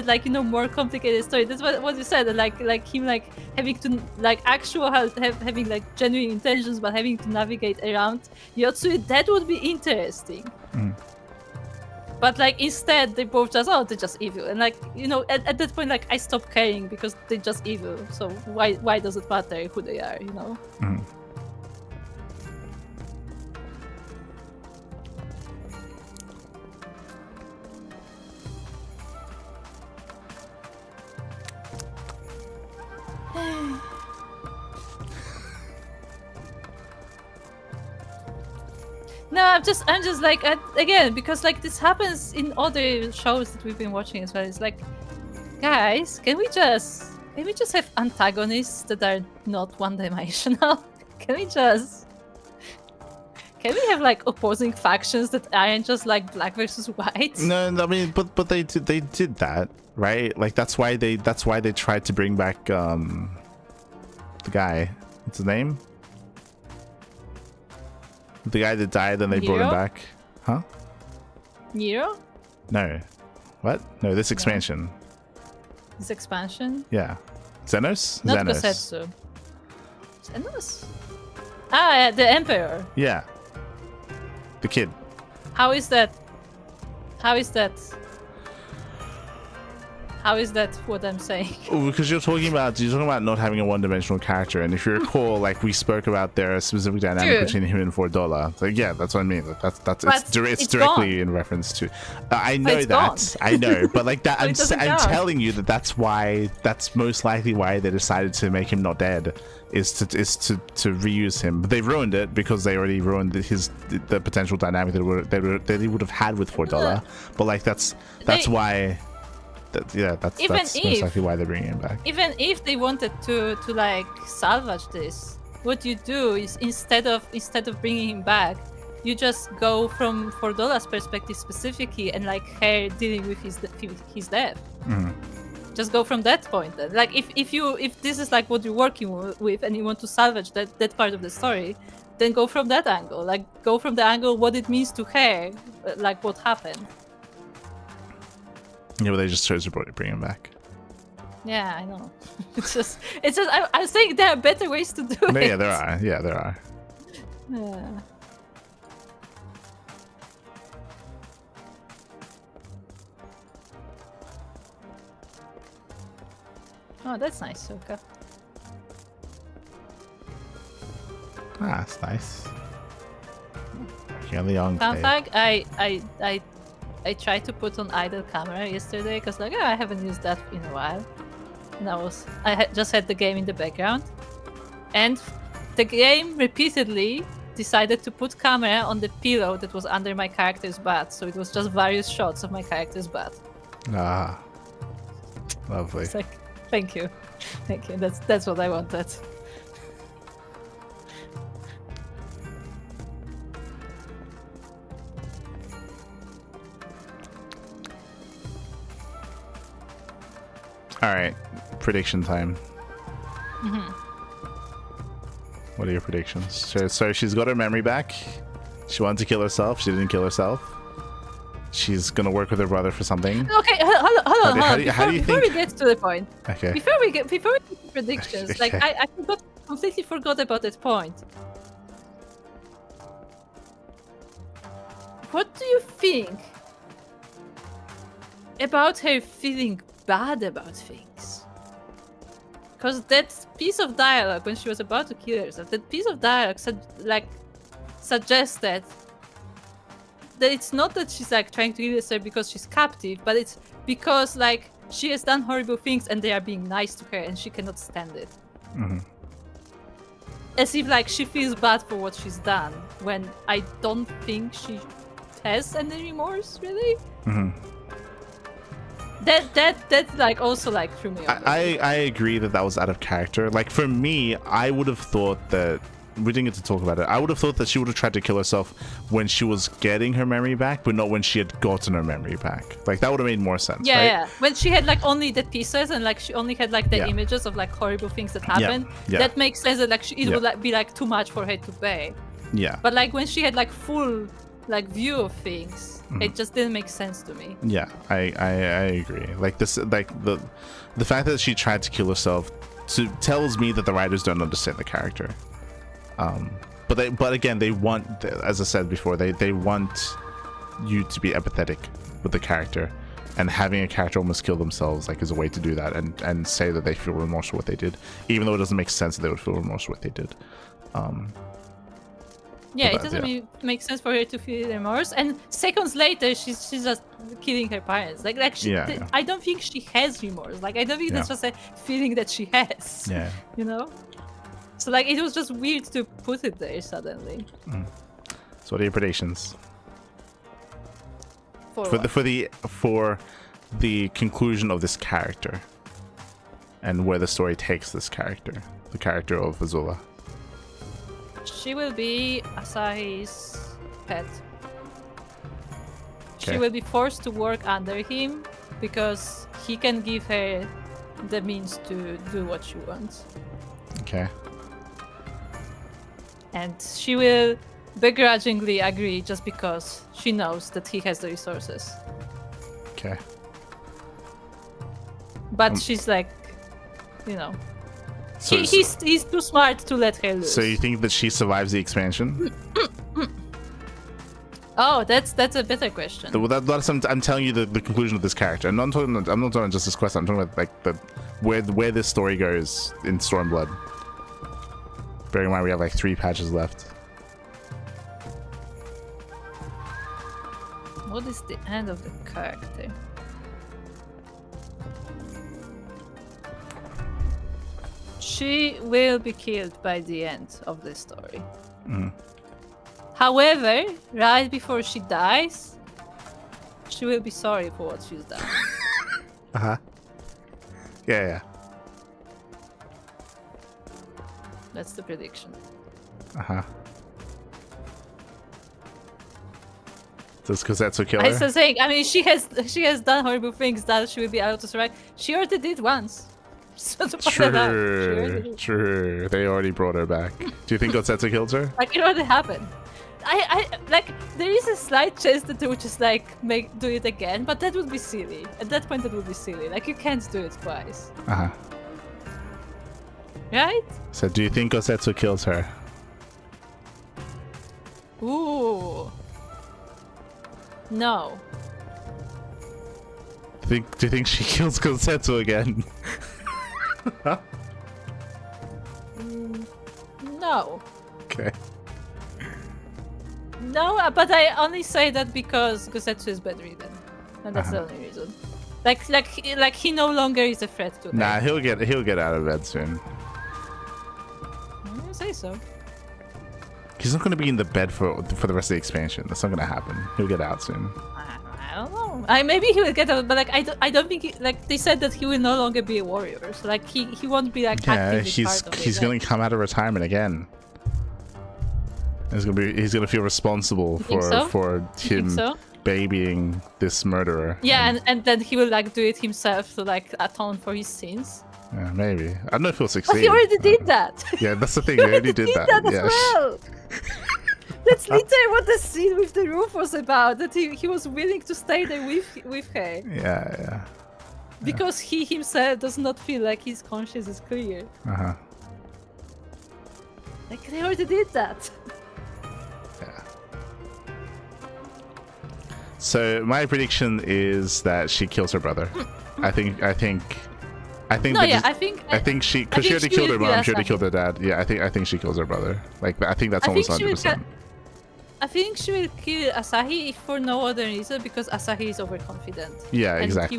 like, you know, more complicated story. That's what you said. Like him like having to like having like genuine intentions, but having to navigate around Yotsui. That would be interesting. But like instead they both just they're just evil, and like, you know, at that point like I stopped caring because they're just evil. So why does it matter who they are? You know. No, I'm just like again, because like this happens in other shows that we've been watching as well. It's like, guys, can we just have antagonists that are not one-dimensional? Can we have like opposing factions that aren't just like black versus white? No, I mean, but they did that, right? Like that's why they tried to bring back the guy. What's his name? The guy that died, then they brought him back. Huh? Nero? No. What? No, this expansion. This expansion? Yeah. Xenos? Not Xenos. Gosetsu. Xenos? Ah, the Emperor. Yeah. The kid. How is that? How is that what I'm saying? Because you're talking about not having a one-dimensional character, and if you recall, like we spoke about their specific dynamic between him and $4. Like, yeah, that's what I mean. That's it's directly in reference to. I know that. I know, but like that, I'm telling you that's most likely why they decided to make him not dead. Is to reuse him, but they ruined it because they already ruined the potential dynamic that they would have had with $4. But like that's why. That's most likely why they're bringing him back. Even if they wanted to like salvage this, what you do is instead of bringing him back, you just go from $4's perspective specifically, and like her dealing with his death. Just go from that point. Like if this is like what you're working with, and you want to salvage that part of the story, then go from that angle. Like go from the angle what it means to her, like what happened. Yeah, but they just chose to bring him back. Yeah, I know. It's just. I'm saying there are better ways to do it. Yeah, there are. Yeah, there are. Yeah. Oh, that's nice, Soka. Ah, that's nice. You're the young Fun fact, I tried to put on idle camera yesterday because like I haven't used that in a while. And I just had the game in the background, and the game repeatedly decided to put camera on the pillow that was under my character's butt, so it was just various shots of my character's butt. Ah, lovely. It's like, thank you. That's what I wanted. All right, prediction time. What are your predictions? So she's got her memory back. She wanted to kill herself. She didn't kill herself. She's gonna work with her brother for something. Okay, hold on. How do you think? Before we get to the point. Okay. Before we get to predictions, Okay. like I completely forgot about that point. What do you think about her feeling bad about things? Because that piece of dialogue when she was about to kill herself, that piece of dialogue suggested that it's not that she's like trying to kill herself because she's captive, but it's because like she has done horrible things and they are being nice to her and she cannot stand it. As if like she feels bad for what she's done, when I don't think she has any remorse, really. That like also like threw me off. I agree that was out of character. Like for me, I would have thought that we didn't get to talk about it. I would have thought that she would have tried to kill herself when she was getting her memory back, but not when she had gotten her memory back. Like that would have made more sense. Yeah, right? yeah. When she had like only the pieces and like she only had like the images of like horrible things that happened. That makes sense that like it would like be like too much for her to bear. Yeah. But like when she had like full like view of things, it just didn't make sense to me. Yeah, I agree. Like this, like the fact that she tried to kill herself tells me that the writers don't understand the character. But again, they want, as I said before, they want you to be empathetic with the character, and having a character almost kill themselves like is a way to do that and say that they feel remorse for what they did, even though it doesn't make sense that they would feel remorse for what they did. Yeah, it doesn't make sense for her to feel remorse, and seconds later she's just killing her parents. Like she, I don't think she has remorse. Like I don't think that's just a feeling that she has. Yeah. You know. So like it was just weird to put it there suddenly. So what are your predictions? For the conclusion of this character, and where the story takes this character, the character of Azula? She will be Asahi's pet. Okay. She will be forced to work under him because he can give her the means to do what she wants. Okay. And she will begrudgingly agree just because she knows that he has the resources. Okay. But she's like, you know, he's too smart to let her lose. So you think that she survives the expansion? Oh, that's a better question. I'm telling you the conclusion of this character. I'm not talking just this quest. I'm talking about like where this story goes in Stormblood. Bearing in mind we have like 3 patches left. What is the end of the character? She will be killed by the end of the story. However, right before she dies, she will be sorry for what she's done. Yeah. That's the prediction. Just because that's what killer. I was saying, I mean, she has done horrible things that she will be able to survive. She already did once. So True. They already brought her back. Do you think Gotsetsu killed her? Like, it already happened. I like, there is a slight chance that they would just like do it again, but that would be silly. At that point, that would be silly. Like, you can't do it twice. Right? So do you think Gotsetsu kills her? Ooh. No. Do you think she kills Gotsetsu again? No. Okay. No, but I only say that because Gotsetsu is bedridden, and that's the only reason. Like he no longer is a threat to them. Nah, he'll get out of bed soon. I say so. He's not going to be in the bed for the rest of the expansion. That's not going to happen. He'll get out soon. I don't know. Maybe he will get out, but like I don't think like they said that he will no longer be a warrior. So like he won't be like actively part of it. He's going to come out of retirement again. He's gonna feel responsible for him babying this murderer. Yeah, and then he will like do it himself to like atone for his sins. Yeah, maybe. I don't know if he'll succeed. But he already did that. Yeah, that's the thing. He already did that. As well. That's literally what the scene with the roof was about. That he was willing to stay there with her. Yeah. Because he himself does not feel like his conscience is clear. Like they already did that. Yeah. So my prediction is that she kills her brother. I think. No, yeah, I think she, because she already killed her mom, she already killed her dad. Yeah, I think she kills her brother. Like I think that's almost 100%. I think she will kill Asahi if for no other reason, because Asahi is overconfident. Yeah, and exactly.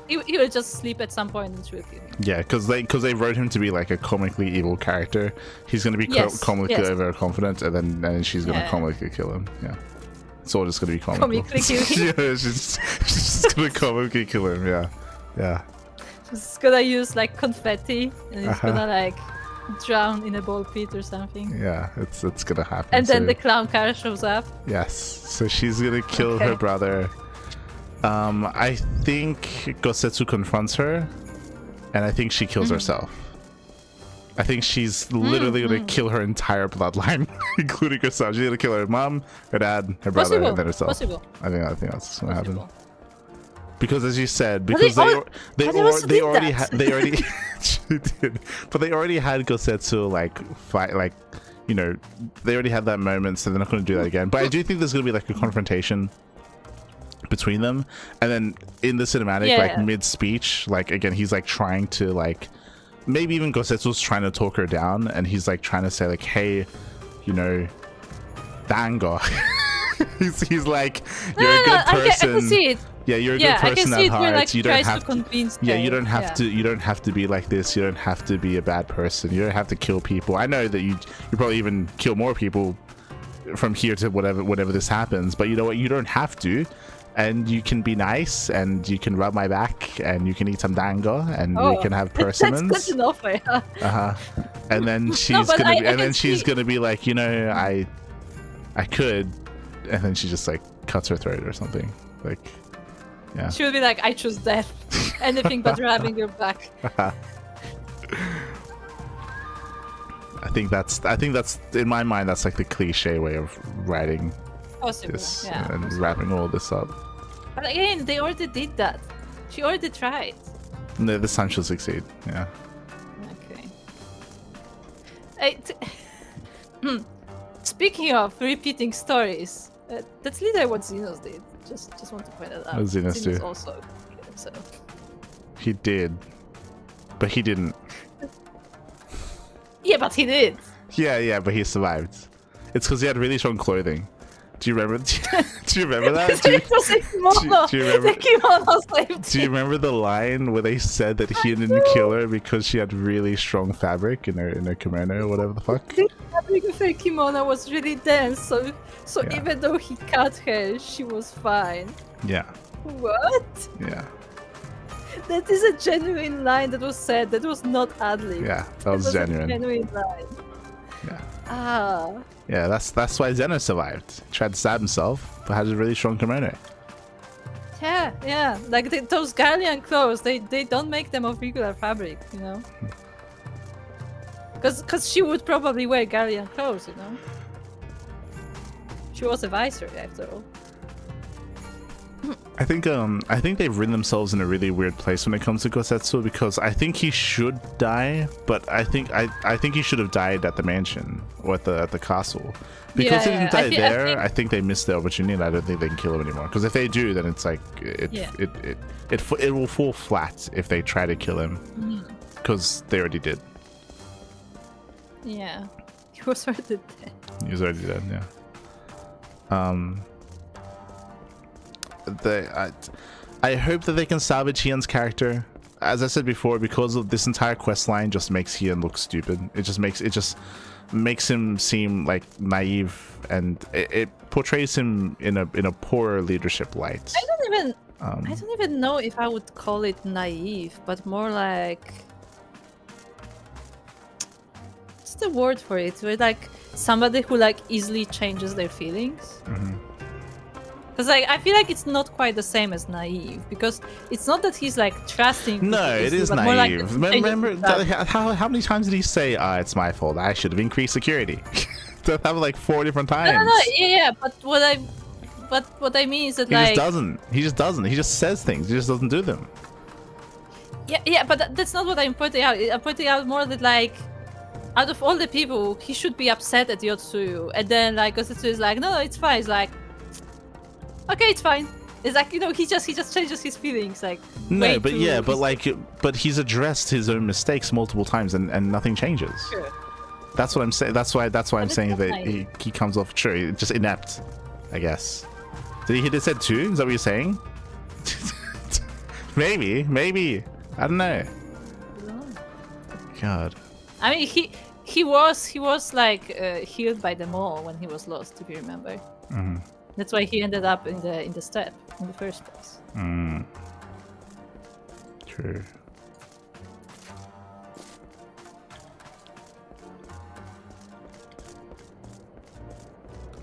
He will just sleep at some point and she will kill him. Yeah, because they wrote him to be like a comically evil character. He's gonna be comically overconfident, and then she's gonna comically kill him. Yeah, it's all just gonna be comical. Comically kill him. Yeah, she's just gonna comically kill him. Yeah. She's gonna use like confetti, and it's gonna like drown in a ball pit or something. Yeah, it's gonna happen. And then the clown car shows up. Yes, so she's gonna kill her brother. I think Gotsetsu confronts her, and I think she kills herself. I think she's literally gonna kill her entire bloodline, including herself. She's gonna kill her mom, her dad, her brother, and then herself. Possible. I think that's what's gonna happen. Because as you said, because they already did, but they already had Gotsetsu like fight, like, you know, they already had that moment, so they're not going to do that again. But I do think there's going to be like a confrontation between them, and then in the cinematic, like mid-speech, like again, he's like trying to like, maybe even Gotsetsu's trying to talk her down, and he's like trying to say like, hey, you know, dango. he's like, you're a good person. I can see it. Yeah, you're a good person at heart. Like, you don't have to. Yeah, you don't have to. You don't have to be like this. You don't have to be a bad person. You don't have to kill people. I know that you probably even kill more people from here to whatever this happens. But you know what? You don't have to, and you can be nice, and you can rub my back, and you can eat some dango, and we can have persimmons. That's good enough, yeah. And then she's gonna be like, you know, I could, and then she just like cuts her throat or something, like. Yeah. She will be like, I choose death. Anything but rubbing your back. I think that's in my mind, that's like the cliche way of writing this and wrapping all this up. But again, they already did that. She already tried. No, this time she'll succeed. Yeah. Okay. Speaking of repeating stories, That's literally what Xenos did. Just want to point it out. What did Xenos do? also killed himself. He did, but he didn't. Yeah, but he did. Yeah, but he survived. It's because he had really strong clothing. Do you remember? Do you remember that? Do you remember? The kimono saved Do you remember the line where they said that he didn't kill her because she had really strong fabric in her kimono or whatever the fuck? The fabric of her kimono was really dense, so even though he cut her, she was fine. Yeah. What? Yeah. That is a genuine line that was said. That was not ad-lib. Yeah, that was genuine. A genuine line. Yeah. Ah. Yeah, that's why Zeno survived. He tried to stab himself, but had a really strong kimono. Yeah. Like those Gallian clothes, they don't make them of regular fabric, you know. Because she would probably wear Gallian clothes, you know. She was a viceroy after all. I think they've written themselves in a really weird place when it comes to Gosetsu, because I think he should die, but I think he should have died at the mansion or at the castle. Because he didn't die there, I think they missed the opportunity, and I don't think they can kill him anymore. Because if they do, then it's like it will fall flat if they try to kill him, because they already did. Yeah, he was already dead. He was already dead. Yeah. I hope that they can salvage Hien's character. As I said before, because of this entire quest line just makes Hien look stupid. It just makes him seem like naive, and it portrays him in a poor leadership light. I don't even know if I would call it naive, but more like, what's the word for it? We're like somebody who like easily changes their feelings. Because like I feel like it's not quite the same as naive, because it's not that he's like trusting. No, it is naive. Like remember how many times did he say, "It's my fault. I should have increased security." That happened like 4 different times. No, yeah. But what I mean is that he just doesn't. He just says things. He just doesn't do them. Yeah. But that's not what I'm pointing out. I'm pointing out more that like, out of all the people, he should be upset at Yotsuyu, and then like Gosetsu is like, no, it's fine. It's like, okay, it's fine. It's like, you know, he just changes his feelings, like. No, but he's addressed his own mistakes multiple times, and nothing changes. Sure. That's what I'm saying. That's why I'm saying that he comes off just inept, I guess. Did he hit his head too? Is that what you're saying? maybe. I don't know. God. I mean, he was like healed by them all when he was lost, if you remember. That's why he ended up in the step in the first place. True.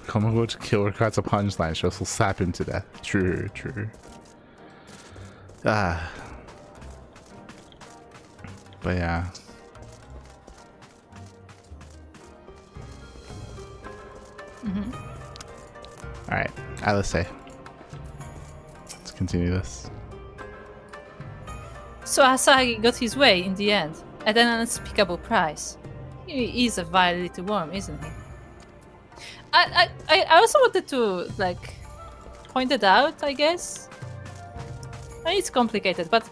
Komago to kill requires a punchline, she will slap him to death. True. But yeah. Alright, Alice. Let's continue this. So Asagi got his way in the end, at an unspeakable price. He is a vile little worm, isn't he? I also wanted to like point it out, I guess. I mean, it's complicated, but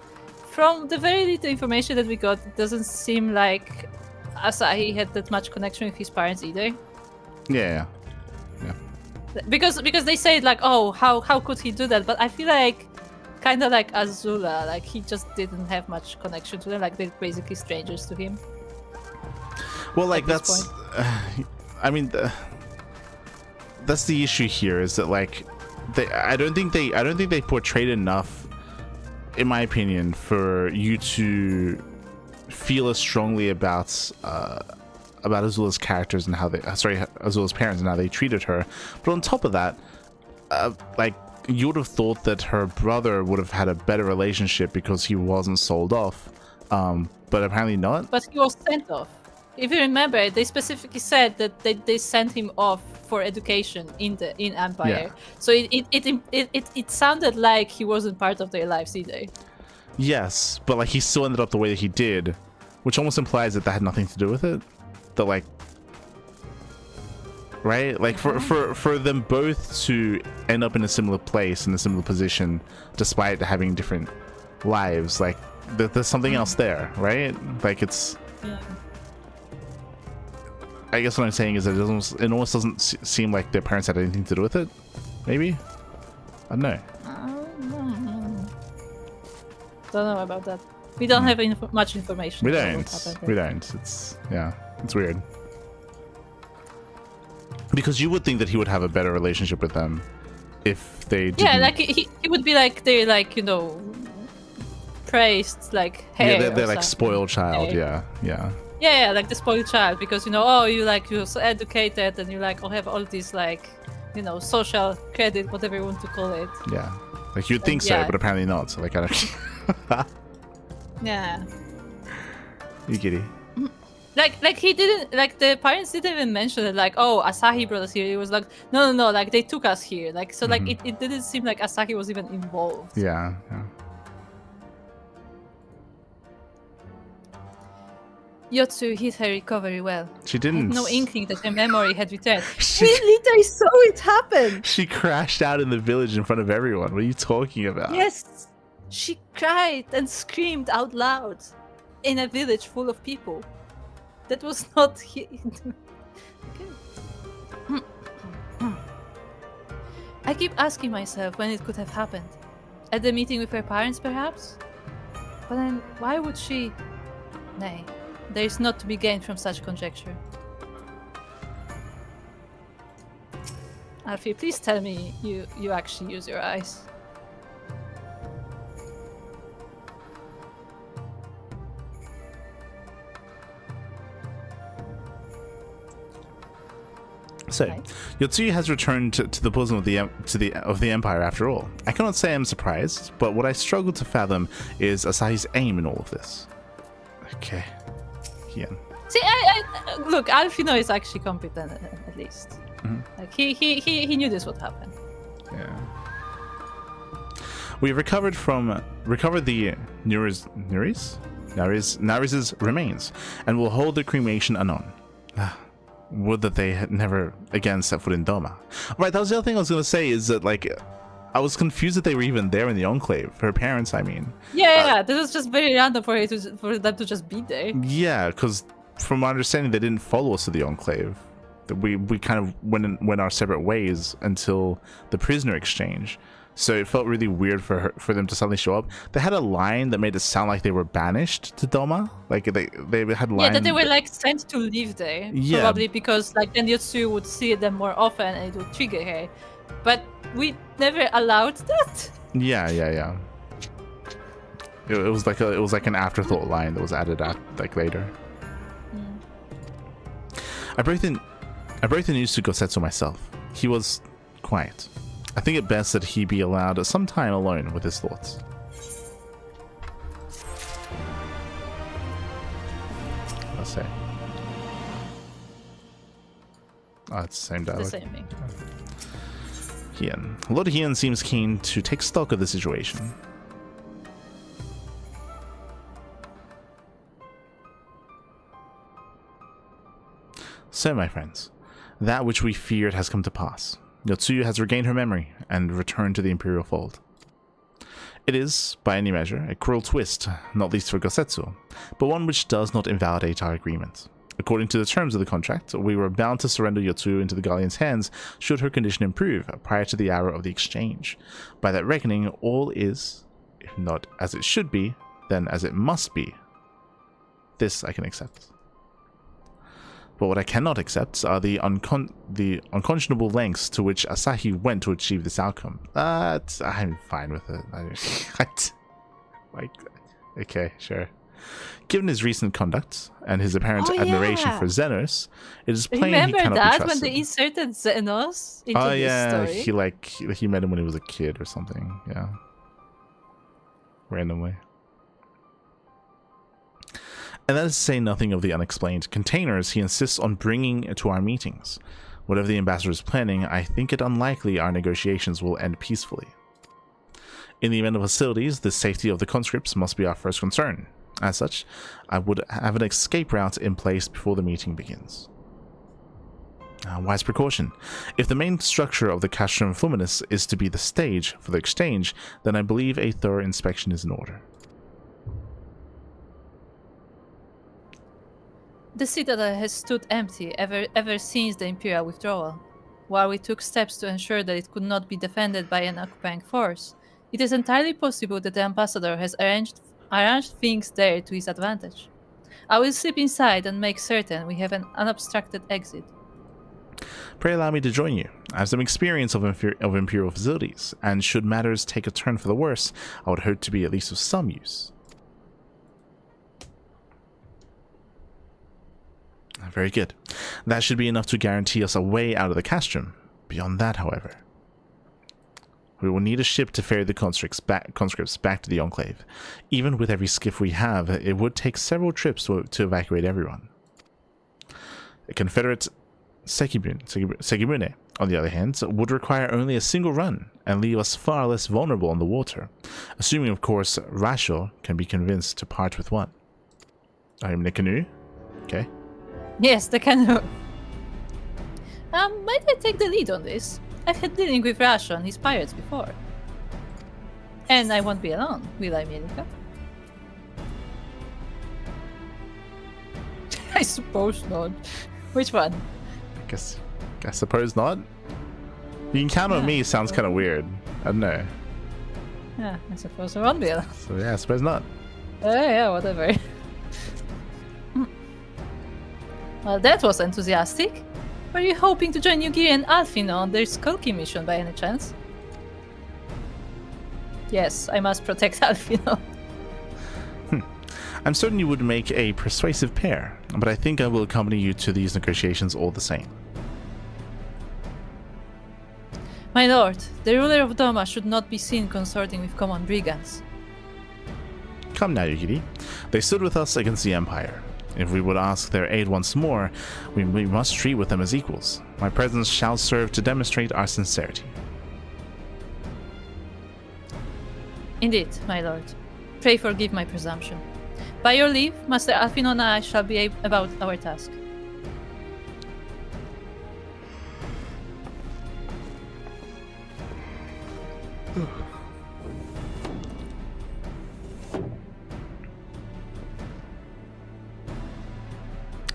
from the very little information that we got, it doesn't seem like Asahi had that much connection with his parents either. Yeah. Because they say like, oh, how could he do that? But I feel like kind of like Azula, like he just didn't have much connection to them, like they're basically strangers to him. Well, like that's I mean that's the issue here, is that like I don't think they portrayed enough, in my opinion, for you to feel as strongly about Azula's characters and how Azula's parents and how they treated her. But on top of that, like you would have thought that her brother would have had a better relationship because he wasn't sold off, but apparently not. But he was sent off. If you remember, they specifically said that they sent him off for education in Empire. Yeah. So it sounded like he wasn't part of their lives either. Yes, but like he still ended up the way that he did, which almost implies that had nothing to do with it. That like right? Like for them both to end up in a similar place, in a similar position, despite having different lives, like there's something else there, right? Like it's. Yeah. I guess what I'm saying is that it almost doesn't seem like their parents had anything to do with it. Maybe, I don't know. Don't know about that. We don't have much information. We don't. We don't. It's weird. Because you would think that he would have a better relationship with them if they didn't. Yeah, like he would be like they're like, you know, praised, like, hey, yeah, they're like spoiled child. Hey. Yeah, like the spoiled child, because, you know, oh, you're so educated and you like have all these, like, you know, social credit, whatever you want to call it. Yeah, like you'd think so, but apparently not. So like, I don't. Yeah. You giddy. Like he didn't, like the parents didn't even mention it, like, oh, Asahi brought us here. It was like, no, like they took us here. Like, so like it didn't seem like Asahi was even involved. Yeah. Yotsu hid her recovery well. She didn't. Had no inkling that her memory had returned. We literally saw it happen. She crashed out in the village in front of everyone. What are you talking about? Yes, she cried and screamed out loud in a village full of people. That was not. I keep asking myself when it could have happened. At the meeting with her parents, perhaps? But then, why would she? Nay. There is not to be gained from such conjecture. Alfie, please tell me you actually use your eyes. So, Yotsuyu has returned to the bosom of the Empire after all. I cannot say I'm surprised, but what I struggle to fathom is Asahi's aim in all of this. Okay. Yeah. See, I look, Alfino is actually competent at least. Like he knew this would happen. Yeah. We've recovered the Nari's remains, and will hold the cremation anon. Would that they had never again set foot in Doma. Right, that was the other thing I was gonna say, is that like I was confused that they were even there in the Enclave. Her parents, I mean. Yeah, this was just very random for them to just be there. Yeah, because from my understanding, they didn't follow us to the Enclave. We kind of went our separate ways until the prisoner exchange. So it felt really weird for them to suddenly show up. They had a line that made it sound like they were banished to Doma. Like they had line. Yeah, that they were like sent to live there. Yeah. Probably because like then Yotsu would see them more often and it would trigger her. But we never allowed that. Yeah. It was like an afterthought line that was added like later. I breathed in news to Gosetsu myself. He was quiet. I think it best that he be allowed some time alone with his thoughts. Let's say. Oh, it's the same dialogue. The same thing. Hien. Lord Hien seems keen to take stock of the situation. So, my friends, that which we feared has come to pass. Yotsuyu has regained her memory and returned to the Imperial fold. It is, by any measure, a cruel twist, not least for Gosetsu, but one which does not invalidate our agreement. According to the terms of the contract, we were bound to surrender Yotsuyu into the Guardian's hands should her condition improve prior to the hour of the exchange. By that reckoning, all is, if not as it should be, then as it must be. This I can accept. But what I cannot accept are the unconscionable lengths to which Asahi went to achieve this outcome. I'm fine with it. Okay, sure. Given his recent conduct and his apparent admiration for Xenos, it is plain he cannot be trusted. Remember that when they inserted Xenos into this story? He met him when he was a kid or something. Yeah, randomly. And that is to say nothing of the unexplained containers he insists on bringing to our meetings. Whatever the ambassador is planning, I think it unlikely our negotiations will end peacefully. In the event of hostilities, the safety of the conscripts must be our first concern. As such, I would have an escape route in place before the meeting begins. Wise precaution. If the main structure of the Castrum Fluminus is to be the stage for the exchange, then I believe a thorough inspection is in order. The citadel has stood empty ever since the Imperial withdrawal. While we took steps to ensure that it could not be defended by an occupying force, it is entirely possible that the ambassador has arranged things there to his advantage. I will slip inside and make certain we have an unobstructed exit. Pray allow me to join you. I have some experience of Imperial facilities, and should matters take a turn for the worse, I would hope to be at least of some use. Very good. That should be enough to guarantee us a way out of the Castrum. Beyond that, however, we will need a ship to ferry the conscripts back to the Enclave. Even with every skiff we have, it would take several trips to evacuate everyone. A Confederate Segimune, on the other hand, would require only a single run and leave us far less vulnerable on the water, assuming, of course, Rachel can be convinced to part with one. I am in a canoe. Okay. Yes, the canoe. Might I take the lead on this? I've had dealing with Rasho and his pirates before. And I won't be alone, will I, Mielika? I suppose not. Which one? I suppose not. You can count on me sounds kind of weird. I don't know. Yeah, I suppose I won't be alone. So yeah, I suppose not. Yeah, whatever. Well, that was enthusiastic. Were you hoping to join Yugiri and Alfino on their Skulky mission by any chance? Yes, I must protect Alfino. I'm certain you would make a persuasive pair, but I think I will accompany you to these negotiations all the same. My lord, the ruler of Doma should not be seen consorting with common brigands. Come now, Yugiri. They stood with us against the Empire. If we would ask their aid once more, we must treat with them as equals. My presence shall serve to demonstrate our sincerity. Indeed, my lord. Pray forgive my presumption. By your leave, Master Alfino and I shall be about our task.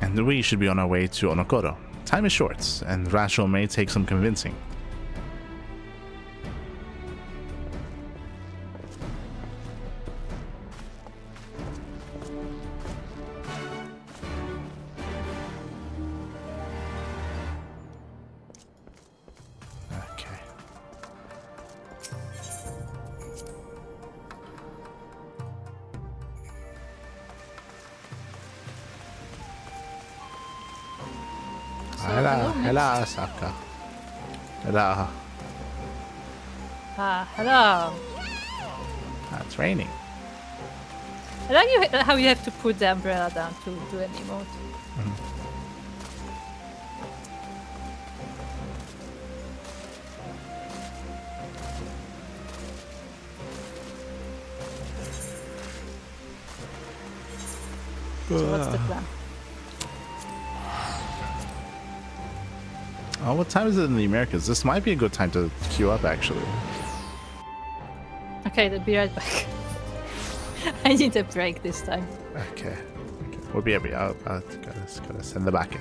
And we should be on our way to Onokoro. Time is short, and Rachel may take some convincing. Hello, Saka. Hello. Hello. It's raining. I like how you have to put the umbrella down to do an emote. So what's the plan? Oh, what time is it in the Americas? This might be a good time to queue up, actually. Okay, then be right back. I need a break this time. Okay. We'll be able. I'll gotta send the bucket.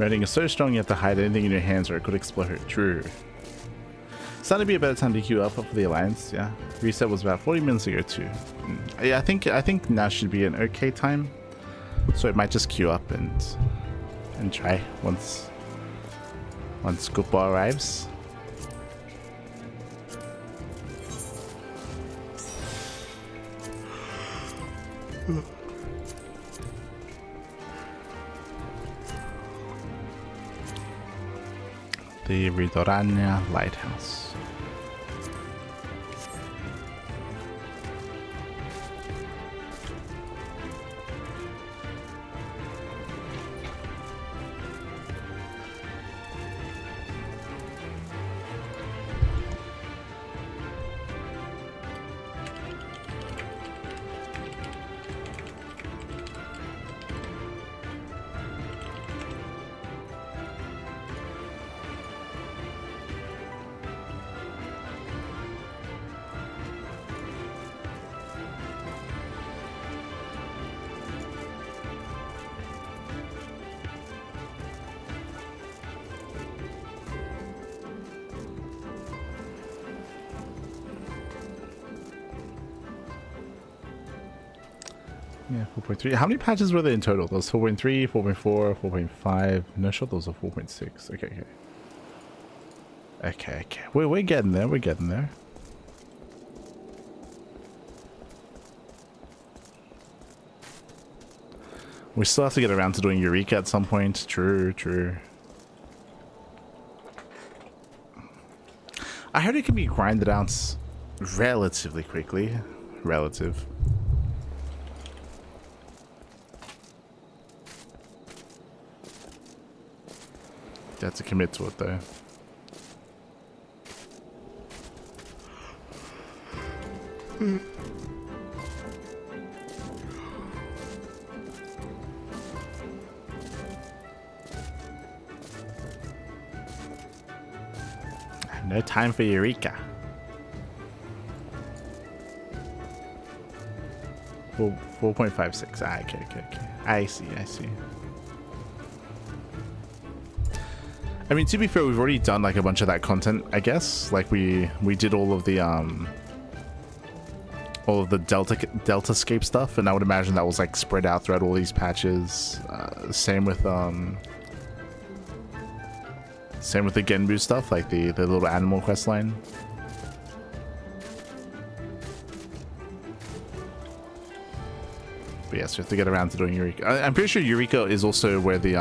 Rating is so strong you have to hide anything in your hands or it could explode. True. Starting to be a better time to queue up for the Alliance, yeah. Reset was about 40 minutes ago too. Yeah, I think now should be an okay time. So it might just queue up and try once Koopa arrives. The Ridorania Lighthouse. Yeah, 4.3. How many patches were there in total? Those 4.3, 4.4, 4.5. No, sure, those are 4.6. Okay. We're getting there. We're getting there. We still have to get around to doing Eureka at some point. True. I heard it can be grinded out relatively quickly. Relative. You have to commit to it though. I have no time for Eureka. 4.56. Okay. I see. I mean, to be fair, we've already done like a bunch of that content, I guess. Like we did all of the Deltascape stuff, and I would imagine that was like spread out throughout all these patches. Same with the Genbu stuff, like the little animal quest line. But yes, we have to get around to doing Eureka. I'm pretty sure Eureka is also where the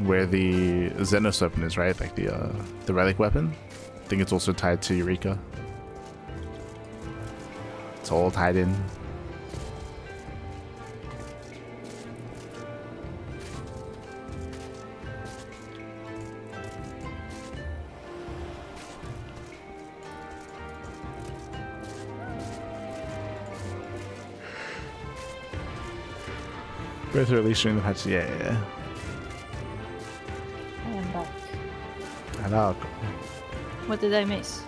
Xenos weapon is, right? Like the relic weapon. I think it's also tied to Eureka. It's all tied in. Both are released during the patch. Yeah. I am back. Hello. What did I miss?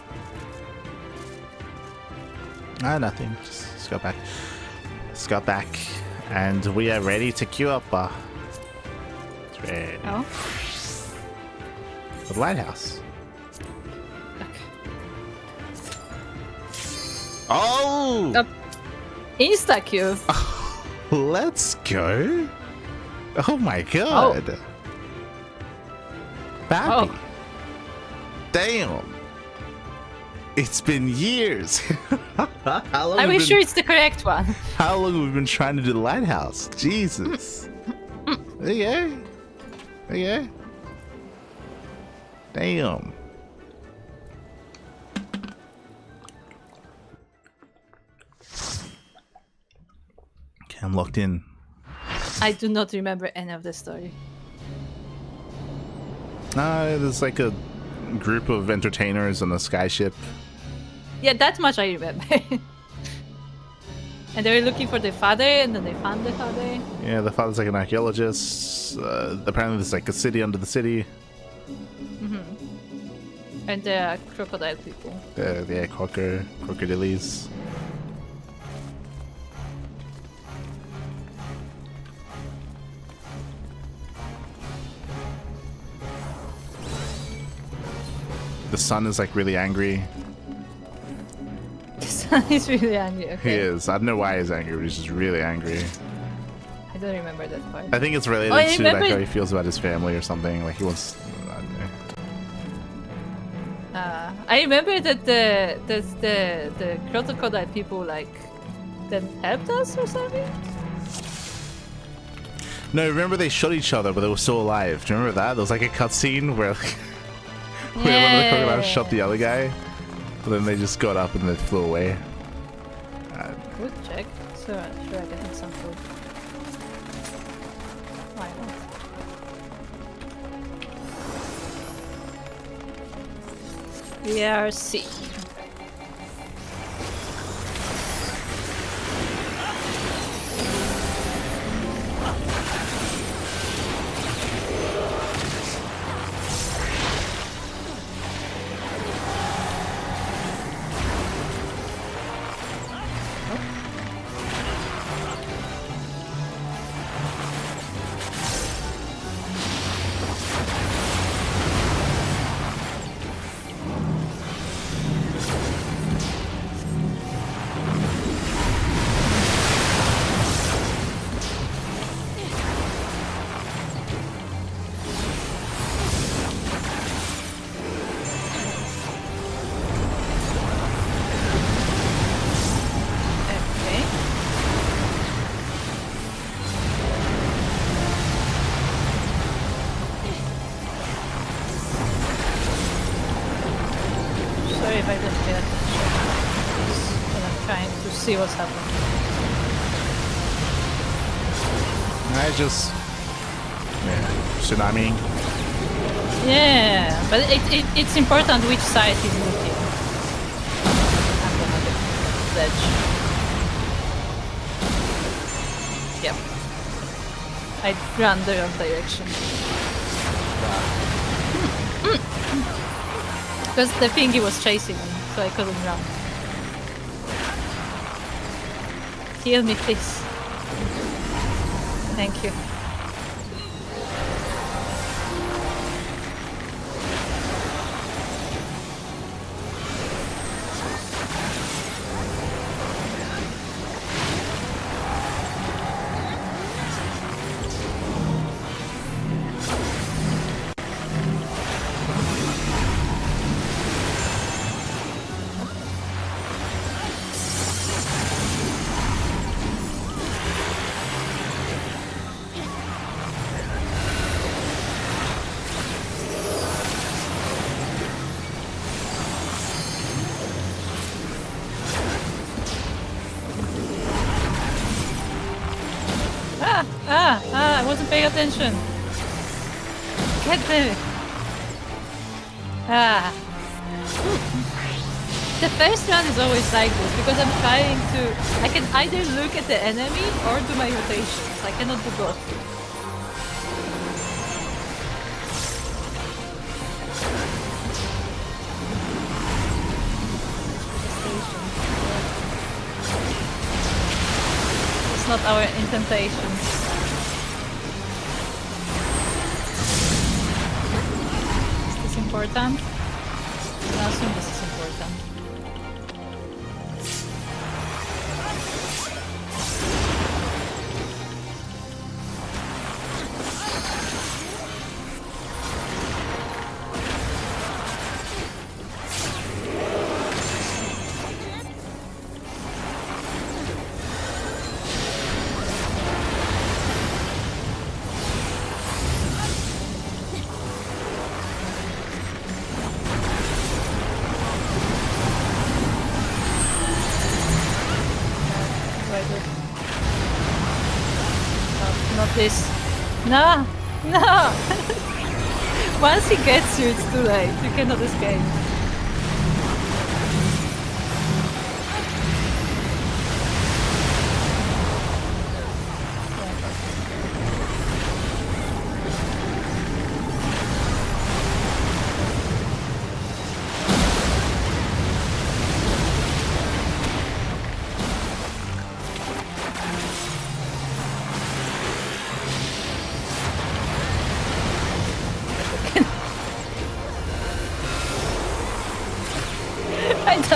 Nothing. Just got back. And we are ready to queue up. It's ready. Oh. For the lighthouse. Okay. Oh! Insta queue. Let's go. Oh my god. Oh. Babby. Oh. Damn. It's been years. Are we sure it's the correct one? How long have we been trying to do the lighthouse? Jesus. Okay. Damn. Okay, I'm locked in. I do not remember any of the story. There's like a group of entertainers on a skyship. Yeah, that much I remember. And they were looking for their father, and then they found their father. Yeah, the father's like an archaeologist. Apparently there's like a city under the city. Mm-hmm. And there are crocodile people. Yeah, crocodiles. the sun is like really angry. The sun is really angry. Okay. He is. I don't know why he's angry, but he's just really angry. I don't remember that part. I think it's related to like how he feels about his family or something. Like he wants. I remember that the crocodile people like then helped us or something. No, remember they shot each other, but they were still alive. Do you remember that? There was like a cutscene where, like, where one of the crocodiles shot the other guy, but then they just got up and they flew away. Good check. So sure, I get some food. Why not? VRC. See what's happening. Tsunami. Yeah, but it's important which side he's looking. I'm gonna ledge. Yep. I ran the wrong direction. Because the thingy was chasing me, so I couldn't run. Heal me, please. Thank you. I wasn't paying attention. Get there. The first round is always like this because I'm trying to. I can either look at the enemy or do my rotations. I cannot do both. It's not our incantations. Important. I assume this is important. This. No! No! Once he gets you, it's too late. You cannot escape.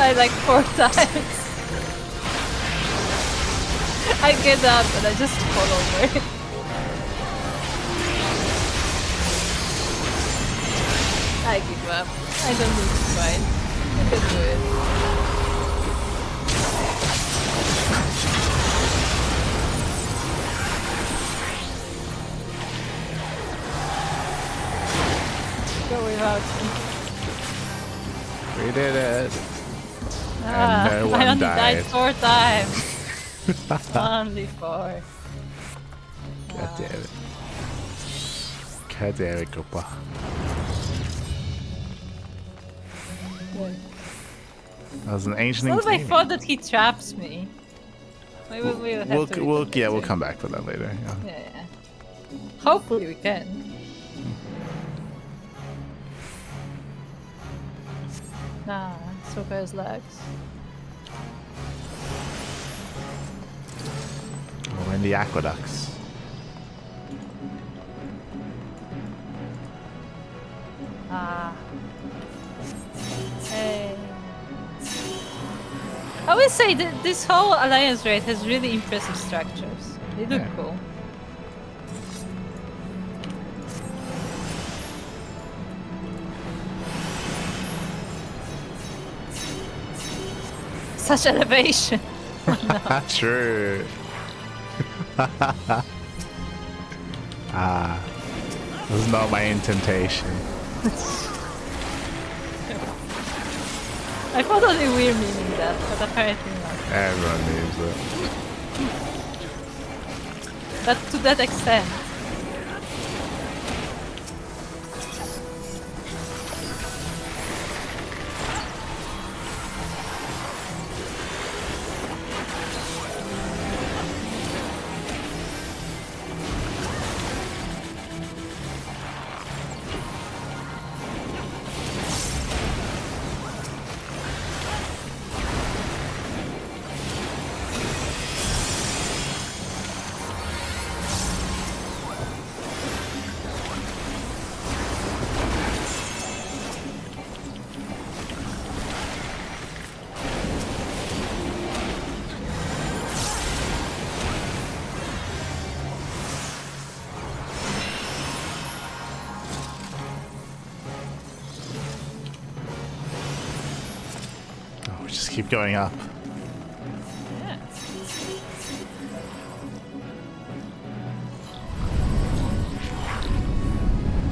died like 4 times. I get up and I just fall over. I give up. I don't need to fight. I can do it. Go without me. We did it. Ah, and no I one only died. died 4 times. Only 4. God damn it. God damn it, Koopa. That was an ancient It's not my ingredient. fault that he traps me. We'll have to we'll come back to that later. Yeah. Yeah. Hopefully we can. Nah, Soka's legs. We're in the aqueducts. Ah. Hey. I would say that this whole alliance raid has really impressive structures. They look cool. Such elevation. True. This is not my intentation. I thought only we're meaning that, but apparently not. Everyone means it. But to that extent. Keep going up. Yeah.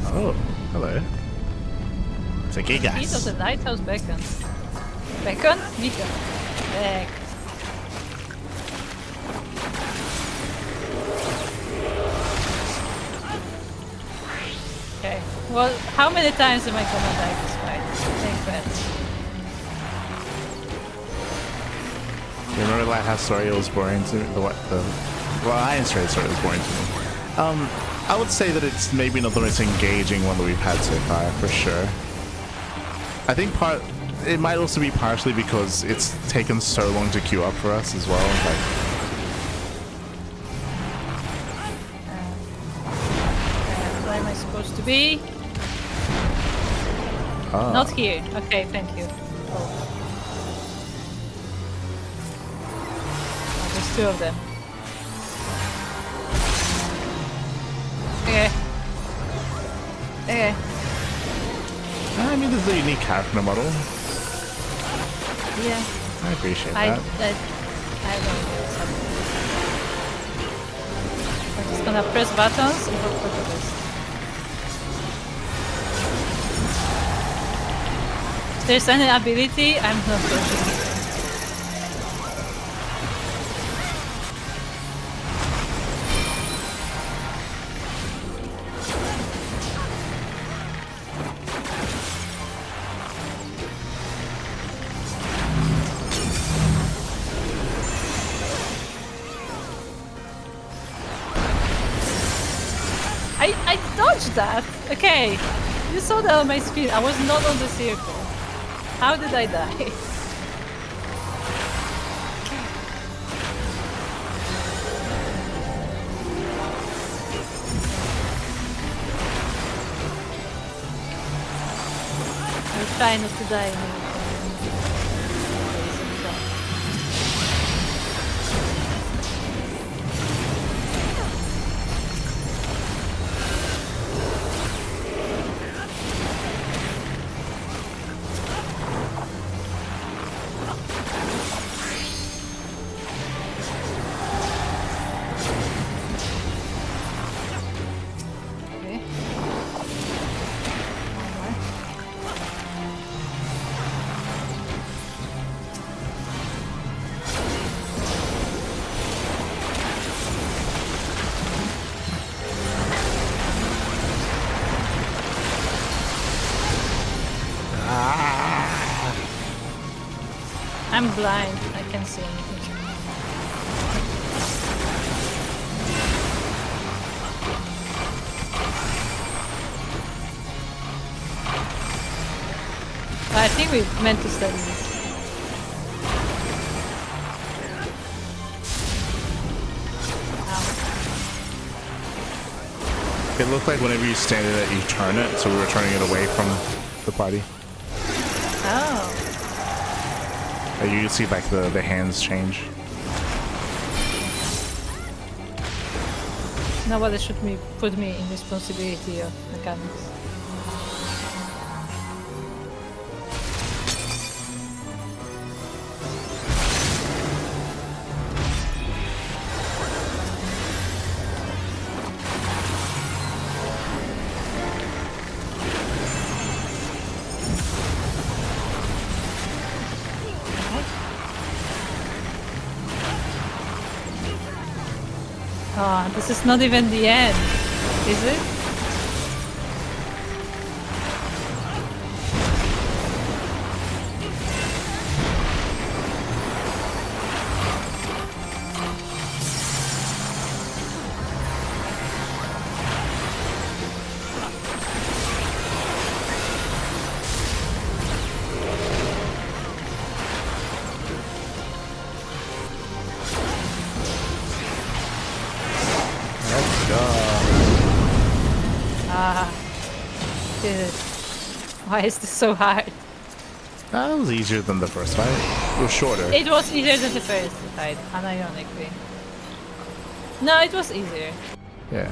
Oh, hello. It's a Heat of gigas. the lighthouse beacon. Beacon? Beacon. Back. Okay. Well, how many times am I gonna die this fight? Take that. You remember the lighthouse story? It was boring to me. The alliance raid story was boring to me. I would say that it's maybe not the most engaging one that we've had so far, for sure. I think it might also be partially because it's taken so long to queue up for us as well. Like, Where am I supposed to be? ah. Not here. Okay, thank you. Oh. There's 2 of them. Okay. Okay. I mean, this is a unique character model. Yeah. I appreciate I that. don't know what's happening. I'm just gonna press buttons and hope for the best. If there's any ability, I'm not pushing it. I dodged that. Okay, you saw that on my screen. I was not on the circle. How did I die? I'm trying not to die. I'm blind. I can't see anything. I think we meant to study this. It looked like whenever you stand in it, you turn it, so we were turning it away from the party. Oh. You can see like the hands change. Nobody should put me in responsibility of mechanics. Oh, this is not even the end, is it? Why is this so hard? That was easier than the first fight. It was shorter. It was easier than the first fight, unironically. No, it was easier. Yeah.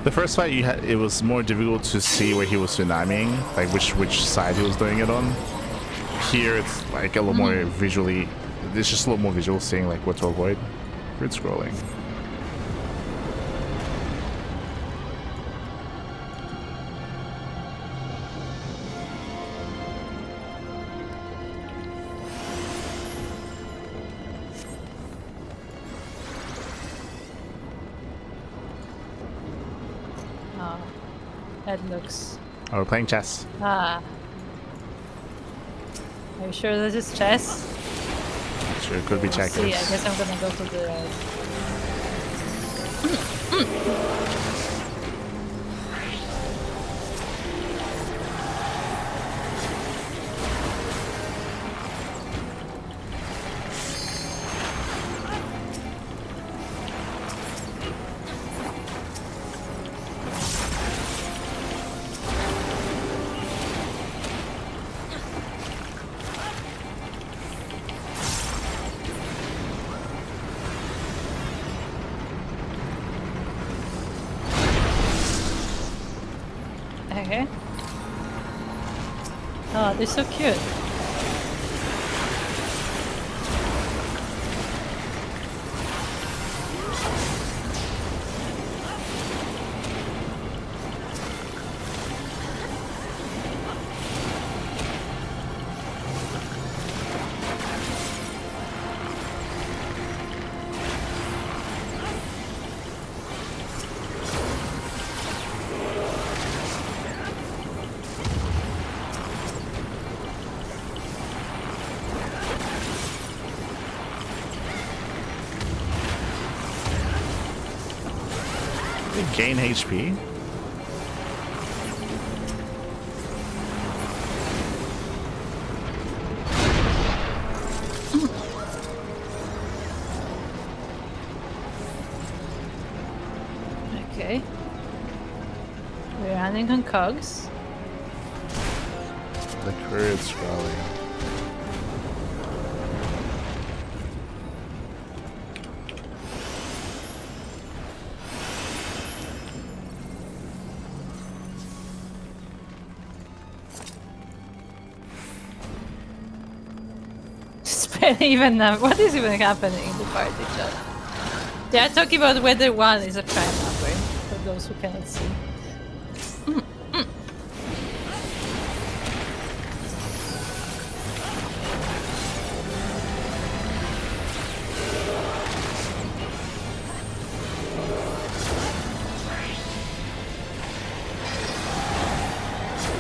The first fight, it was more difficult to see where he was tsunamiing, like which side he was doing it on. Here, it's like a little more visually. It's just a little more visual, seeing like what to avoid. Grid scrolling. That looks... Oh, we're playing chess. Ah. Are you sure this is chess? Sure, it could be checkers. See, I guess I'm gonna go for the... Okay. Oh, they're so cute. Gain HP. Okay. We're running on cogs. The grid scrolling. Even what is even happening in the party chat? They are talking about whether one is a prime number, for those who cannot see.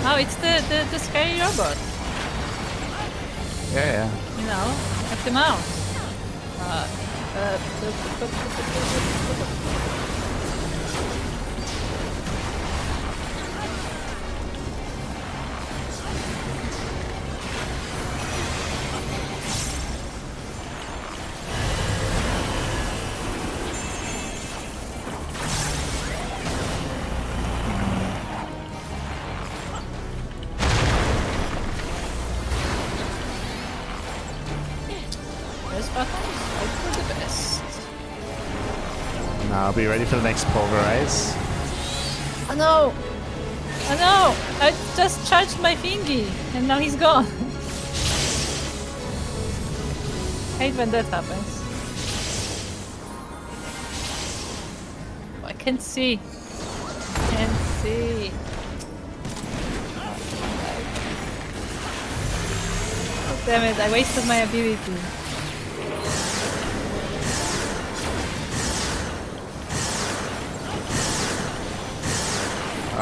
Oh, it's the scary robot. Yeah. You know, check them out. Now be ready for the next pulverize. Oh no! Oh no! I just charged my thingy and now he's gone. Hate when that happens. Oh, I can't see. Can't see. Oh, damn it, I wasted my ability.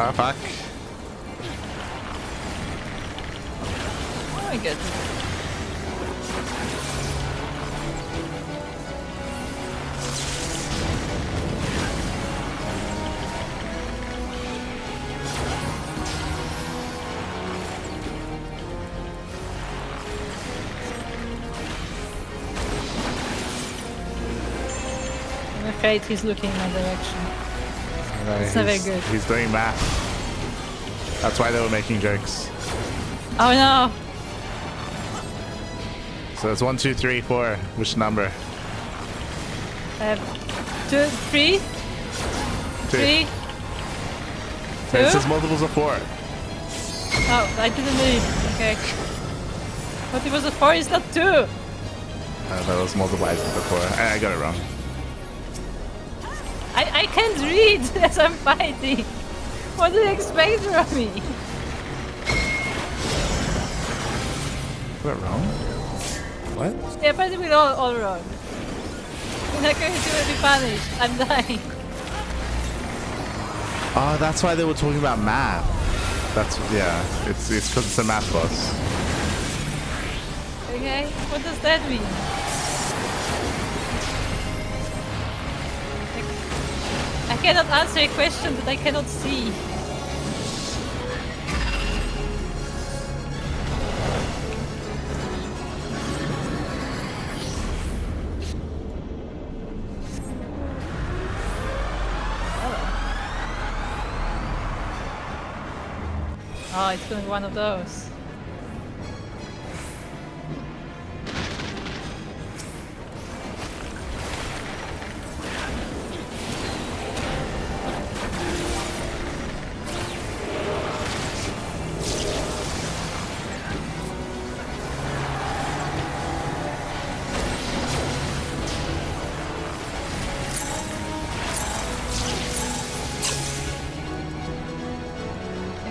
Ah, fuck. Oh my god. I'm afraid he's looking in my direction. It's not very good. He's doing math. That's why they were making jokes. Oh no! So it's 1, 2, 3, 4. Which number? 2, 3. 3. And it says multiples of 4. Oh, I didn't read. Okay. But it was a 4, it's not 2. That was multiplied with the 4. I got it wrong. I can't read as I'm fighting. What do you expect from me? Got it wrong? What? Yeah, but we're all wrong. We're not going to be punished. I'm dying. Oh, that's why they were talking about math. That's, yeah. It's because it's a math boss. Okay, what does that mean? I cannot answer a question that I cannot see. Oh, it's doing one of those.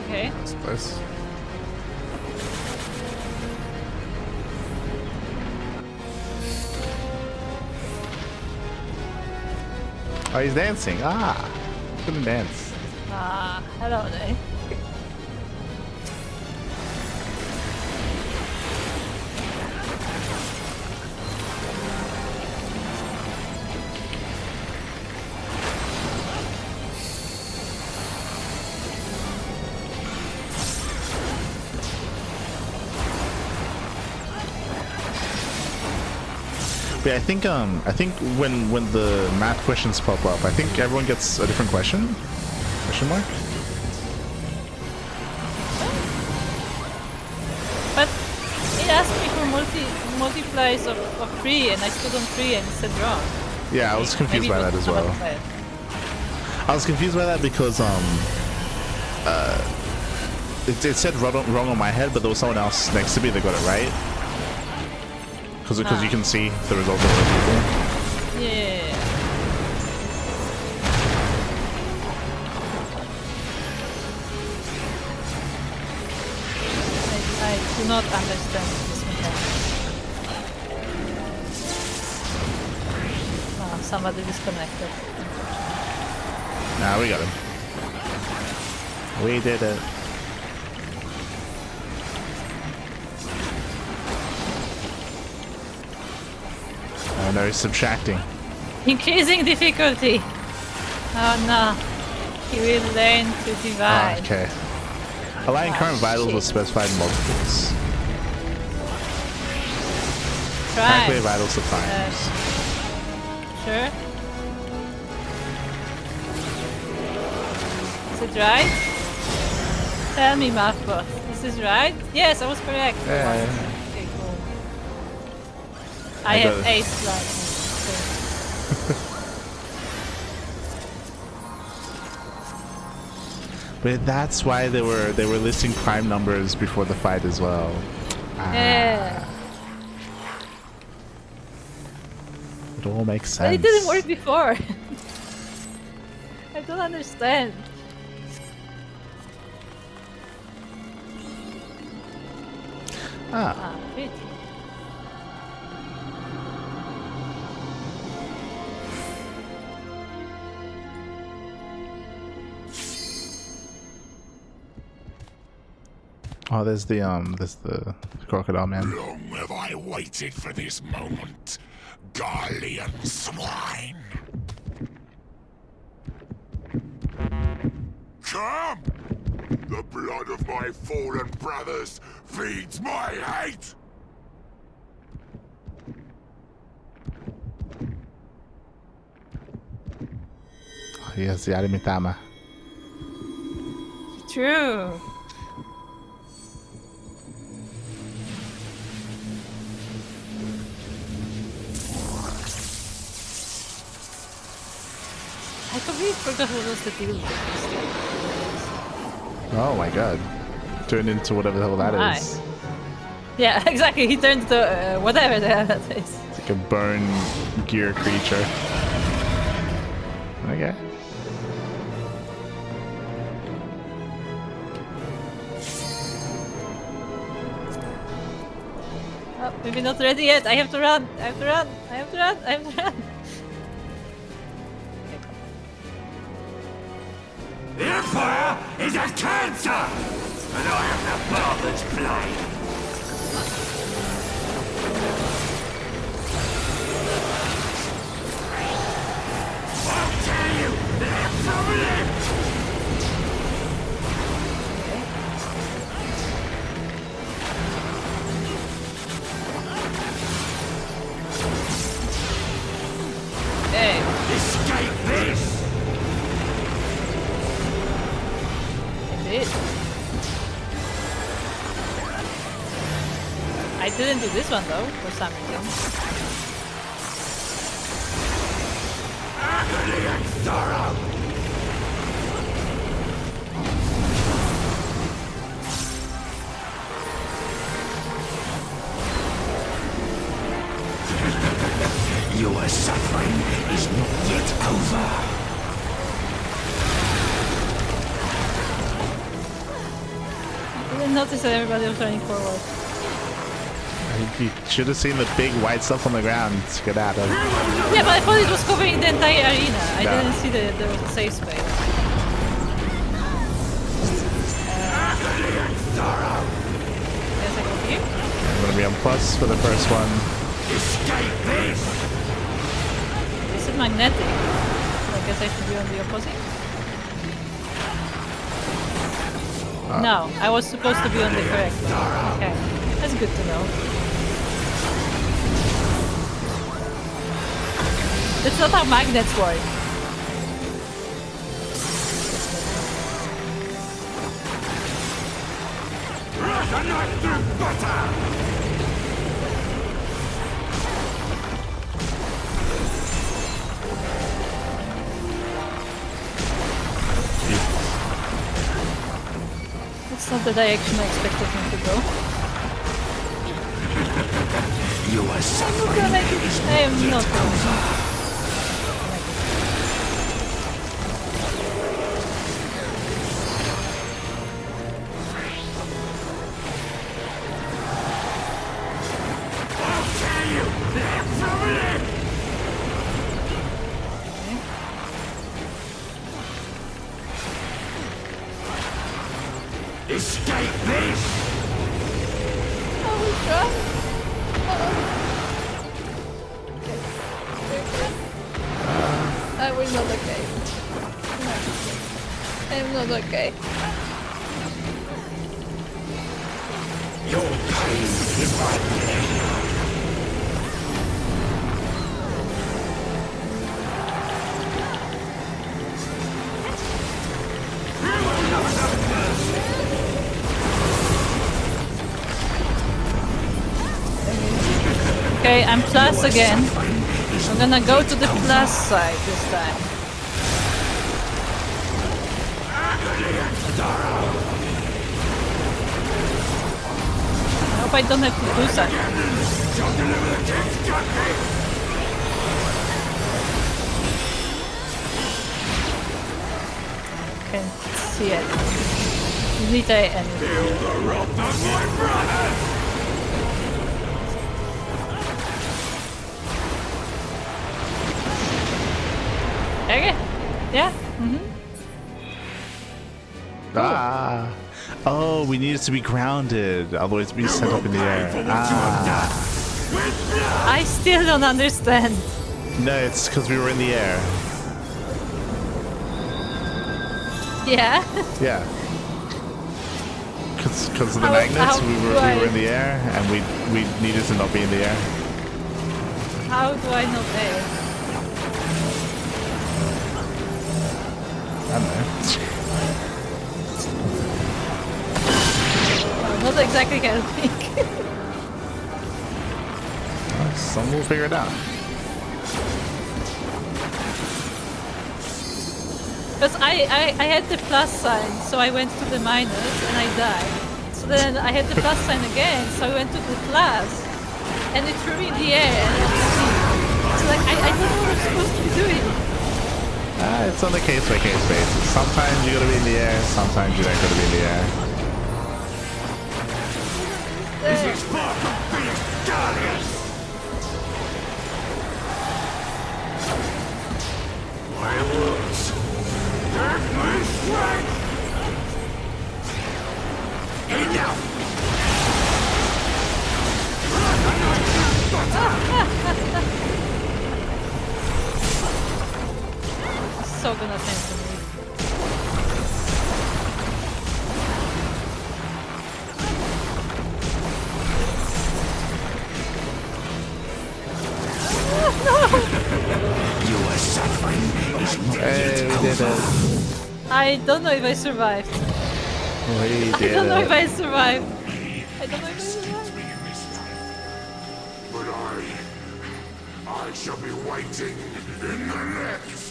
Okay. Close. Oh, he's dancing. Ah, couldn't dance. Ah, hello there. But I think when the math questions pop up, I think everyone gets a different question. Question mark? But it asked me for multiplies of 3 and I stood on 3 and it said wrong. Yeah, I was confused by that as well. I was confused by that because it said wrong on my head, but there was someone else next to me that got it right. Because you can see the results of other people. Yeah. I do not understand this mechanic. Oh, somebody disconnected. Nah, we got him. We did it. Oh no, he's subtracting. Increasing difficulty. Oh no. He will learn to divide. Okay. Aligning current vitals with specified multiples. Calculate vitals to times. Sure. Is it right? Tell me, Marco. Is this right? Yes, I was correct. Yeah. Okay, cool. I have 8 slots. But that's why they were listing prime numbers before the fight as well. Yeah. It all makes sense. But it didn't work before. I don't understand. Pretty. Oh, there's the crocodile man. Long have I waited for this moment, Garlean swine. Come! The blood of my fallen brothers feeds my hate! Oh, yes, the Arimitama. True. I completely forgot what was the deal with this. Oh my god. Turned into whatever the hell that is. Yeah, exactly. He turned to whatever the hell that is. It's like a burn gear creature. Okay. Oh, maybe not ready yet. I have to run. I have to run. I have to run. I have to run. The Empire is a cancer! And I am the Barber's blade! I'll tell you, they're problem! Hey. Escape this! I didn't do this one though, for some reason. Agony and sorrow! Your suffering is not yet over. I didn't notice that everybody was running forward. You should have seen the big white stuff on the ground to get out of. Yeah, but I thought it was covering the entire arena. I didn't see that there was a safe space. Agony and sorrow! Yes, I go here. I'm gonna be on plus for the first one. Escape this! This is magnetic. So I guess I should be on the opposite. No, I was supposed to be on the correct one. Okay, that's good to know. That's not how magnets work. Rush a knife through butter! That's not the direction I expected him to go. You are suffering. I am not going to. I'll tell you, they're problem! Escape this! Oh, we try. We're not okay. I'm not okay. Your pain is my pleasure. Okay, I'm plus again. I'm gonna go to the plus side this time. I hope I don't have to do something. Can't see it. Need I end? Okay. Yeah. Ah. Oh, we need it to be grounded. Otherwise, we sent up in the air. Ah. I still don't understand. No, it's because we were in the air. Yeah. Yeah. Because of the magnets, we were in the air, and we needed to not be in the air. How do I not pay? I don't know. Not exactly helping. Well, some will figure it out. Because I had the plus sign, so I went to the minus and I died. So then I had the plus sign again, so I went to the plus. And it threw me in the air. And so like, I don't know what I'm supposed to be doing. It's on a case-by-case basis. Sometimes you gotta be in the air, sometimes you don't gotta be in the air. This is far from being guardian. My words have my strength. Enough. So gonna thank me. You are suffering. Hey, we did it. I don't know if I survived. We did I don't know it. if I survived. I don't know if I survived. But I shall be waiting in the next.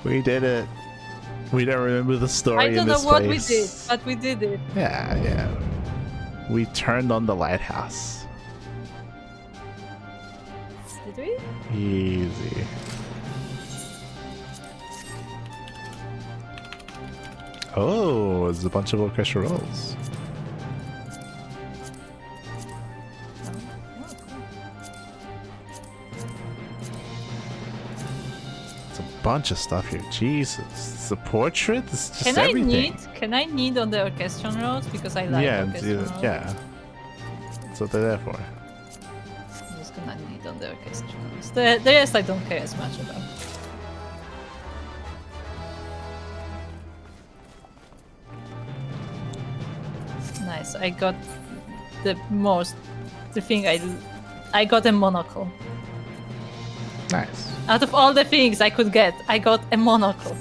We did it. We don't remember the story I don't in know this what place. we did, but we did it. Yeah. We turned on the lighthouse. Did we? Easy. Oh, there's a bunch of orchestra rolls. It's a bunch of stuff here. Jesus. It's a portrait? It's just everything. Can I need on the orchestral rolls? Because I like orchestral rolls. Yeah. That's what they're there for. I'm just gonna need on the orchestral rolls. The rest I don't care as much about. Nice. I got the thing I got a monocle. Nice. Out of all the things I could get, I got a monocle.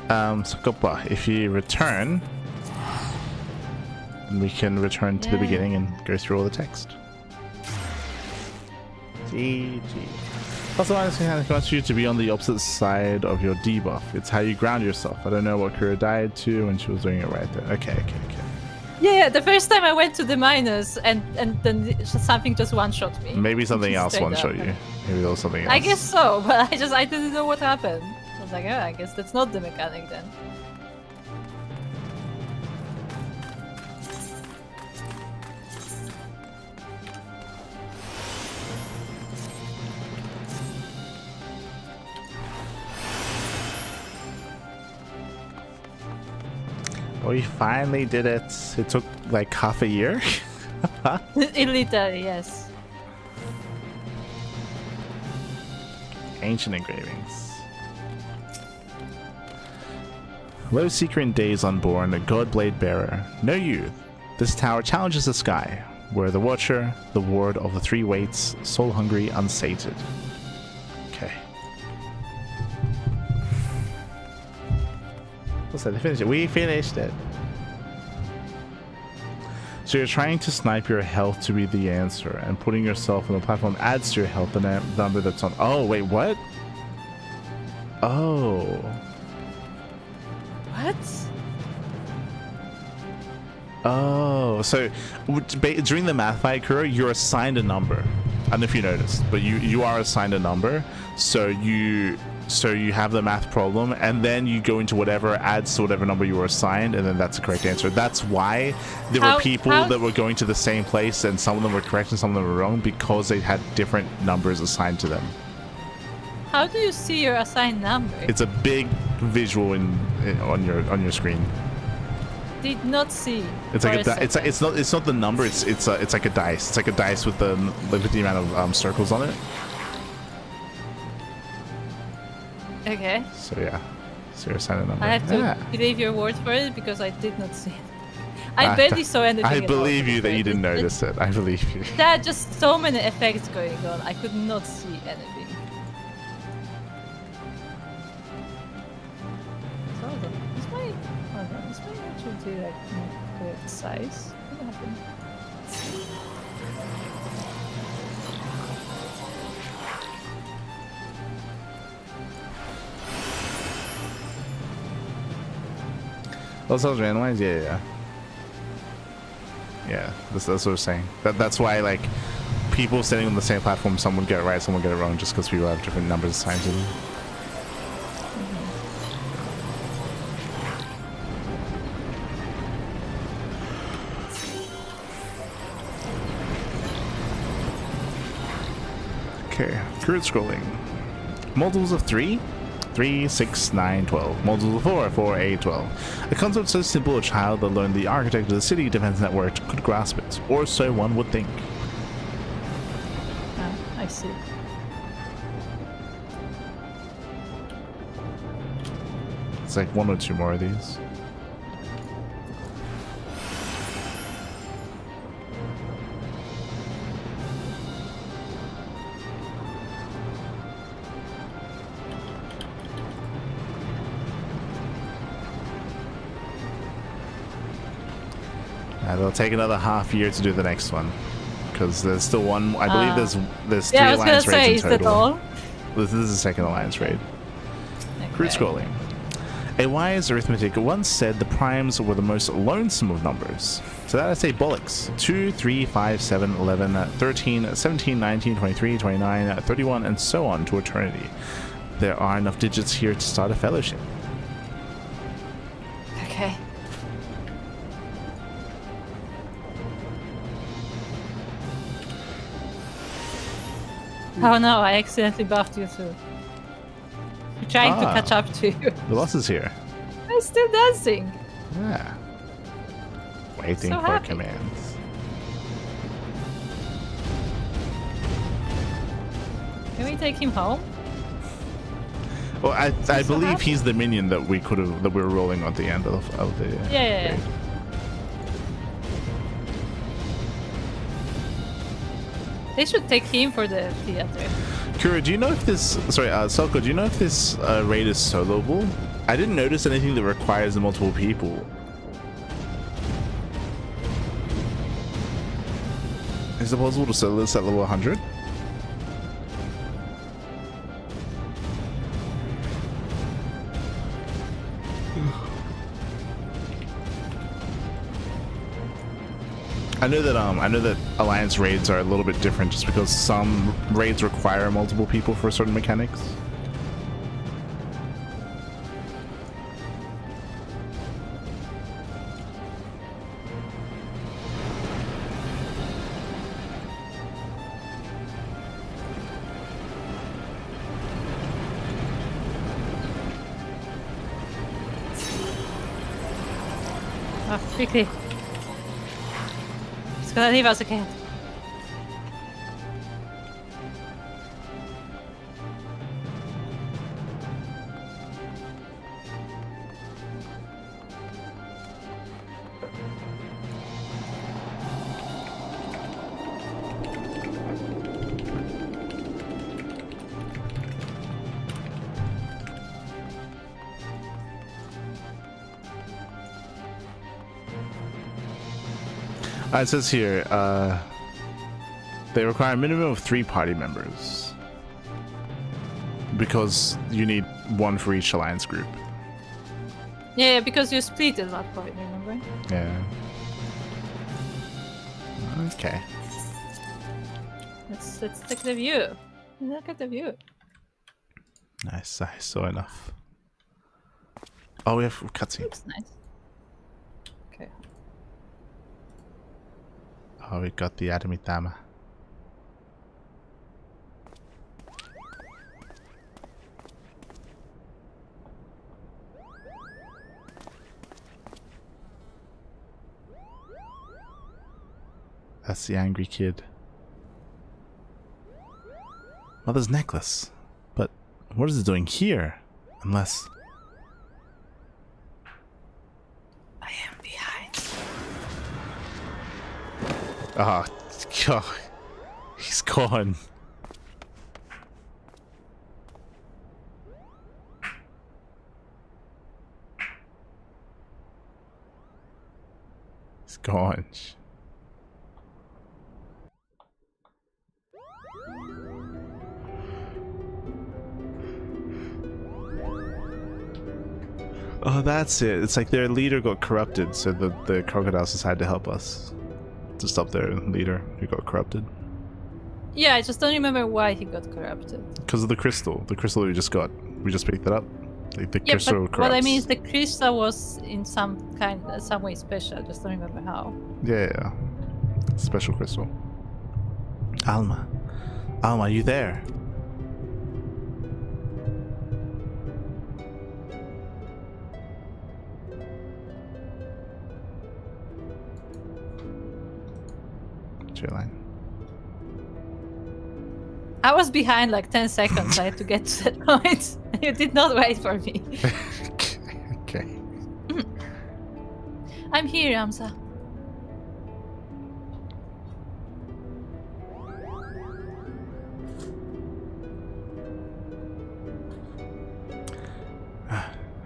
So Copa, if you return, we can return to the beginning and go through all the text. GG. Also, I want you to be on the opposite side of your debuff. It's how you ground yourself. I don't know what Kira died to when she was doing it right there. Okay. Yeah, the first time I went to the minus and then something just one-shot me. Maybe something else one-shot you. Maybe there was something else. I guess so, but I didn't know what happened. I was like, oh, I guess that's not the mechanic then. We finally did it. It took like half a year. Literally, yes. Ancient engravings. Low seeker in days unborn, a god blade bearer. No youth. This tower challenges the sky. Where the watcher, the ward of the three weights, soul hungry, unsated. Okay. What's that? They finished it. We finished it. So you're trying to snipe your health to be the answer, and putting yourself on the platform adds to your health, the number that's on. Oh, wait, what? Oh. What? Oh, so during the math fight, Kuro, you're assigned a number. I don't know if you noticed, but you are assigned a number. So you have the math problem, and then you go into whatever adds to whatever number you were assigned, and then that's the correct answer. That's why there were people that were going to the same place, and some of them were correct and some of them were wrong, because they had different numbers assigned to them. How do you see your assigned number? It's a big visual on your screen. Did not see. It's like it's not the number. It's like a dice. It's like a dice with the amount of circles on it. Okay. So yeah, so you're assigned a number. I have to believe your word for it because I did not see it. I barely saw anything. I believe you that you didn't notice it. I believe you. There are just so many effects going on. I could not see anything. To like correct size. What happened? Those randomized? Yeah. That's what we're saying. That's why like people standing on the same platform, some would get it right, some would get it wrong, just because people have different numbers assigned to them. Okay, current scrolling. Multiples of 3? 3, 6, 9, 12. Multiples of 4, 4, 8, 12. A concept so simple a child that learned the architect of the city defense network could grasp it, or so one would think. Ah, I see. It's like one or two more of these. It'll take another half year to do the next one, because there's still one. I believe there's 3 alliance raids in total. This is the second alliance raid. Okay. Crude scrolling. A wise arithmetic once said the primes were the most lonesome of numbers. So that I say bollocks. 2, 3, 5, 7, 11, 13, 17, 19, 23, 29, 31, and so on to eternity. There are enough digits here to start a fellowship. Okay. Oh no, I accidentally buffed you too. I'm trying to catch up to you. The boss is here. I'm still dancing. Yeah. Waiting so for happy. commands. Can we take him home? Well, I believe he's the minion that we were rolling at the end of the Yeah. raid. They should take him for the theater. Kura, do you know if this... Sorry, Selko, do you know if this raid is soloable? I didn't notice anything that requires multiple people. Is it possible to solo this at level 100? I know that alliance raids are a little bit different, just because some raids require multiple people for certain mechanics. Oh, quickly. It's gonna leave us again. It says here, they require a minimum of 3 party members. Because you need 1 for each alliance group. Yeah, because you split at that point, remember? Yeah. Okay. Let's take the view. Look at the view. Nice, I saw enough. Oh, we have cutscene. Looks nice. Okay. Oh, we got the Adamitama. That's the angry kid. Mother's necklace. But what is it doing here? Unless... I am behind. Oh, God. He's gone. He's gone. Oh, that's it. It's like their leader got corrupted, so the crocodiles decided to help us. To stop their leader who got corrupted. Yeah, I just don't remember why he got corrupted. Because of the crystal. The crystal we just got. We just picked it up. Like the crystal corrupts. What I mean is the crystal was in some way special. I just don't remember how. Yeah. Special crystal. Alma. Alma, are you there? Line. I was behind like 10 seconds. I had to get to that point. You did not wait for me. Okay. I'm here, Amsa.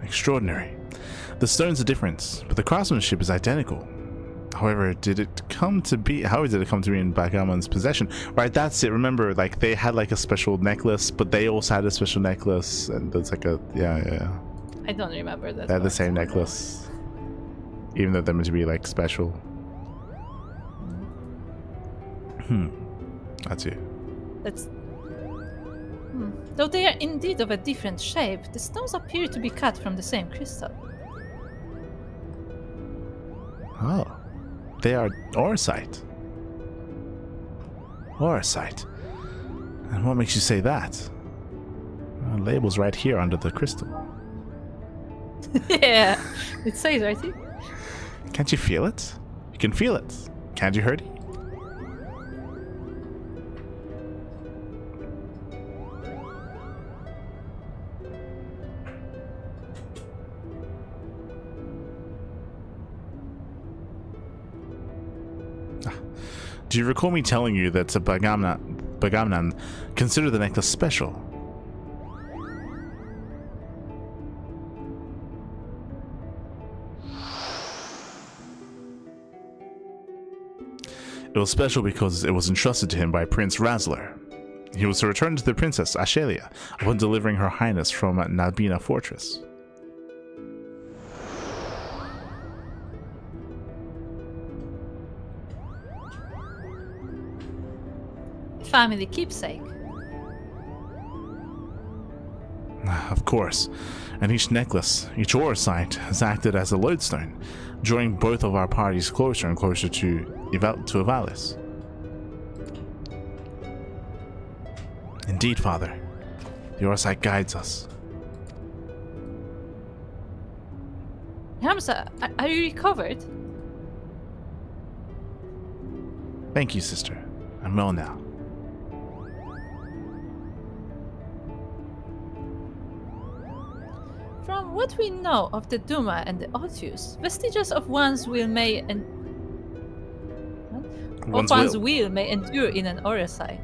Extraordinary. The stones are different, but the craftsmanship is identical. However, how did it come to be in Backgamon's possession? Right, that's it. Remember, like, they had like a special necklace, but they also had a special necklace, and there's like a yeah. I don't remember that. They had the same necklace, even though they're meant to be like special. That's it. That's. Though they are indeed of a different shape, the stones appear to be cut from the same crystal. Oh. They are Orsite. Orsite. And what makes you say that? Label's right here under the crystal. Yeah, it says right here. Can't you feel it? You can feel it. Can't you, Hurdy? Do you recall me telling you that Bagamnan considered the necklace special? It was special because it was entrusted to him by Prince Razzler. He was to return to the Princess Ashelia upon delivering her highness from Nabina Fortress. Family keepsake. Of course, and each necklace, each Orsite, has acted as a lodestone, drawing both of our parties closer and closer to Evalis. Indeed, Father, the Orsite guides us. Ramza, are you recovered? Thank you, sister. I'm well now. From what we know of the Duma and the Otius, vestiges of one's will may endure in an aura site.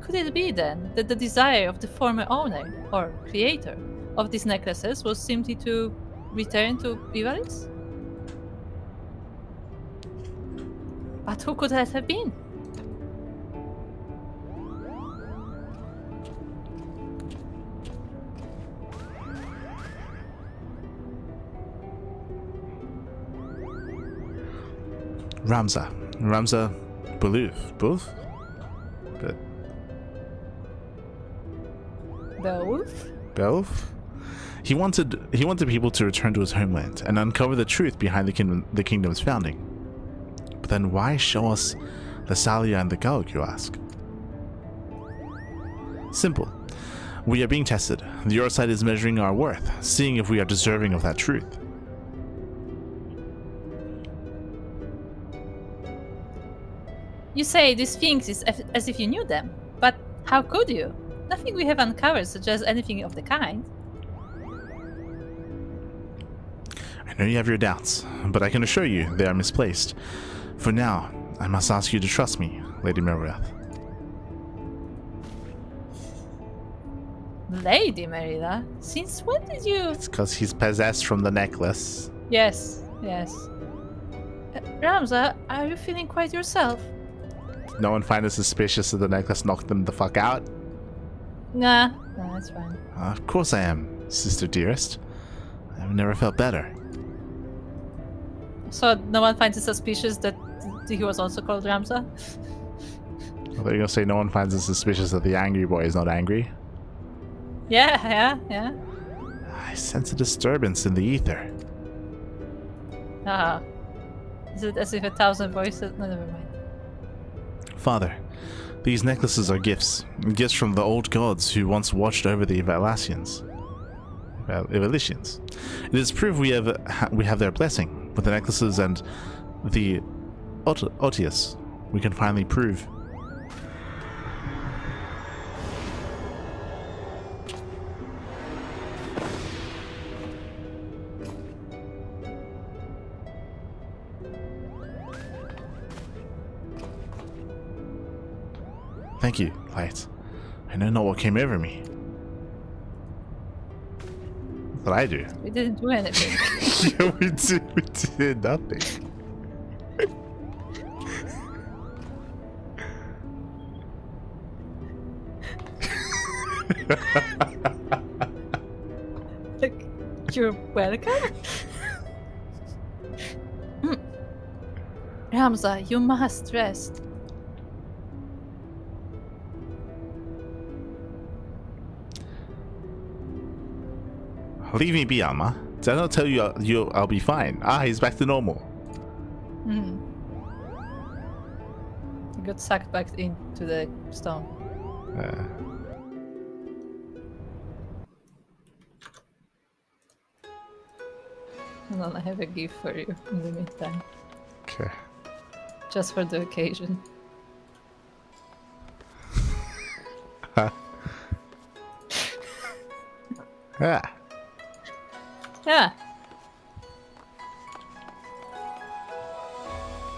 Could it be then that the desire of the former owner or creator of these necklaces was simply to return to Ivalice? But who could that have been? Ramza Beluf. Both? But Belf? He wanted people to return to his homeland and uncover the truth behind the kingdom's founding. But then why show us Lasalia and the Gulg, you ask? Simple. We are being tested. The Eurosite is measuring our worth, seeing if we are deserving of that truth. You say these things as if you knew them, but how could you? Nothing we have uncovered suggests anything of the kind. I know you have your doubts, but I can assure you they are misplaced. For now, I must ask you to trust me, Lady Merirath. Lady Merida? Since when did you... It's because he's possessed from the necklace. Yes. Ramza, are you feeling quite yourself? Did no one find it suspicious that the necklace knocked them the fuck out? Nah, it's fine. Of course I am, sister dearest. I've never felt better. So no one finds it suspicious that he was also called Ramza? I thought you were going to say no one finds it suspicious that the angry boy is not angry. Yeah. I sense a disturbance in the ether. Is it as if 1,000 voices? No, never mind. Father, these necklaces are gifts. Gifts from the old gods who once watched over the Ivalicians. It is proof we have their blessing. With the necklaces and the Otius, we can finally prove. Thank you, Light. I know not what came over me. What I do? We didn't do anything. Yeah, we did nothing. Like, you're welcome? Ramza, you must rest. Leave me be, Alma. Did I not tell you I'll be fine? He's back to normal. You got sucked back into the stone. Hold on, I have a gift for you in the meantime. Okay. Just for the occasion. Yeah.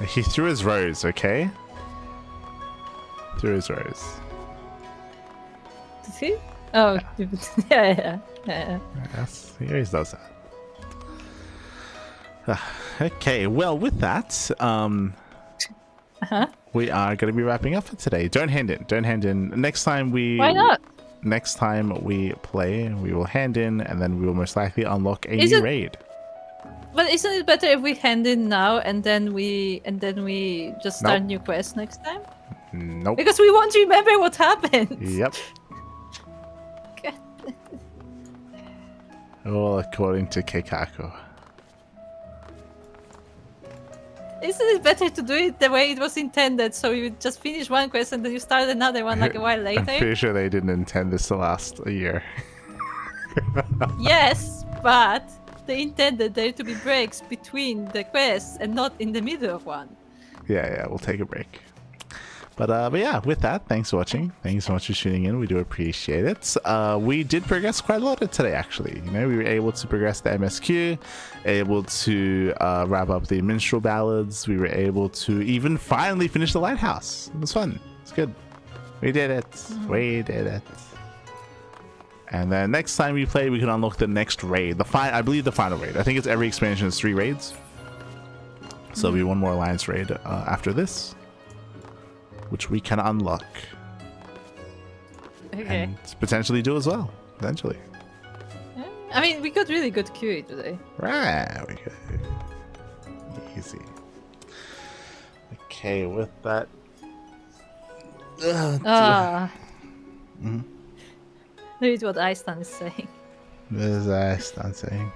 He threw his rose, okay? Threw his rose. Did he? Oh, yeah. Yes, he always does that. Okay, well, with that, we are going to be wrapping up for today. Don't hand in. Next time Why not? Next time we play, we will hand in, and then we will most likely unlock a new raid. But isn't it better if we hand in now and then we just start new quests next time? Nope. Because we won't remember what happened. Yep. All according to Keikaku. Isn't it better to do it the way it was intended? So you just finish one quest and then you start another one like a while later? I'm pretty sure they didn't intend this to last a year. Yes, but they intended there to be breaks between the quests and not in the middle of one. Yeah, we'll take a break. But yeah, with that, thanks for watching. Thank you so much for tuning in. We do appreciate it. We did progress quite a lot today, actually. You know, we were able to progress the MSQ, able to wrap up the minstrel ballads. We were able to even finally finish the lighthouse. It was fun. It's good. We did it. We did it. And then next time we play, we can unlock the next raid. I believe the final raid. I think it's every expansion is 3 raids. So there'll be one more alliance raid after this, which we can unlock. Okay. And potentially do as well. Eventually. I mean, we got really good QA today. Right. We could. Easy. Okay, with that. Read what Iceland is saying. What is Iceland saying?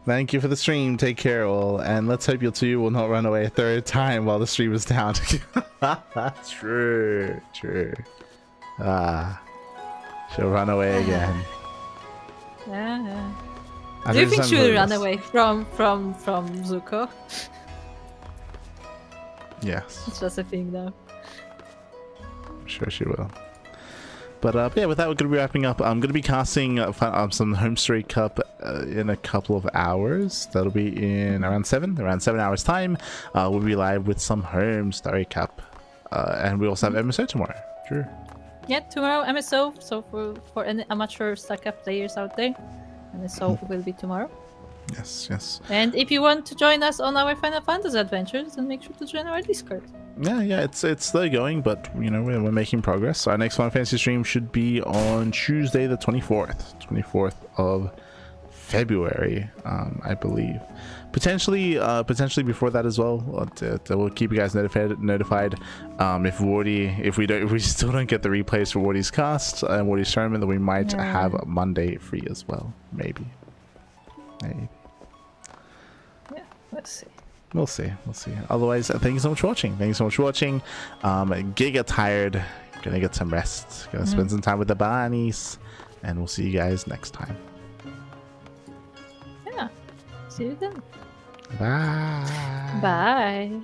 Thank you for the stream. Take care, all. And let's hope you two will not run away a third time while the stream is down. True. She'll run away again. Yeah. Do you think she'll run away from Zuko? Yes. It's just a thing, though. I'm sure she will. But yeah, with that, we're going to be wrapping up. I'm going to be casting some Home Story Cup in a couple of hours. That'll be in around 7 hours time. We'll be live with some Home Story Cup. And we also have MSO tomorrow. Sure. Yeah, tomorrow MSO. So for any amateur StarCraft players out there, MSO will be tomorrow. Yes. And if you want to join us on our Final Fantasy adventures, then make sure to join our Discord. Yeah, it's slow going, but you know we're making progress. Our next Final Fantasy stream should be on Tuesday, the 24th of February, I believe. Potentially before that as well. We'll keep you guys notified. If we still don't get the replays for Wardy's cast and Wardy's tournament, then we might have Monday free as well. Maybe. Yeah, let's see. We'll see. Otherwise, thank you so much for watching. Giga tired. Gonna get some rest. Gonna spend some time with the bunnies. And we'll see you guys next time. Yeah. See you then. Bye. Bye.